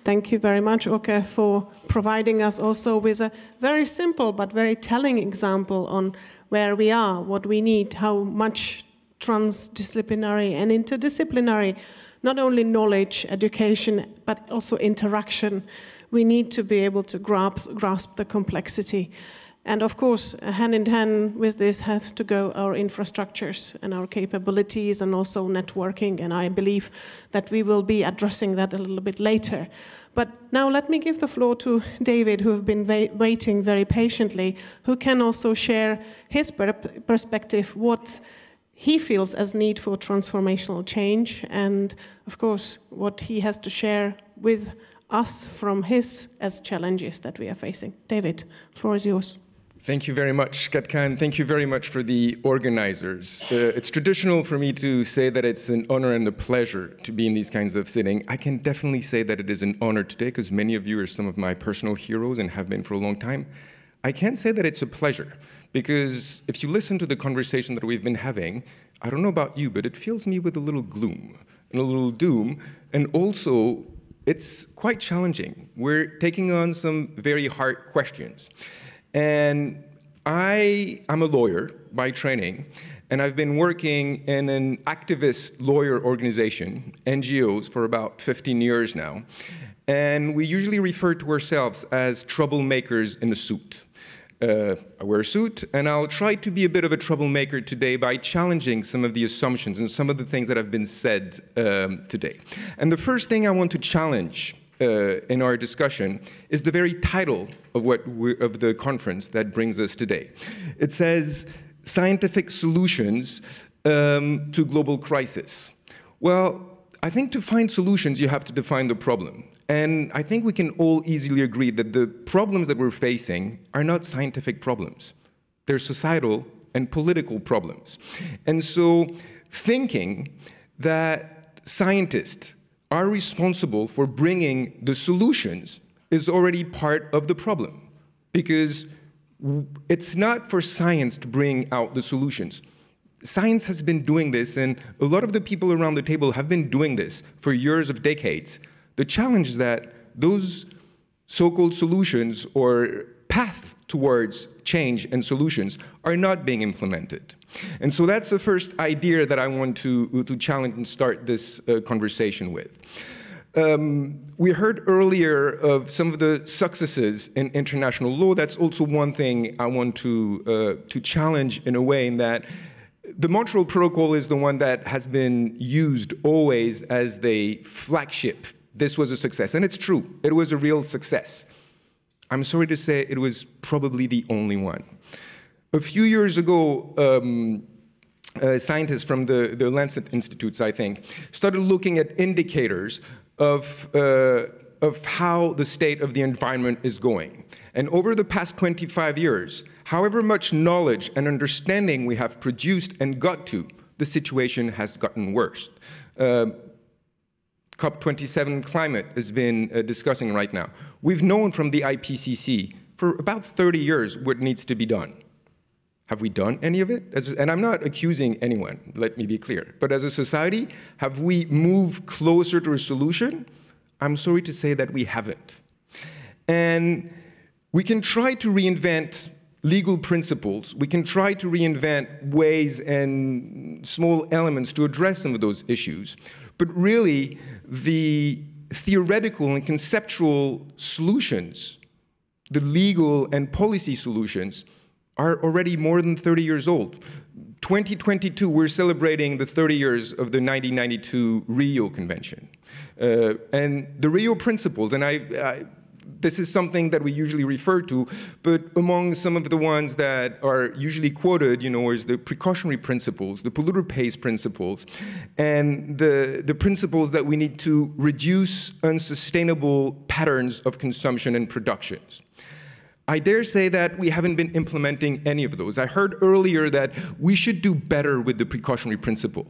Thank you very much, Åke, for providing us also with a very simple but very telling example on where we are, what we need, how much transdisciplinary and interdisciplinary, not only knowledge, education, but also interaction. We need to be able to grasp the complexity. And of course, hand in hand with this have to go our infrastructures and our capabilities and also networking. And I believe that we will be addressing that a little bit later. But now let me give the floor to David, who have been waiting very patiently, who can also share his perspective, what he feels as need for transformational change, and of course, what he has to share with us from his as challenges that we are facing. David, the floor is yours. Thank you very much, Katka, and thank you very much for the organizers. It's traditional for me to say that it's an honor and a pleasure to be in these kinds of sitting. I can definitely say that it is an honor today, because many of you are some of my personal heroes and have been for a long time. I can't say that it's a pleasure, because if you listen to the conversation that we've been having, I don't know about you, but it fills me with a little gloom and a little doom, and also it's quite challenging. We're taking on some very hard questions. And I'm a lawyer by training, and I've been working in an activist lawyer organization, NGOs, for about 15 years now. And we usually refer to ourselves as troublemakers in a suit. I wear a suit, and I'll try to be a bit of a troublemaker today by challenging some of the assumptions and some of the things that have been said today. And the first thing I want to challenge in our discussion is the very title of the conference that brings us today. It says, Scientific Solutions to Global Crisis. Well, I think to find solutions, you have to define the problem. And I think we can all easily agree that the problems that we're facing are not scientific problems. They're societal and political problems. And so thinking that scientists are responsible for bringing the solutions is already part of the problem, because it's not for science to bring out the solutions. science has been doing this, and a lot of the people around the table have been doing this for years of decades. The challenge is that those so-called solutions or path towards change and solutions are not being implemented. And so that's the first idea that I want to challenge and start this conversation with. We heard earlier of some of the successes in international law. That's also one thing I want to challenge in a way, in that the Montreal Protocol is the one that has been used always as the flagship. This was a success, and it's true. It was a real success. I'm sorry to say it was probably the only one. A few years ago, scientists from the Lancet Institutes, I think, started looking at indicators of how the state of the environment is going. And over the past 25 years, however much knowledge and understanding we have produced and got to, the situation has gotten worse. COP27 climate has been discussing right now. We've known from the IPCC for about 30 years what needs to be done. Have we done any of it? And I'm not accusing anyone, let me be clear. But as a society, have we moved closer to a solution? I'm sorry to say that we haven't. And we can try to reinvent legal principles. We can try to reinvent ways and small elements to address some of those issues. But really, the theoretical and conceptual solutions, the legal and policy solutions, are already more than 30 years old. 2022, we're celebrating the 30 years of the 1992 Rio Convention. And the Rio principles, and this is something that we usually refer to, but among some of the ones that are usually quoted, is the precautionary principles, the polluter pays principles, and the principles that we need to reduce unsustainable patterns of consumption and productions. I dare say that we haven't been implementing any of those. I heard earlier that we should do better with the precautionary principle.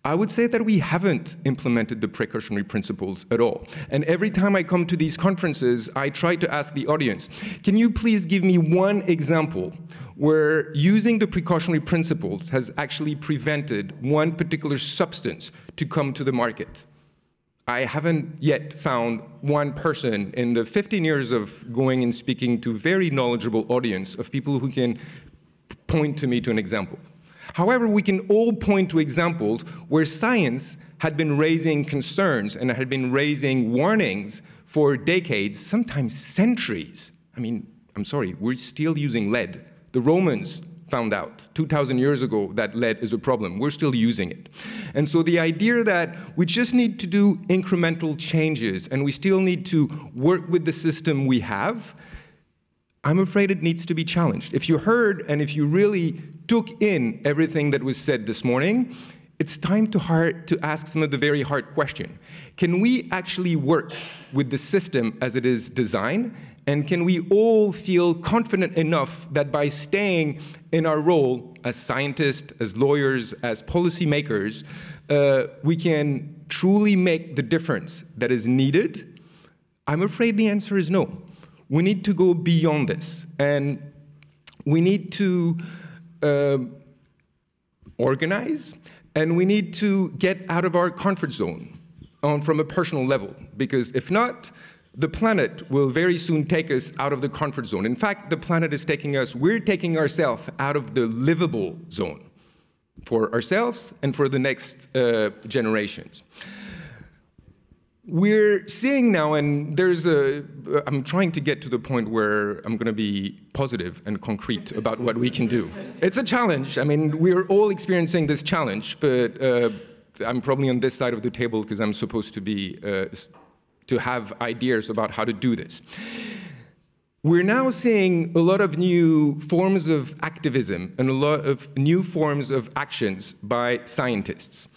I would say that we haven't implemented the precautionary principles at all. And every time I come to these conferences, I try to ask the audience, can you please give me one example where using the precautionary principles has actually prevented one particular substance to come to the market? I haven't yet found one person in the 15 years of going and speaking to very knowledgeable audience of people who can point to me to an example. However, we can all point to examples where science had been raising concerns and had been raising warnings for decades, sometimes centuries. I mean, I'm sorry, we're still using lead. The Romans found out 2,000 years ago that lead is a problem. We're still using it. And so the idea that we just need to do incremental changes and we still need to work with the system we have, I'm afraid it needs to be challenged. If you heard and if you really took in everything that was said this morning, it's time to ask some of the very hard questions. Can we actually work with the system as it is designed? And can we all feel confident enough that by staying in our role as scientists, as lawyers, as policymakers, we can truly make the difference that is needed? I'm afraid the answer is no. We need to go beyond this, and we need to organize, and we need to get out of our comfort zone from a personal level, because if not, the planet will very soon take us out of the comfort zone. In fact, the planet is we're taking ourselves out of the livable zone for ourselves and for the next generations. We're seeing now, and I'm trying to get to the point where I'm going to be positive and concrete about what we can do. It's a challenge. I mean, we're all experiencing this challenge, but I'm probably on this side of the table because I'm supposed to be to have ideas about how to do this. We're now seeing a lot of new forms of activism and a lot of new forms of actions by scientists.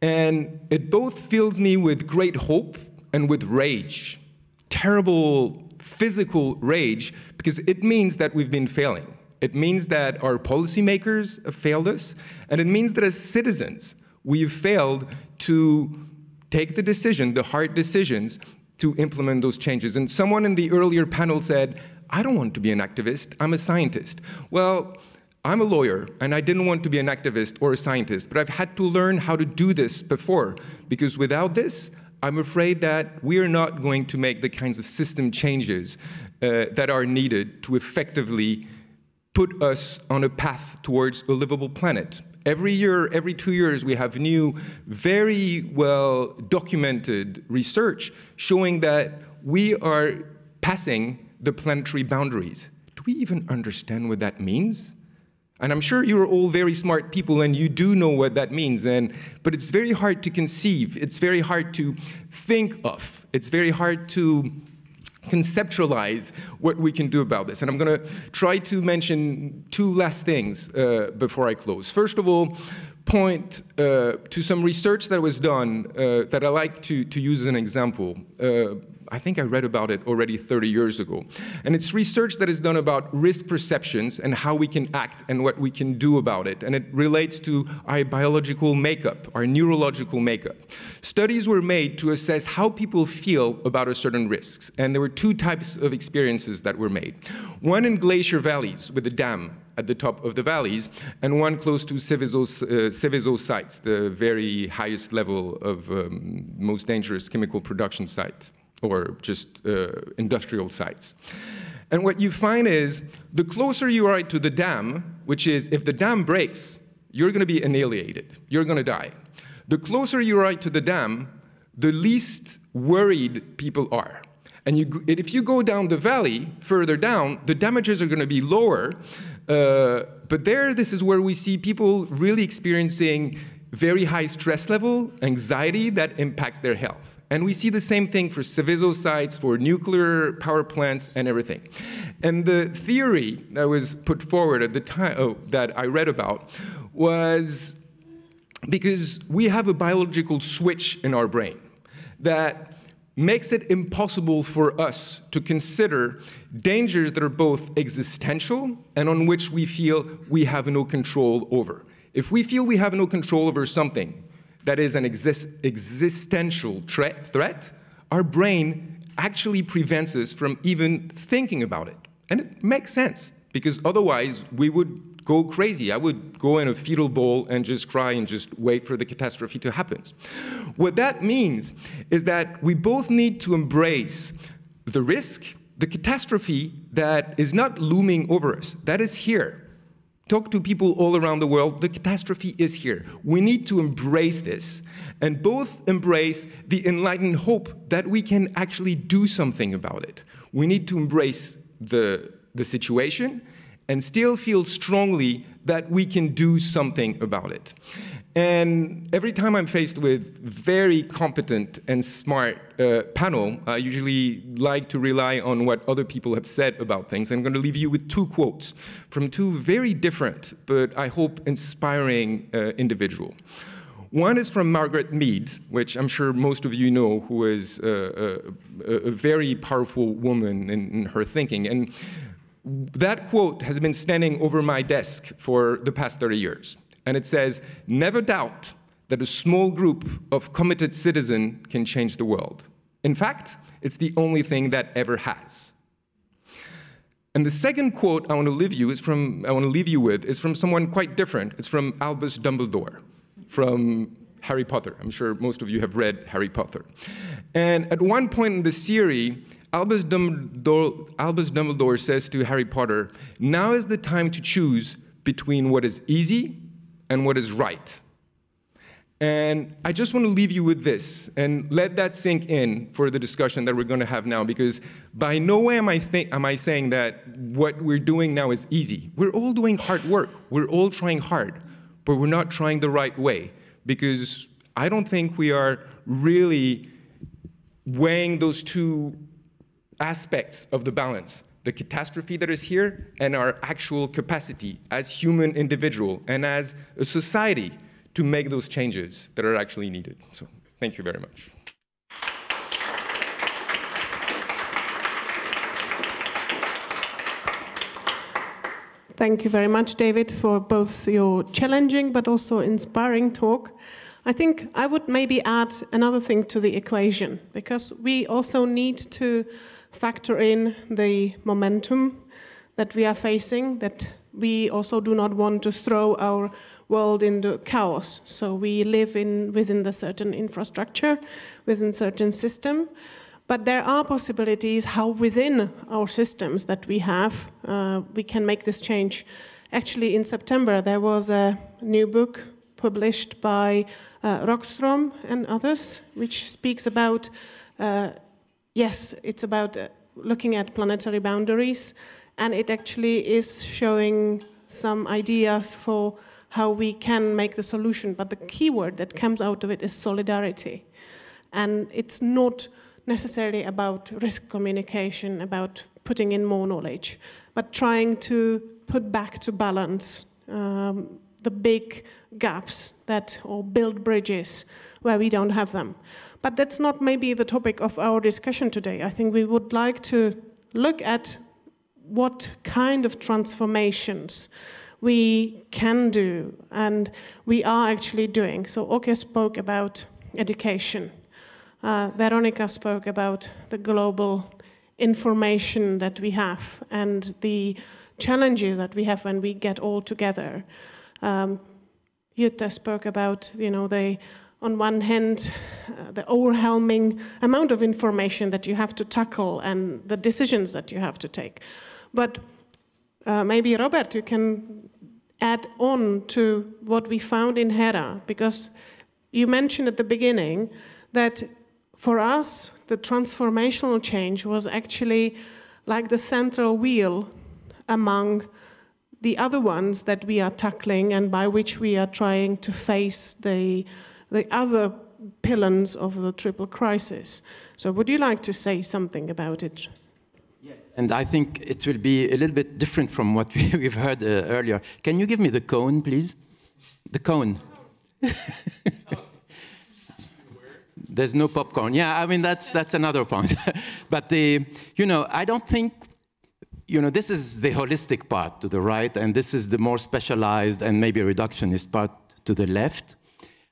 And it both fills me with great hope and with rage, terrible physical rage, because it means that we've been failing. It means that our policymakers have failed us, and it means that as citizens, we've failed to take the decision, the hard decisions, to implement those changes. And someone in the earlier panel said, I don't want to be an activist, I'm a scientist. Well, I'm a lawyer, and I didn't want to be an activist or a scientist, but I've had to learn how to do this before, because without this, I'm afraid that we are not going to make the kinds of system changes that are needed to effectively put us on a path towards a livable planet. Every year, every 2 years, we have new, very well documented research showing that we are passing the planetary boundaries. Do we even understand what that means? And I'm sure you're all very smart people and you do know what that means, but it's very hard to conceive, it's very hard to think of, it's very hard to conceptualize what we can do about this. And I'm going to try to mention two last things before I close. First of all, point to some research that was done that I like to use as an example. I think I read about it already 30 years ago. And it's research that is done about risk perceptions and how we can act and what we can do about it. And it relates to our biological makeup, our neurological makeup. Studies were made to assess how people feel about a certain risks. And there were two types of experiences that were made. One in glacier valleys with a dam at the top of the valleys, and one close to Seveso sites, the very highest level of most dangerous chemical production sites, or just industrial sites. And what you find is, the closer you are to the dam, which is if the dam breaks, you're going to be annihilated, you're going to die. The closer you are to the dam, the least worried people are. And if you go down the valley, further down, the damages are going to be lower, but this is where we see people really experiencing very high stress level, anxiety that impacts their health. And we see the same thing for Seveso sites, for nuclear power plants, and everything. And the theory that was put forward at the time that I read about was because we have a biological switch in our brain that makes it impossible for us to consider dangers that are both existential and on which we feel we have no control over. If we feel we have no control over something that is an existential threat, our brain actually prevents us from even thinking about it. And it makes sense, because otherwise we would go crazy. I would go in a fetal bowl and just cry and just wait for the catastrophe to happen. What that means is that we both need to embrace the risk, the catastrophe that is not looming over us, that is here. Talk to people all around the world, the catastrophe is here. We need to embrace this, and both embrace the enlightened hope that we can actually do something about it. We need to embrace the situation and still feel strongly that we can do something about it. And every time I'm faced with very competent and smart panel, I usually like to rely on what other people have said about things. I'm going to leave you with two quotes from two very different, but I hope inspiring individuals. One is from Margaret Mead, which I'm sure most of you know, who is a very powerful woman in her thinking. And that quote has been standing over my desk for the past 30 years. And it says, "Never doubt that a small group of committed citizens can change the world. In fact, it's the only thing that ever has." And the second quote I want to leave you with is from someone quite different. It's from Albus Dumbledore, from Harry Potter. I'm sure most of you have read Harry Potter. And at one point in the series, Albus Dumbledore says to Harry Potter, "Now is the time to choose between what is easy and what is right." And I just want to leave you with this and let that sink in for the discussion that we're going to have now, because by no way am I saying that what we're doing now is easy. We're all doing hard work. We're all trying hard, but we're not trying the right way, because I don't think we are really weighing those two aspects of the balance, the catastrophe that is here and our actual capacity as human individual and as a society to make those changes that are actually needed. So thank you very much. Thank you very much, David, for both your challenging but also inspiring talk. I think I would maybe add another thing to the equation, because we also need to factor in the momentum that we are facing, that we also do not want to throw our world into chaos. So we live within the certain infrastructure, within certain system. But there are possibilities how within our systems that we have, we can make this change. Actually, in September, there was a new book published by Rockström and others, which speaks about, yes, it's about looking at planetary boundaries, and it actually is showing some ideas for how we can make the solution. But the key word that comes out of it is solidarity. And it's not necessarily about risk communication, about putting in more knowledge, but trying to put back to balance the big gaps or build bridges where we don't have them. But that's not maybe the topic of our discussion today. I think we would like to look at what kind of transformations we can do and we are actually doing. So Åke spoke about education. Veronica spoke about the global information that we have and the challenges that we have when we get all together. Jutta spoke about, on one hand, the overwhelming amount of information that you have to tackle and the decisions that you have to take. But maybe, Robert, you can add on to what we found in HERA, because you mentioned at the beginning that for us, the transformational change was actually like the central wheel among the other ones that we are tackling and by which we are trying to face the other pillars of the triple crisis. So would you like to say something about it? Yes, and I think it will be a little bit different from what we've heard earlier. Can you give me the cone, please? The cone. There's no popcorn. Yeah, I mean, that's another point. But I don't think, this is the holistic part to the right, and this is the more specialized and maybe reductionist part to the left.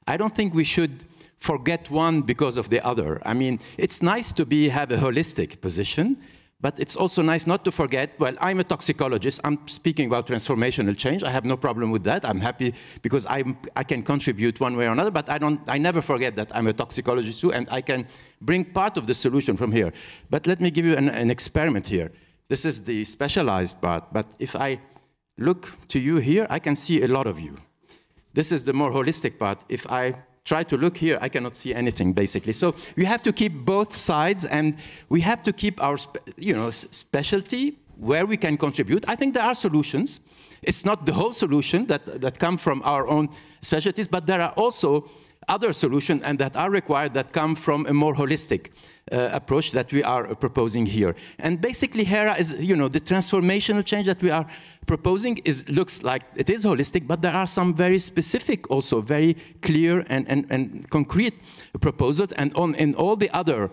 I don't think we should forget one because of the other. I mean, it's nice to have a holistic position, but it's also nice not to forget, well, I'm a toxicologist. I'm speaking about transformational change. I have no problem with that. I'm happy because I can contribute one way or another, but I never forget that I'm a toxicologist too, and I can bring part of the solution from here. But let me give you an experiment here. This is the specialized part, but if I look to you here, I can see a lot of you. This is the more holistic part. If I try to look here, I cannot see anything, basically. So you have to keep both sides, and we have to keep our specialty where we can contribute. I think there are solutions. It's not the whole solution that come from our own specialties, but there are also other solutions and that are required that come from a more holistic approach that we are proposing here. And basically, HERA is, the transformational change that we are proposing looks like it is holistic, but there are some very specific, also very clear and concrete proposals. And in all the other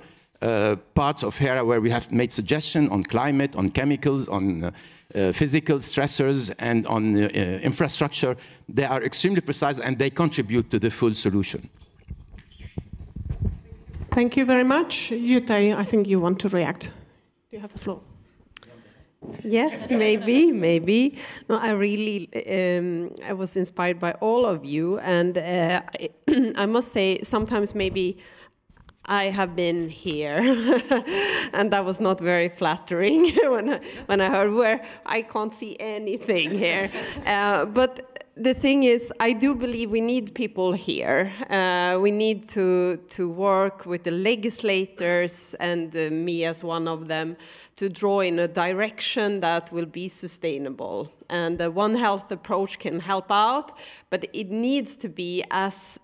parts of HERA where we have made suggestions on climate, on chemicals, on physical stressors, and on infrastructure, they are extremely precise and they contribute to the full solution. Thank you very much. Jutta, I think you want to react. You have the floor. Yes, maybe. No, I really, I was inspired by all of you, and I must say, sometimes maybe I have been here, and that was not very flattering when I heard where I can't see anything here. But the thing is, I do believe we need people here. We need to work with the legislators, and me as one of them, to draw in a direction that will be sustainable. And the One Health approach can help out, but it needs to be, as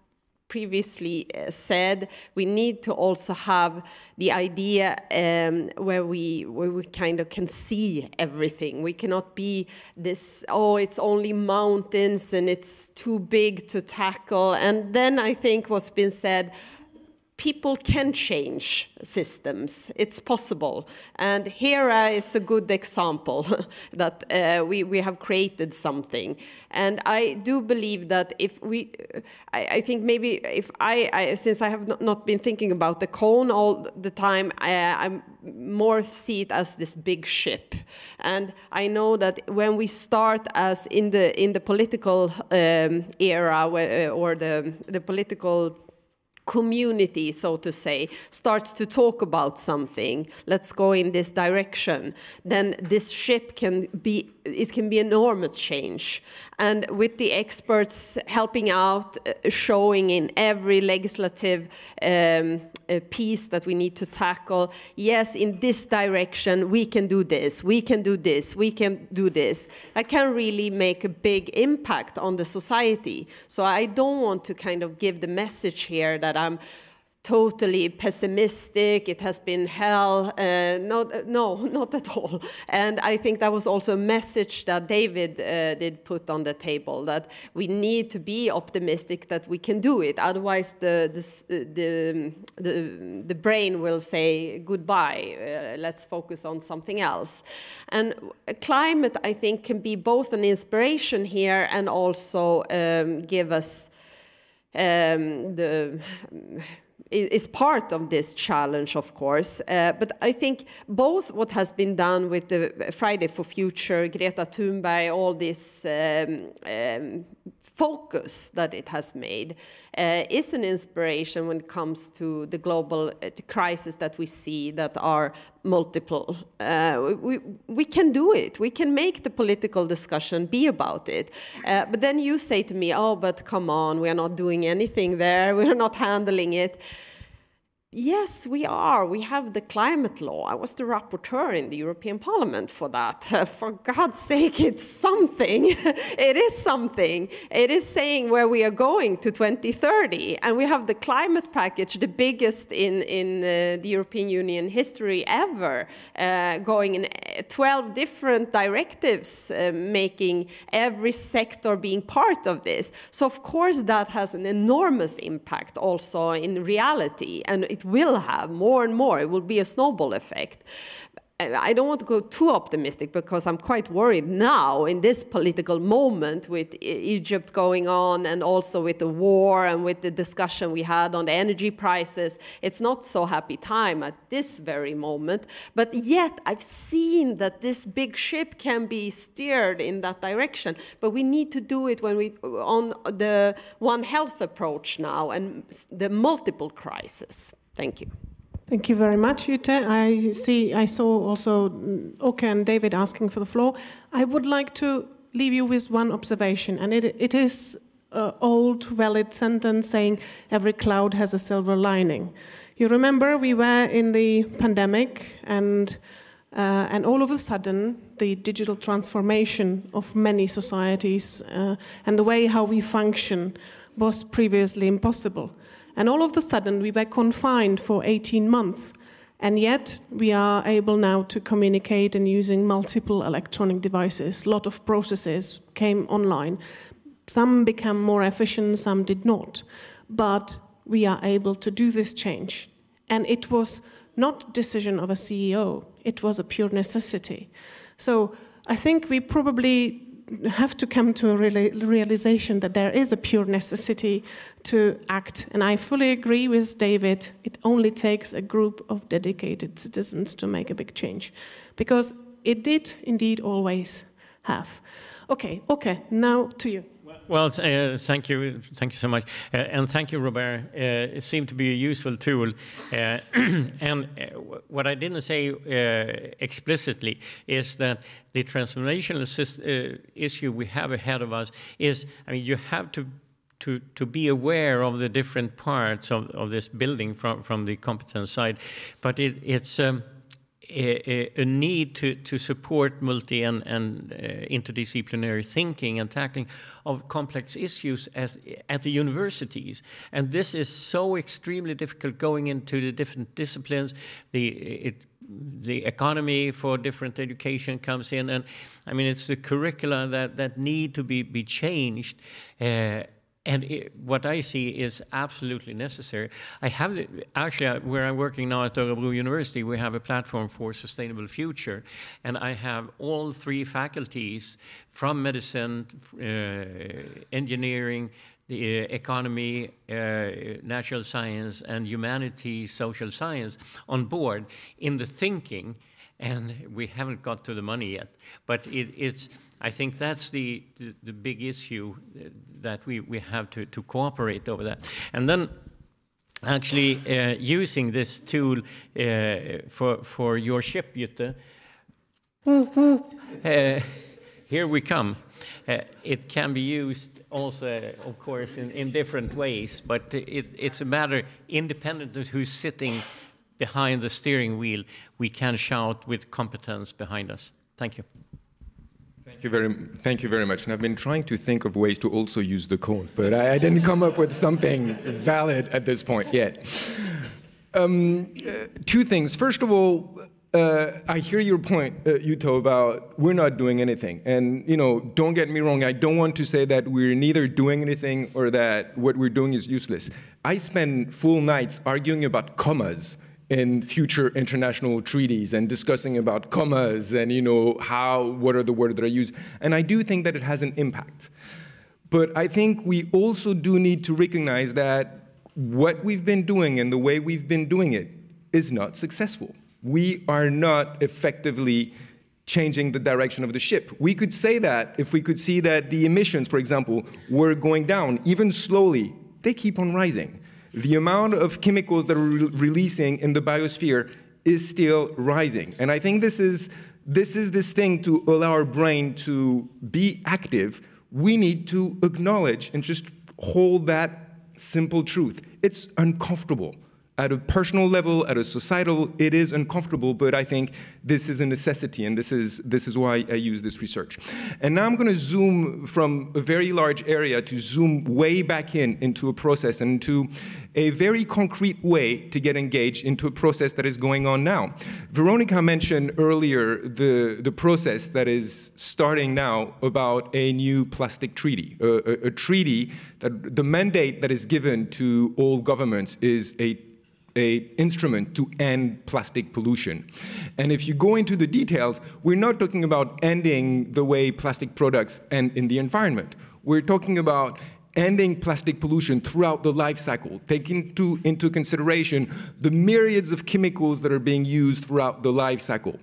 previously said, we need to also have the idea where we kind of can see everything. We cannot be this, oh, it's only mountains and it's too big to tackle. And then I think what's been said, people can change systems. It's possible. And HERA is a good example that we have created something. And I do believe that if we, I think maybe if since I have not been thinking about the cone all the time, I'm more see it as this big ship. And I know that when we start as in the political era or the political community, so to say, starts to talk about something, let's go in this direction, then this ship can be enormous change. And with the experts helping out, showing in every legislative piece that we need to tackle, yes, in this direction, we can do this, we can do this, we can do this. That can really make a big impact on the society. So I don't want to kind of give the message here that I'm totally pessimistic, it has been hell. No, not at all. And I think that was also a message that David did put on the table, that we need to be optimistic that we can do it. Otherwise, the brain will say goodbye. Let's focus on something else. And climate, I think, can be both an inspiration here and also give us is part of this challenge, of course. But I think both what has been done with the Friday for Future, Greta Thunberg, all this focus that it has made is an inspiration when it comes to the global crisis that we see that are multiple. We can do it. We can make the political discussion be about it. But then you say to me, oh, but come on, we are not doing anything there. We are not handling it. Yes, we are. We have the climate law. I was the rapporteur in the European Parliament for that. For God's sake, it's something. It is something. It is saying where we are going to 2030. And we have the climate package, the biggest in the European Union history ever, going in 12 different directives, making every sector being part of this. So, of course, that has an enormous impact also in reality. And it will have more and more. It will be a snowball effect. I don't want to go too optimistic because I'm quite worried now in this political moment with Egypt going on and also with the war and with the discussion we had on the energy prices. It's not so happy time at this very moment, but yet I've seen that this big ship can be steered in that direction, but we need to do it when we on the One Health approach now and the multiple crises. Thank you. Thank you very much, Jutta. I saw also Oke and David asking for the floor. I would like to leave you with one observation, and it is an old, valid sentence saying every cloud has a silver lining. You remember we were in the pandemic, and all of a sudden the digital transformation of many societies and the way how we function was previously impossible. And all of a sudden, we were confined for 18 months. And yet, we are able now to communicate and using multiple electronic devices. A lot of processes came online. Some became more efficient, some did not. But we are able to do this change. And it was not a decision of a CEO. It was a pure necessity. So I think we probably have to come to a realization that there is a pure necessity to act. And I fully agree with David. It only takes a group of dedicated citizens to make a big change. Because it did indeed always have. Okay, now to you. Well, thank you so much, and thank you, Robert. It seemed to be a useful tool, and what I didn't say explicitly is that the transformational issue we have ahead of us is, I mean, you have to be aware of the different parts of this building from the competence side, but it's a need to support multi and interdisciplinary thinking and tackling of complex issues at the universities. And this is so extremely difficult going into the different disciplines. The economy for different education comes in, and I mean it's the curricula that need to be changed. what I see is absolutely necessary. I have, actually, where I'm working now at Örebro University, we have a platform for sustainable future, and I have all 3 faculties from medicine, engineering, the economy, natural science, and humanities, social science on board in the thinking, and we haven't got to the money yet. But I think that's the big issue that we have to cooperate over that. And then actually using this tool for your ship, Jutta, here we come. It can be used also, of course, in different ways, but it's a matter, independent of who's sitting behind the steering wheel, we can shout with competence behind us. Thank you. Thank you very much. And I've been trying to think of ways to also use the cone, but I didn't come up with something valid at this point yet. 2 things. First of all, I hear your point, Yuto, about we're not doing anything. And, don't get me wrong, I don't want to say that we're neither doing anything or that what we're doing is useless. I spend full nights arguing about commas in future international treaties and discussing about commas and, what are the words that are used. And I do think that it has an impact. But I think we also do need to recognize that what we've been doing and the way we've been doing it is not successful. We are not effectively changing the direction of the ship. We could say that if we could see that the emissions, for example, were going down, even slowly, they keep on rising. The amount of chemicals that are releasing in the biosphere is still rising. And I think this is this thing to allow our brain to be active. We need to acknowledge and just hold that simple truth. It's uncomfortable. At a personal level, at a societal, it is uncomfortable, but I think this is a necessity, and this is why I use this research. And now I'm going to zoom from a very large area to zoom way back into a process and into a very concrete way to get engaged into a process that is going on now. Veronica mentioned earlier the process that is starting now about a new plastic treaty, a treaty that the mandate that is given to all governments is a instrument to end plastic pollution. And if you go into the details, we're not talking about ending the way plastic products end in the environment. We're talking about ending plastic pollution throughout the life cycle, taking into consideration the myriads of chemicals that are being used throughout the life cycle.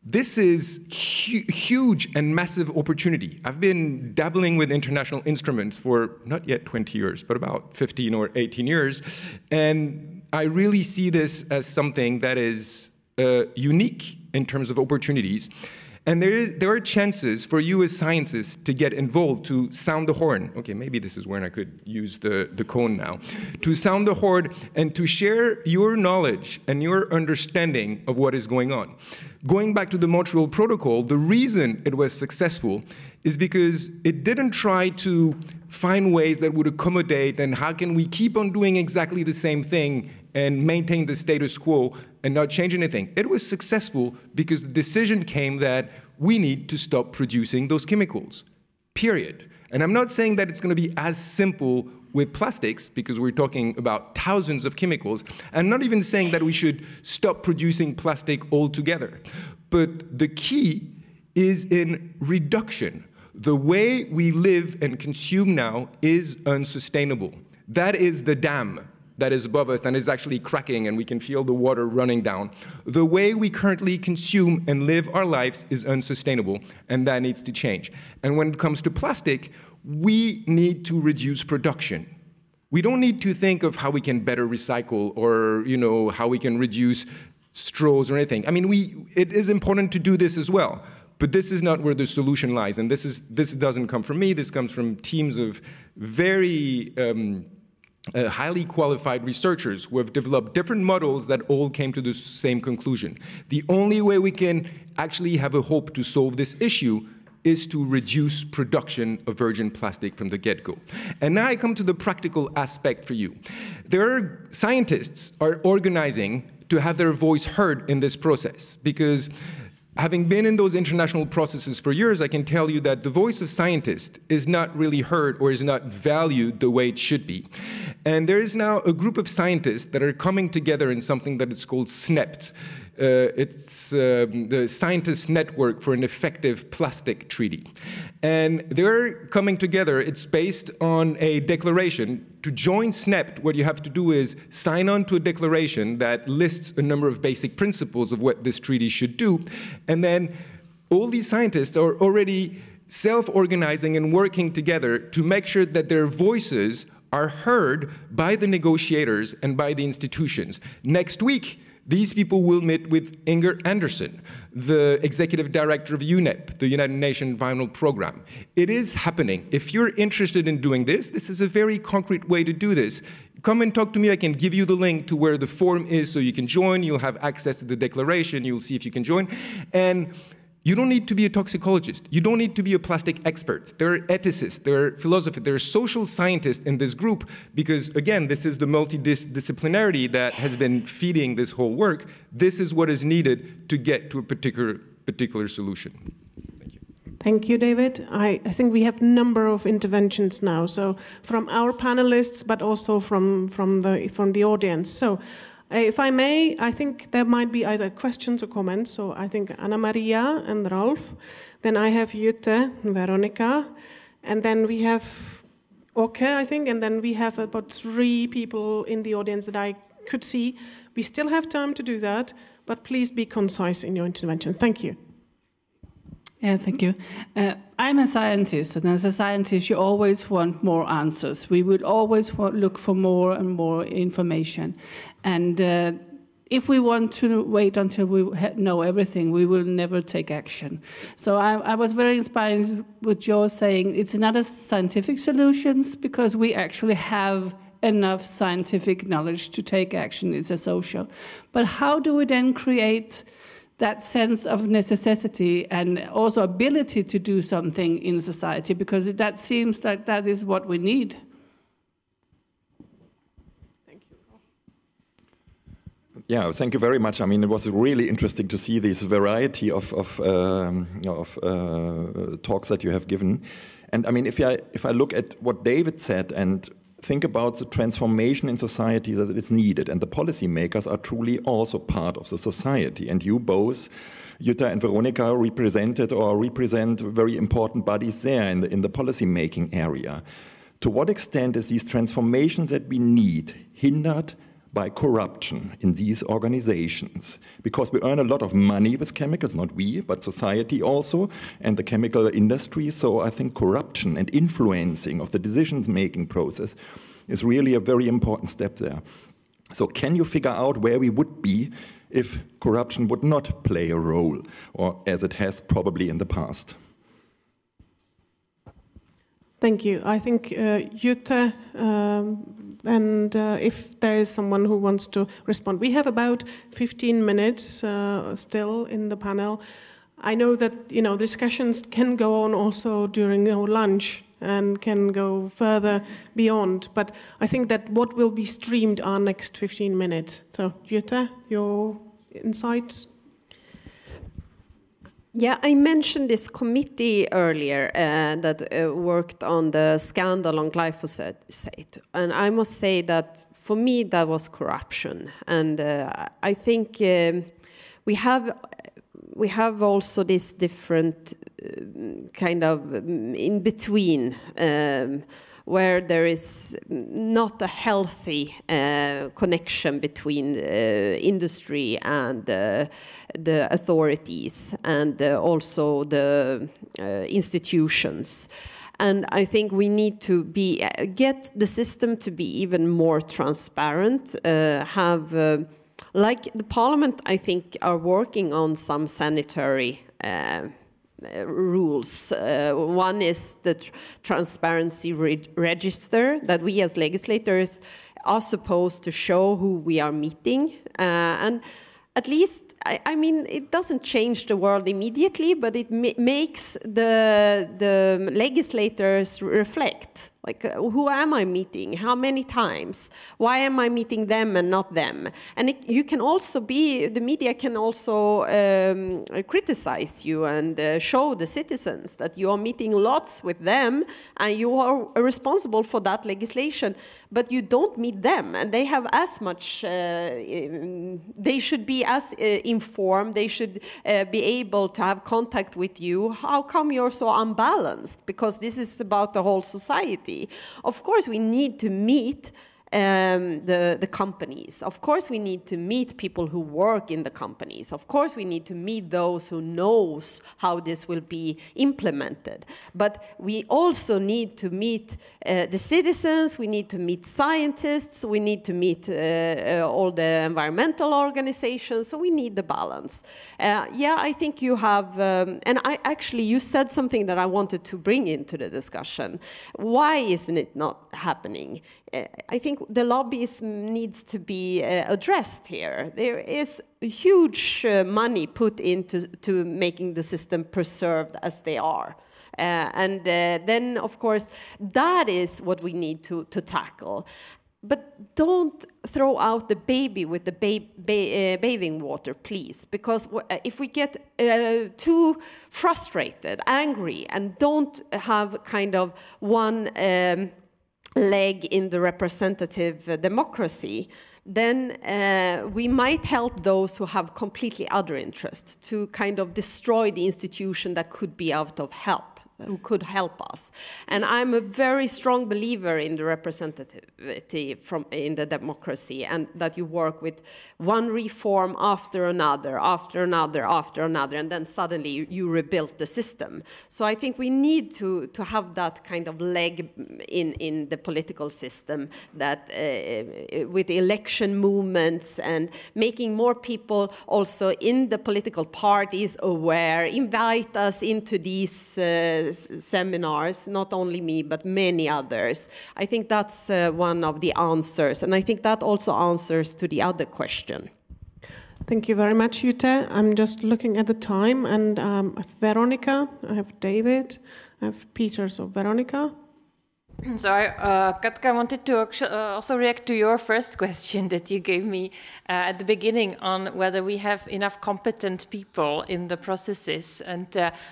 This is huge and massive opportunity. I've been dabbling with international instruments for not yet 20 years, but about 15 or 18 years. And I really see this as something that is unique in terms of opportunities. And there are chances for you as scientists to get involved, to sound the horn. Okay, maybe this is when I could use the cone now. To sound the horn and to share your knowledge and your understanding of what is going on. Going back to the Montreal Protocol, the reason it was successful is because it didn't try to find ways that would accommodate and how can we keep on doing exactly the same thing and maintain the status quo and not change anything. It was successful because the decision came that we need to stop producing those chemicals, period. And I'm not saying that it's going to be as simple with plastics, because we're talking about thousands of chemicals. I'm not even saying that we should stop producing plastic altogether. But the key is in reduction. The way we live and consume now is unsustainable. That is the dam that is above us and is actually cracking, and we can feel the water running down. The way we currently consume and live our lives is unsustainable, and that needs to change. And when it comes to plastic, we need to reduce production. We don't need to think of how we can better recycle or, how we can reduce straws or anything. I mean, it is important to do this as well, but this is not where the solution lies. And this doesn't come from me. This comes from teams of very highly qualified researchers who have developed different models that all came to the same conclusion. The only way we can actually have a hope to solve this issue is to reduce production of virgin plastic from the get-go. And now I come to the practical aspect for you. Scientists are organizing to have their voice heard in this process, because Having been in those international processes for years, I can tell you that the voice of scientists is not really heard or is not valued the way it should be. And there is now a group of scientists that are coming together in something that is called SNEPT. It's the Scientists Network for an Effective Plastic Treaty. And they're coming together. It's based on a declaration. To join SNEPT, what you have to do is sign on to a declaration that lists a number of basic principles of what this treaty should do. And then all these scientists are already self-organizing and working together to make sure that their voices are heard by the negotiators and by the institutions. Next week, these people will meet with Inger Anderson, the executive director of UNEP, the United Nations Environmental Program. It is happening. If you're interested in doing this, this is a very concrete way to do this. Come and talk to me. I can give you the link to where the forum is so you can join. You'll have access to the declaration. You'll see if you can join. And you don't need to be a toxicologist. You don't need to be a plastic expert. There are ethicists, there are philosophers, there are social scientists in this group because, again, this is the multidisciplinarity that has been feeding this whole work. This is what is needed to get to a particular solution. Thank you. Thank you, David. I think we have a number of interventions now, so from our panelists, but also from the audience. So, if I may, I think there might be either questions or comments. So I think Anna Maria and Ralph. Then I have Jutta, Veronica. And then we have Oke, I think. And then we have about 3 people in the audience that I could see. We still have time to do that, but please be concise in your intervention. Thank you. Yeah, thank you. I'm a scientist, and as a scientist, you always want more answers. We would always look for more and more information. And if we want to wait until we know everything, we will never take action. So I was very inspired with your saying it's not a scientific solutions because we actually have enough scientific knowledge to take action. It's a social. But how do we then create that sense of necessity and also ability to do something in society, because that seems like that is what we need. Thank you. Yeah, thank you very much. I mean, it was really interesting to see this variety of talks that you have given. And I mean, if I look at what David said and think about the transformation in society that is needed, and the policymakers are truly also part of the society. And you both, Jutta and Veronica, represent very important bodies there in the policy-making area. To what extent is these transformations that we need hindered by corruption in these organizations? Because we earn a lot of money with chemicals, not we, but society also, and the chemical industry. So I think corruption and influencing of the decision-making process is really a very important step there. So can you figure out where we would be if corruption would not play a role, or as it has probably in the past? Thank you. I think Jutta, and if there is someone who wants to respond. We have about 15 minutes still in the panel. I know that discussions can go on also during your lunch and can go further beyond. But I think that what will be streamed are next 15 minutes. So Jutta, your insights? Yeah, I mentioned this committee earlier that worked on the scandal on glyphosate. And I must say that for me that was corruption. And I think we have also this different kind of in between where there is not a healthy connection between industry and the authorities and also the institutions. And I think we need to get the system to be even more transparent, like the Parliament, I think, are working on some sanitary rules. One is the transparency register that we as legislators are supposed to show who we are meeting. And at least, I mean, it doesn't change the world immediately, but it makes the legislators reflect Like, who am I meeting? How many times? Why am I meeting them and not them? And you can also the media can also criticize you and show the citizens that you are meeting lots with them and you are responsible for that legislation, but you don't meet them, and they have as much, they should be as informed, they should be able to have contact with you. How come you're so unbalanced? Because this is about the whole society. Of course, we need to meet the companies. Of course, we need to meet people who work in the companies. Of course, we need to meet those who knows how this will be implemented. But we also need to meet the citizens, we need to meet scientists, we need to meet all the environmental organizations, so we need the balance. Yeah, I think you have, and you said something that I wanted to bring into the discussion. Why isn't it not happening? I think the lobbyism needs to be addressed here. There is huge money put into making the system preserved as they are. And then, of course, that is what we need to tackle. But don't throw out the baby with the bathing water, please. Because if we get too frustrated, angry, and don't have kind of one leg in the representative democracy, then we might help those who have completely other interests to kind of destroy the institution that could be out of help, who could help us. And I'm a very strong believer in the representativity in the democracy, and that you work with one reform after another, after another, after another, and then suddenly you rebuild the system. So I think we need to have that kind of leg in the political system, that with election movements and making more people also in the political parties aware, invite us into these seminars, not only me, but many others. I think that's one of the answers, and I think that also answers to the other question. Thank you very much, Jutta. I'm just looking at the time, and I have Veronica, I have David, I have Peter, so Veronica. So Katka, wanted to also react to your first question that you gave me at the beginning on whether we have enough competent people in the processes. And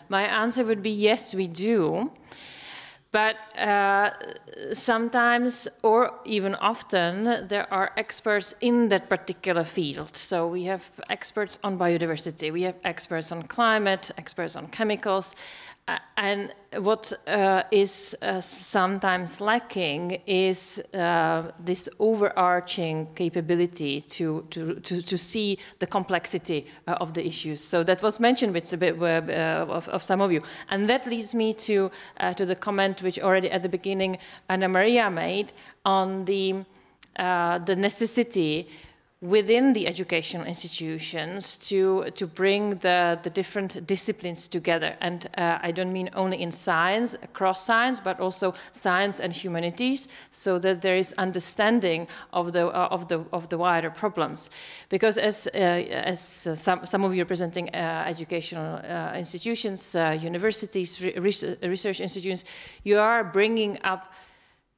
my answer would be yes, we do. But sometimes, or even often, there are experts in that particular field. So we have experts on biodiversity, we have experts on climate, experts on chemicals. And what is sometimes lacking is this overarching capability to see the complexity of the issues. So that was mentioned with a bit of some of you. And that leads me to the comment which already at the beginning Anna Maria made on the necessity within the educational institutions to bring the different disciplines together. And I don't mean only in science, across science, but also science and humanities, so that there is understanding of the wider problems. Because as some of you are presenting educational institutions, universities, research institutions, you are bringing up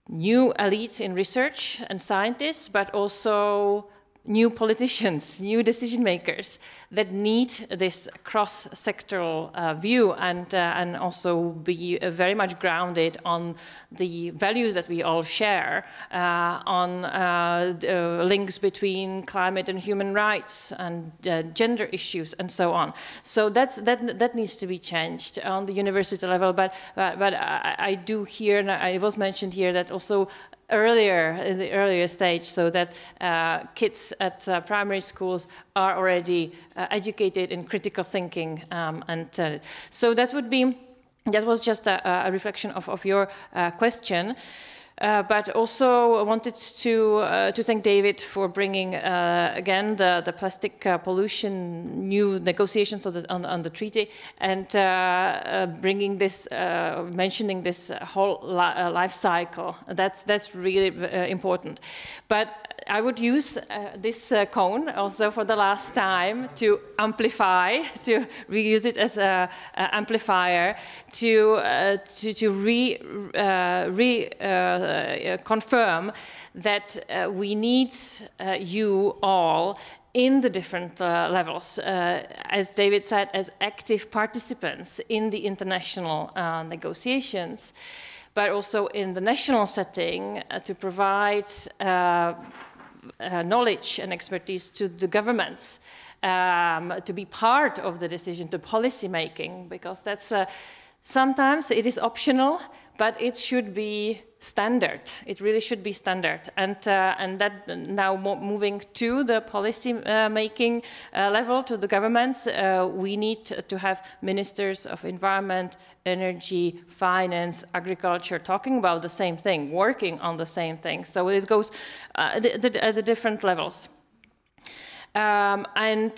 new elites in research and scientists, but also new politicians, new decision makers that need this cross-sectoral view and also be very much grounded on the values that we all share, on links between climate and human rights and gender issues and so on. So that needs to be changed on the university level. But I do hear, and it was mentioned here, that also earlier, in the earlier stage, so that kids at primary schools are already educated in critical thinking, so that was just a reflection of your question. But also wanted to thank David for bringing again the plastic pollution new negotiations on the treaty, and bringing this, mentioning this whole life cycle. That's really important. But I would use this cone also for the last time to amplify, to reuse it as an amplifier, to confirm that we need you all in the different levels, as David said, as active participants in the international negotiations, but also in the national setting to provide knowledge and expertise to the governments, to be part of the decision, the policy making, because that's sometimes it is optional, but it should be standard. It really should be standard. And that now moving to the policy making level, to the governments, we need to have ministers of environment, energy, finance, agriculture talking about the same thing, working on the same thing. So it goes at the different levels. And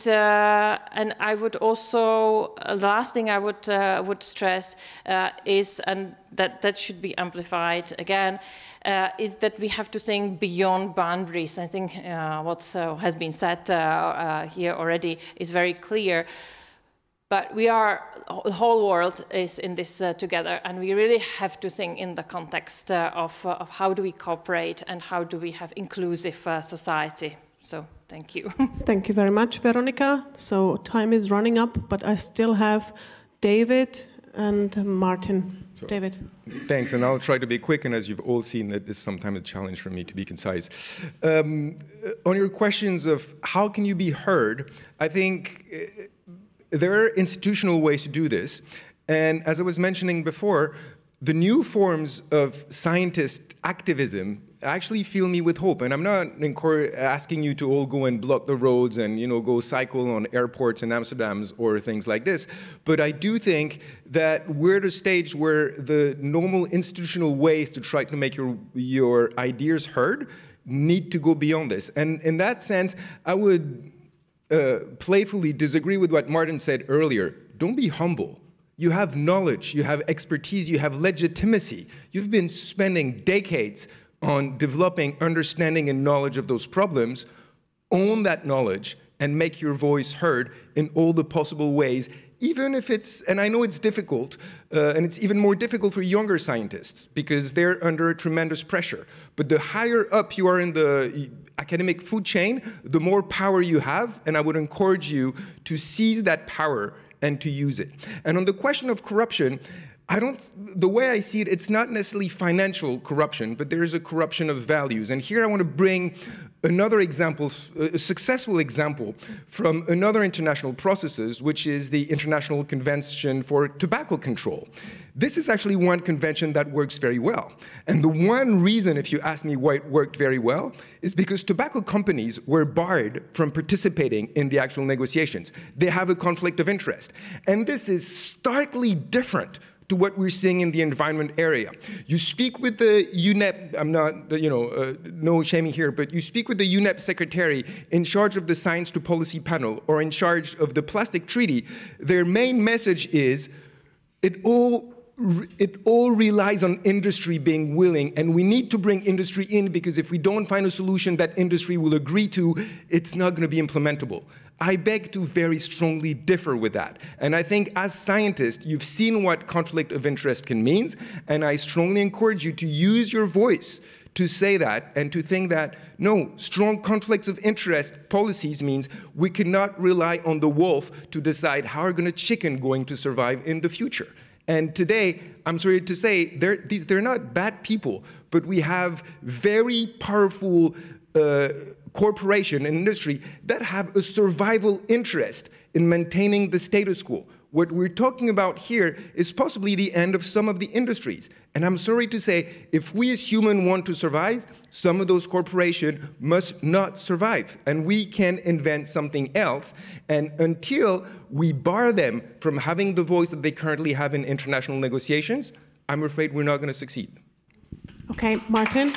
I would also, the last thing I would stress is, and that should be amplified again, is that we have to think beyond boundaries. I think what has been said here already is very clear. But we are, the whole world is in this together, and we really have to think in the context of how do we cooperate and how do we have inclusive society. So, thank you. Thank you very much, Veronica. So time is running up, but I still have David and Martin. So, David. Thanks, and I'll try to be quick, and as you've all seen, that is sometimes a challenge for me to be concise. On your questions of how can you be heard, I think there are institutional ways to do this, and as I was mentioning before, the new forms of scientist activism actually fill me with hope. And I'm not asking you to all go and block the roads and go cycle on airports in Amsterdam or things like this. But I do think that we're at a stage where the normal institutional ways to try to make your ideas heard need to go beyond this. And in that sense, I would playfully disagree with what Martin said earlier. Don't be humble. You have knowledge, you have expertise, you have legitimacy. You've been spending decades on developing understanding and knowledge of those problems. Own that knowledge and make your voice heard in all the possible ways, even if it's, and I know it's difficult, and it's even more difficult for younger scientists because they're under tremendous pressure. But the higher up you are in the academic food chain, the more power you have, and I would encourage you to seize that power and to use it. And on the question of corruption, the way I see it, it's not necessarily financial corruption, but there is a corruption of values. And here I want to bring another example, a successful example from another international processes, which is the International Convention for Tobacco Control. This is actually one convention that works very well. And the one reason, if you ask me why it worked very well, is because tobacco companies were barred from participating in the actual negotiations. They have a conflict of interest. And this is starkly different to what we're seeing in the environment area. You speak with the UNEP, I'm not, no shaming here, but you speak with the UNEP secretary in charge of the Science to Policy panel or in charge of the plastic treaty, their main message is it all relies on industry being willing, and we need to bring industry in because if we don't find a solution that industry will agree to, it's not going to be implementable. I beg to very strongly differ with that. And I think as scientists, you've seen what conflict of interest can mean, and I strongly encourage you to use your voice to say that and to think that, no, strong conflicts of interest policies means we cannot rely on the wolf to decide how are a chicken going to survive in the future. And today, I'm sorry to say, they're not bad people, but we have very powerful corporation and industry that have a survival interest in maintaining the status quo. What we're talking about here is possibly the end of some of the industries. And I'm sorry to say, if we as humans want to survive, some of those corporations must not survive. And we can invent something else. And until we bar them from having the voice that they currently have in international negotiations, I'm afraid we're not going to succeed. Okay, Martin.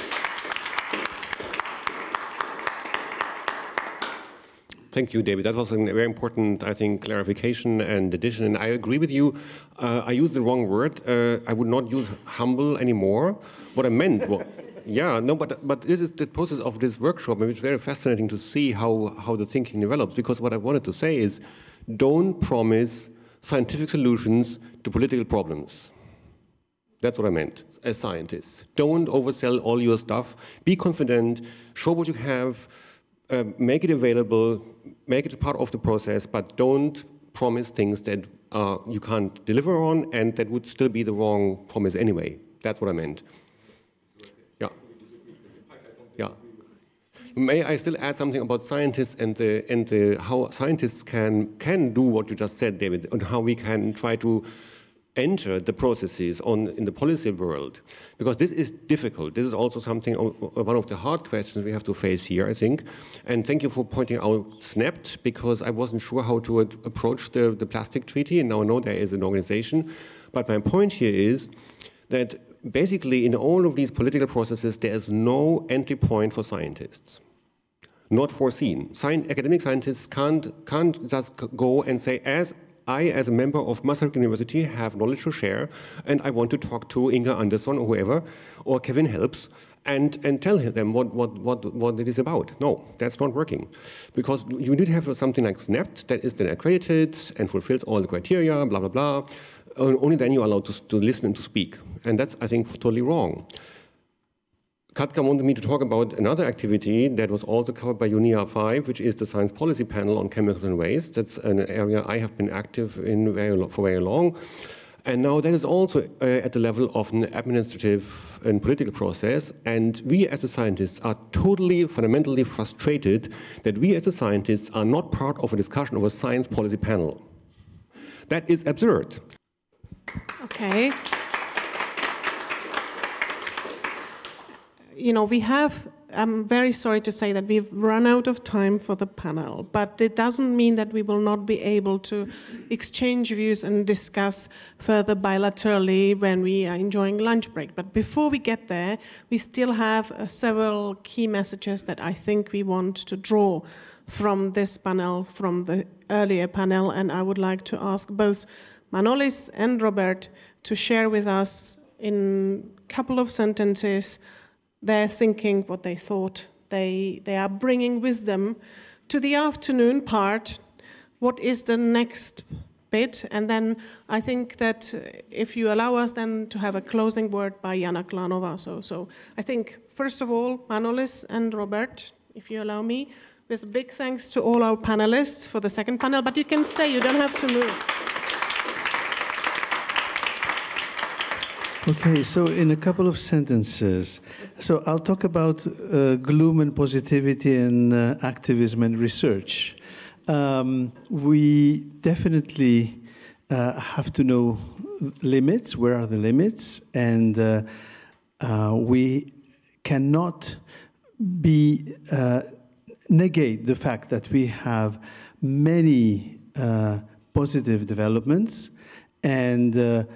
Thank you, David. That was a very important, I think, clarification and addition. And I agree with you. I used the wrong word. I would not use humble anymore. What I meant was, yeah, no, but this is the process of this workshop, and it's very fascinating to see how the thinking develops. Because what I wanted to say is, don't promise scientific solutions to political problems. That's what I meant as scientists. Don't oversell all your stuff. Be confident. Show what you have. Make it available, make it part of the process, but don't promise things that you can't deliver on and that would still be the wrong promise anyway. That's what I meant. Yeah. Yeah. May I still add something about scientists and how scientists can do what you just said, David, and how we can try to enter the processes in the policy world, because this is difficult. This is also something, one of the hard questions we have to face here, I think. And thank you for pointing out SNAPT, because I wasn't sure how to approach the plastic treaty, and now I know there is an organization. But my point here is that basically in all of these political processes, there is no entry point for scientists. Not foreseen. Academic scientists can't just go and say, I, as a member of Masarykova University, have knowledge to share, and I want to talk to Inga Andersson or whoever, or Kevin Helps, and tell them what it is about. No, that's not working. Because you need to have something like SNAPT that is then accredited and fulfills all the criteria, blah, blah, blah. Only then you're allowed to listen and to speak. And that's, I think, totally wrong. Katka wanted me to talk about another activity that was also covered by UNIA 5, which is the Science Policy Panel on Chemicals and Waste. That's an area I have been active in for very long. And now that is also at the level of an administrative and political process. And we as scientists are totally, fundamentally frustrated that we as scientists are not part of a discussion of a science policy panel. That is absurd. Okay. You know, I'm very sorry to say that we've run out of time for the panel, but it doesn't mean that we will not be able to exchange views and discuss further bilaterally when we are enjoying lunch break. But before we get there, we still have several key messages that I think we want to draw from this panel, from the earlier panel, and I would like to ask both Manolis and Robert to share with us in a couple of sentences their thinking, what they thought. They are bringing wisdom to the afternoon part. What is the next bit? And then I think that if you allow us then to have a closing word by Jana Klanova. So I think, first of all, Manolis and Robert, if you allow me, with a big thanks to all our panelists for the second panel, but you can stay, you don't have to move. Okay, so in a couple of sentences. So I'll talk about gloom and positivity and activism and research. We definitely have to know limits, where are the limits, and we cannot negate the fact that we have many positive developments, and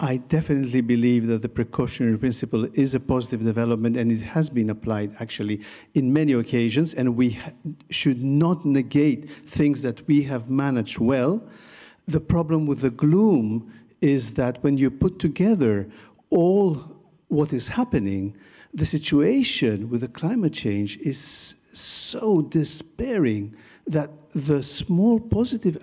I definitely believe that the precautionary principle is a positive development, and it has been applied actually in many occasions, and we should not negate things that we have managed well. The problem with the gloom is that when you put together all what is happening, the situation with the climate change is so despairing that the small positive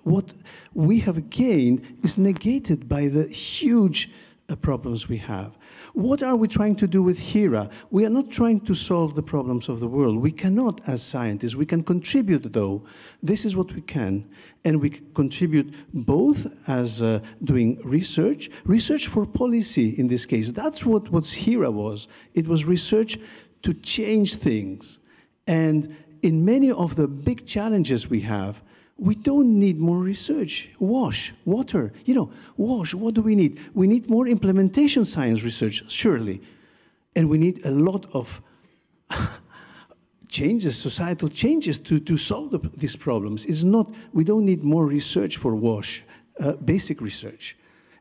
what we have gained is negated by the huge problems we have. What are we trying to do with HERA? We are not trying to solve the problems of the world. We cannot as scientists. We can contribute, though. This is what we can. And we contribute both as doing research for policy in this case. That's what HERA was. It was research to change things. And in many of the big challenges we have, we don't need more research. WASH, water, WASH, what do we need? We need more implementation science research, surely. And we need a lot of changes, societal changes to solve these problems. We don't need more research for WASH, basic research.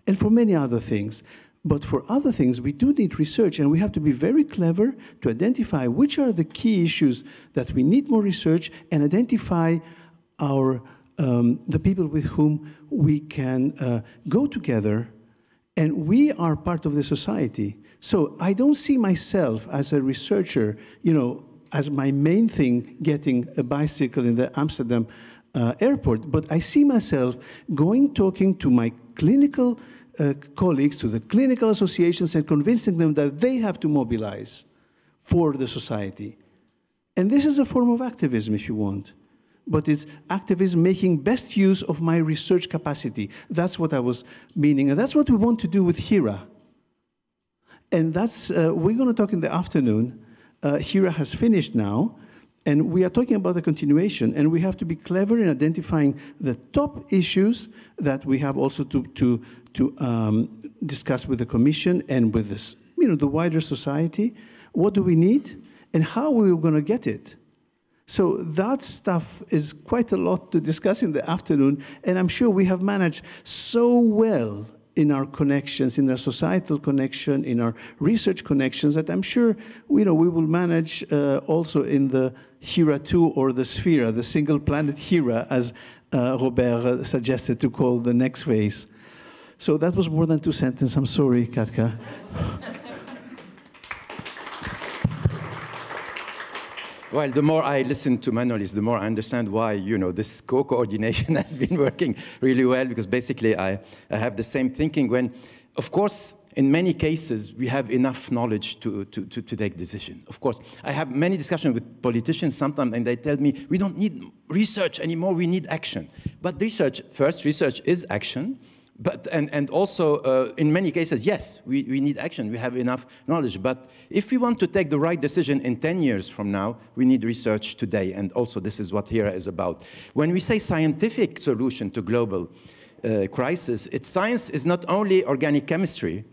And for many other things. But for other things, we do need research, and we have to be very clever to identify which are the key issues that we need more research, and identify the people with whom we can go together, and we are part of the society. So I don't see myself as a researcher, as my main thing, getting a bicycle in the Amsterdam airport, but I see myself talking to my clinical colleagues, to the clinical associations, and convincing them that they have to mobilize for the society. And this is a form of activism, if you want. But it's activism making best use of my research capacity. That's what I was meaning. And that's what we want to do with HERA. And that's, we're going to talk in the afternoon. HERA has finished now. And we are talking about the continuation, and we have to be clever in identifying the top issues that we have also to discuss with the Commission and with this, the wider society. What do we need, and how are we going to get it? So that stuff is quite a lot to discuss in the afternoon, and I'm sure we have managed so well in our connections, in our societal connection, in our research connections, that I'm sure we will manage also in the HERA 2 or the Sphere, the single planet HERA, as Robert suggested to call the next phase. So that was more than 2 sentences. I'm sorry, Katka. Well, the more I listen to Manolis, the more I understand why, this co-coordination has been working really well, because basically I have the same thinking when, of course, in many cases, we have enough knowledge to take decisions. Of course, I have many discussions with politicians sometimes, and they tell me, we don't need research anymore, we need action. But research is action. But, and also, in many cases, yes, we need action. We have enough knowledge. But if we want to take the right decision in 10 years from now, we need research today. And also, this is what HERA is about. When we say scientific solution to global crisis, science is not only organic chemistry.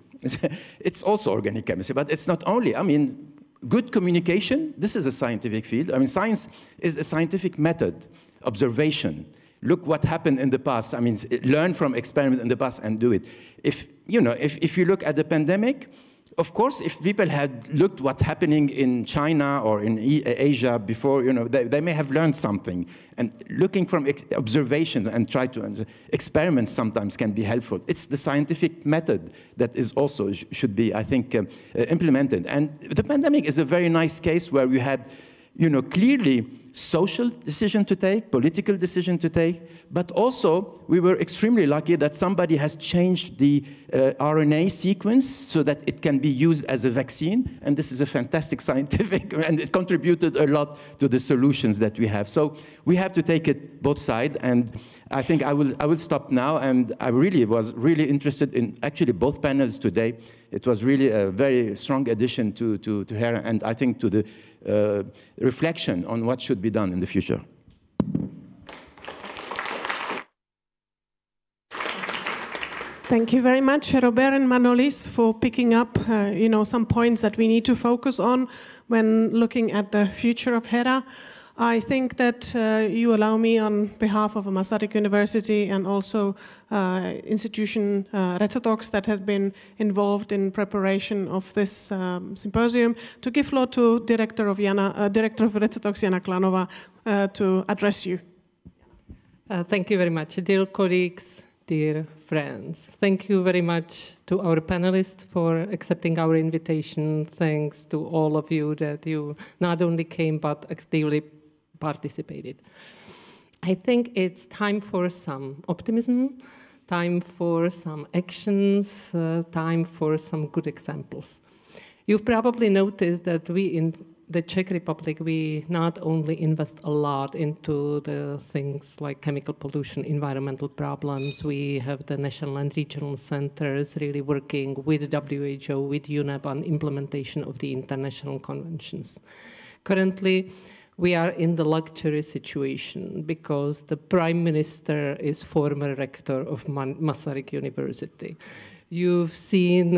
It's also organic chemistry, but it's not only. I mean, good communication, this is a scientific field. I mean, science is a scientific method, observation. Look what happened in the past. I mean, learn from experiments in the past and do it. If you look at the pandemic, of course, if people had looked what's happening in China or in Asia before, they may have learned something. And looking from observations and try to experiments sometimes can be helpful. It's the scientific method that is also should be, I think, implemented. And the pandemic is a very nice case where we had, clearly social decision to take, political decision to take, but also we were extremely lucky that somebody has changed the RNA sequence so that it can be used as a vaccine, and this is a fantastic scientific, and it contributed a lot to the solutions that we have. So we have to take it both sides, and I think I will stop now, and I was really interested in actually both panels today. It was really a very strong addition to HERA, and I think to the reflection on what should be done in the future. Thank you very much, Robert and Manolis, for picking up, some points that we need to focus on when looking at the future of HERA. I think that you allow me, on behalf of Masaryk University and also institution Retotox that has been involved in preparation of this symposium, to give floor to Director of Retotox, Jana Klanova, to address you. Thank you very much, dear colleagues, dear friends. Thank you very much to our panelists for accepting our invitation. Thanks to all of you that you not only came but actively participated. I think it's time for some optimism, time for some actions, time for some good examples. You've probably noticed that we in the Czech Republic, we not only invest a lot into the things like chemical pollution, environmental problems, we have the national and regional centers really working with WHO, with UNEP on implementation of the international conventions. Currently, we are in the luxury situation because the Prime Minister is former rector of Masaryk University. You've seen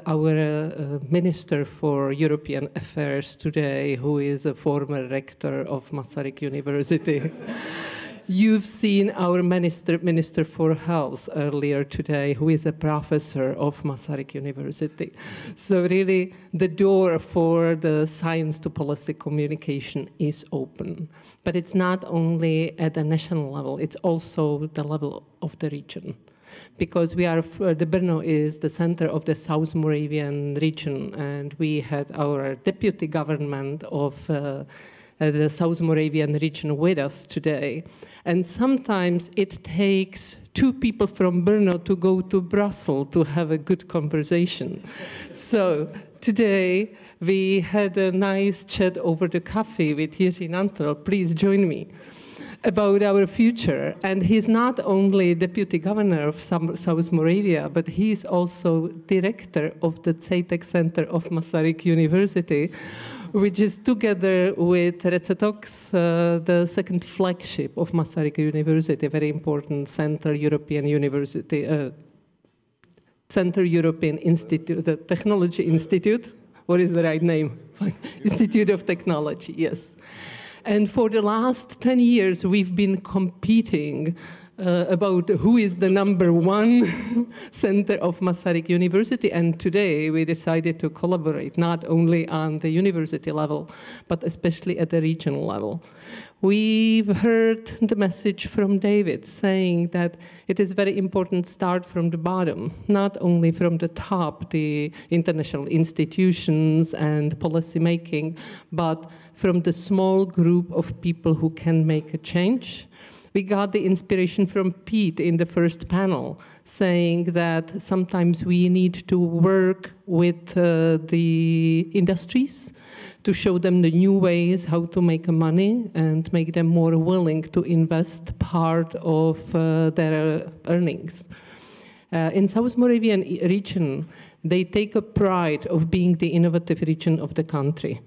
our Minister for European Affairs today, who is a former rector of Masaryk University. You've seen our Minister for Health earlier today, who is a professor of Masaryk University. So really, the door for the science to policy communication is open. But it's not only at the national level, it's also the level of the region. Because we are, the Brno is the center of the South Moravian region, and we had our deputy government of the South Moravian region with us today. And sometimes it takes two people from Brno to go to Brussels to have a good conversation. So today we had a nice chat over the coffee with Jiří Nantl. Please join me. About our future. And he's not only deputy governor of South Moravia, but he's also director of the CETEC Center of Masaryk University, which is together with Recetox, the second flagship of Masaryk University, a very important Central European University, Central European Institute, the Technology Institute. What is the right name? Institute of Technology, yes. And for the last 10 years, we've been competing about who is the #1 center of Masaryk University. And today we decided to collaborate, not only on the university level, but especially at the regional level. We've heard the message from David saying that it is very important to start from the bottom, not only from the top, the international institutions and policy making, but from the small group of people who can make a change. We got the inspiration from Pete in the first panel, saying that sometimes we need to work with the industries to show them the new ways how to make money and make them more willing to invest part of their earnings. In South Moravian region, they take a pride of being the innovative region of the country.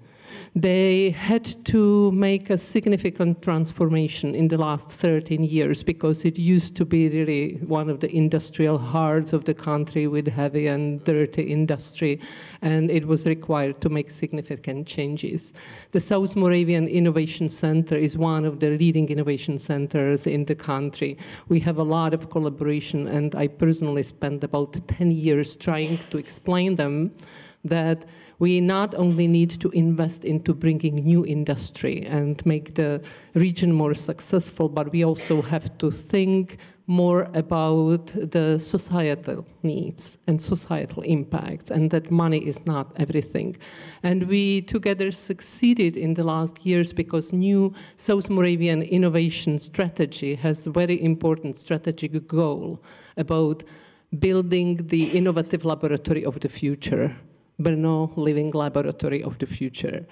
They had to make a significant transformation in the last 13 years because it used to be really one of the industrial hearts of the country with heavy and dirty industry, and it was required to make significant changes. The South Moravian Innovation Center is one of the leading innovation centers in the country. We have a lot of collaboration, and I personally spent about 10 years trying to explain them that we not only need to invest into bringing new industry and make the region more successful, but we also have to think more about the societal needs and societal impacts, and that money is not everything. And we together succeeded in the last years because new South Moravian innovation strategy has a very important strategic goal about building the innovative laboratory of the future. Brno Living Laboratory of the Future.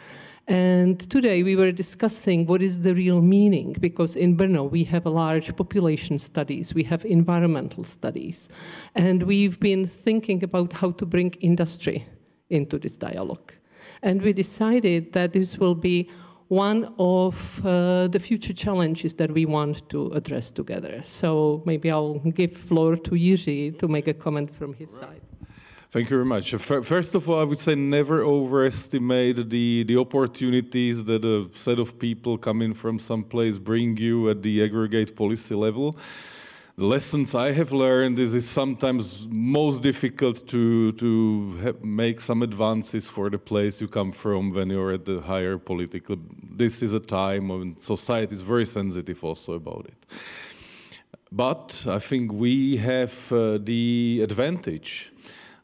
And today we were discussing what is the real meaning, because in Brno we have large population studies, we have environmental studies, and we've been thinking about how to bring industry into this dialogue. And we decided that this will be one of the future challenges that we want to address together. So maybe I'll give floor to Jiří to make a comment from his side. Thank you very much. First of all, I would say never overestimate the opportunities that a set of people coming from some place bring you at the aggregate policy level. The lessons I have learned is it's sometimes most difficult to make some advances for the place you come from when you're at the higher political. This is a time when society is very sensitive also about it. But I think we have the advantage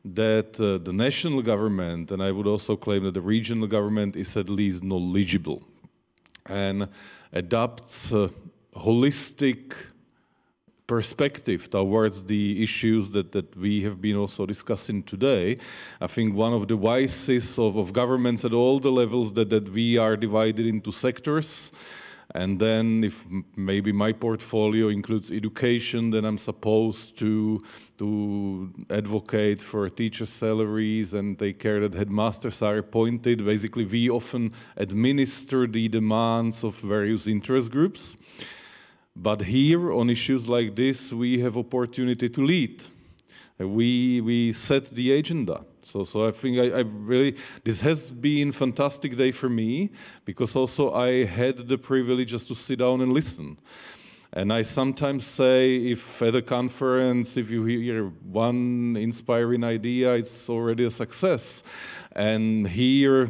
that the national government, and I would also claim that the regional government, is at least knowledgeable and adopts a holistic perspective towards the issues that we have been also discussing today. I think one of the vices of governments at all the levels that we are divided into sectors. And then if maybe my portfolio includes education, then I'm supposed to advocate for teacher salaries and take care that headmasters are appointed. Basically, we often administer the demands of various interest groups. But here, on issues like this, we have opportunity to lead. We set the agenda. So I think I really, this has been a fantastic day for me, because also I had the privilege just to sit down and listen. And I sometimes say, if at a conference, if you hear one inspiring idea, it's already a success. And here,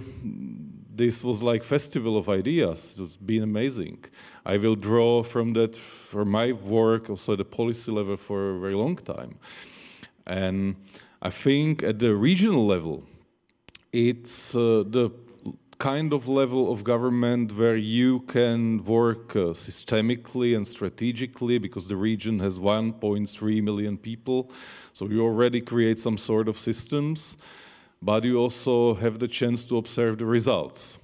this was like festival of ideas. It's been amazing. I will draw from that for my work, also at the policy level, for a very long time. And I think at the regional level, it's the kind of level of government where you can work systemically and strategically, because the region has 1.3 million people. So you already create some sort of systems, but you also have the chance to observe the results.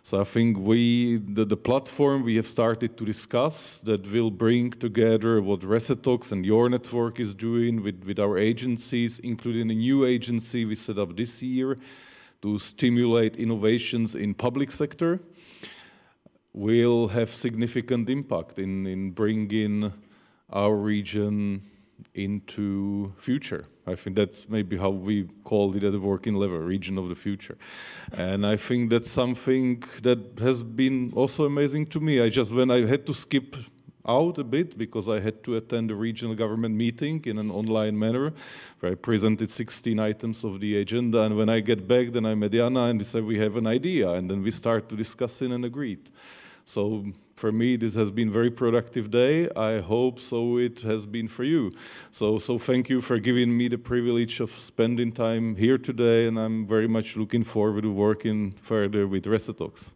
So I think the platform we have started to discuss that will bring together what Resetox and your network is doing with our agencies, including a new agency we set up this year to stimulate innovations in public sector, will have significant impact in bringing our region into future. I think that's maybe how we called it at the working level, region of the future. And I think that's something that has been also amazing to me. When I had to skip out a bit because I had to attend a regional government meeting in an online manner where I presented 16 items of the agenda, and when I get back then I met Jana and we said we have an idea, and then we start to discussing and agreed. So for me this has been a very productive day. I hope so it has been for you. So thank you for giving me the privilege of spending time here today, and I'm very much looking forward to working further with Resetox.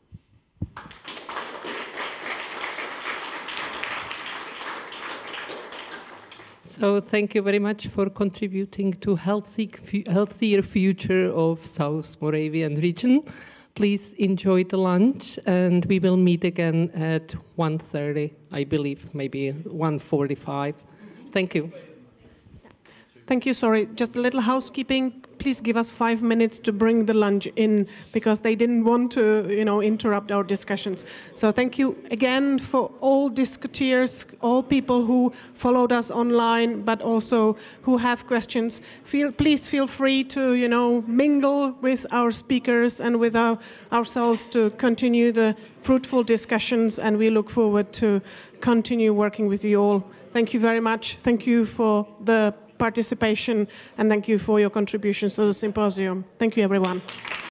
So thank you very much for contributing to healthier future of South Moravian region. Please enjoy the lunch, and we will meet again at 1:30, I believe, maybe 1:45. Thank you. Thank you. Sorry, just a little housekeeping. Please give us 5 minutes to bring the lunch in, because they didn't want to, interrupt our discussions. So thank you again for all discusseurs, all people who followed us online, but also who have questions. Please feel free to, mingle with our speakers and with ourselves to continue the fruitful discussions, and we look forward to continue working with you all. Thank you very much. Thank you for the participation, and thank you for your contributions to the symposium. Thank you, everyone.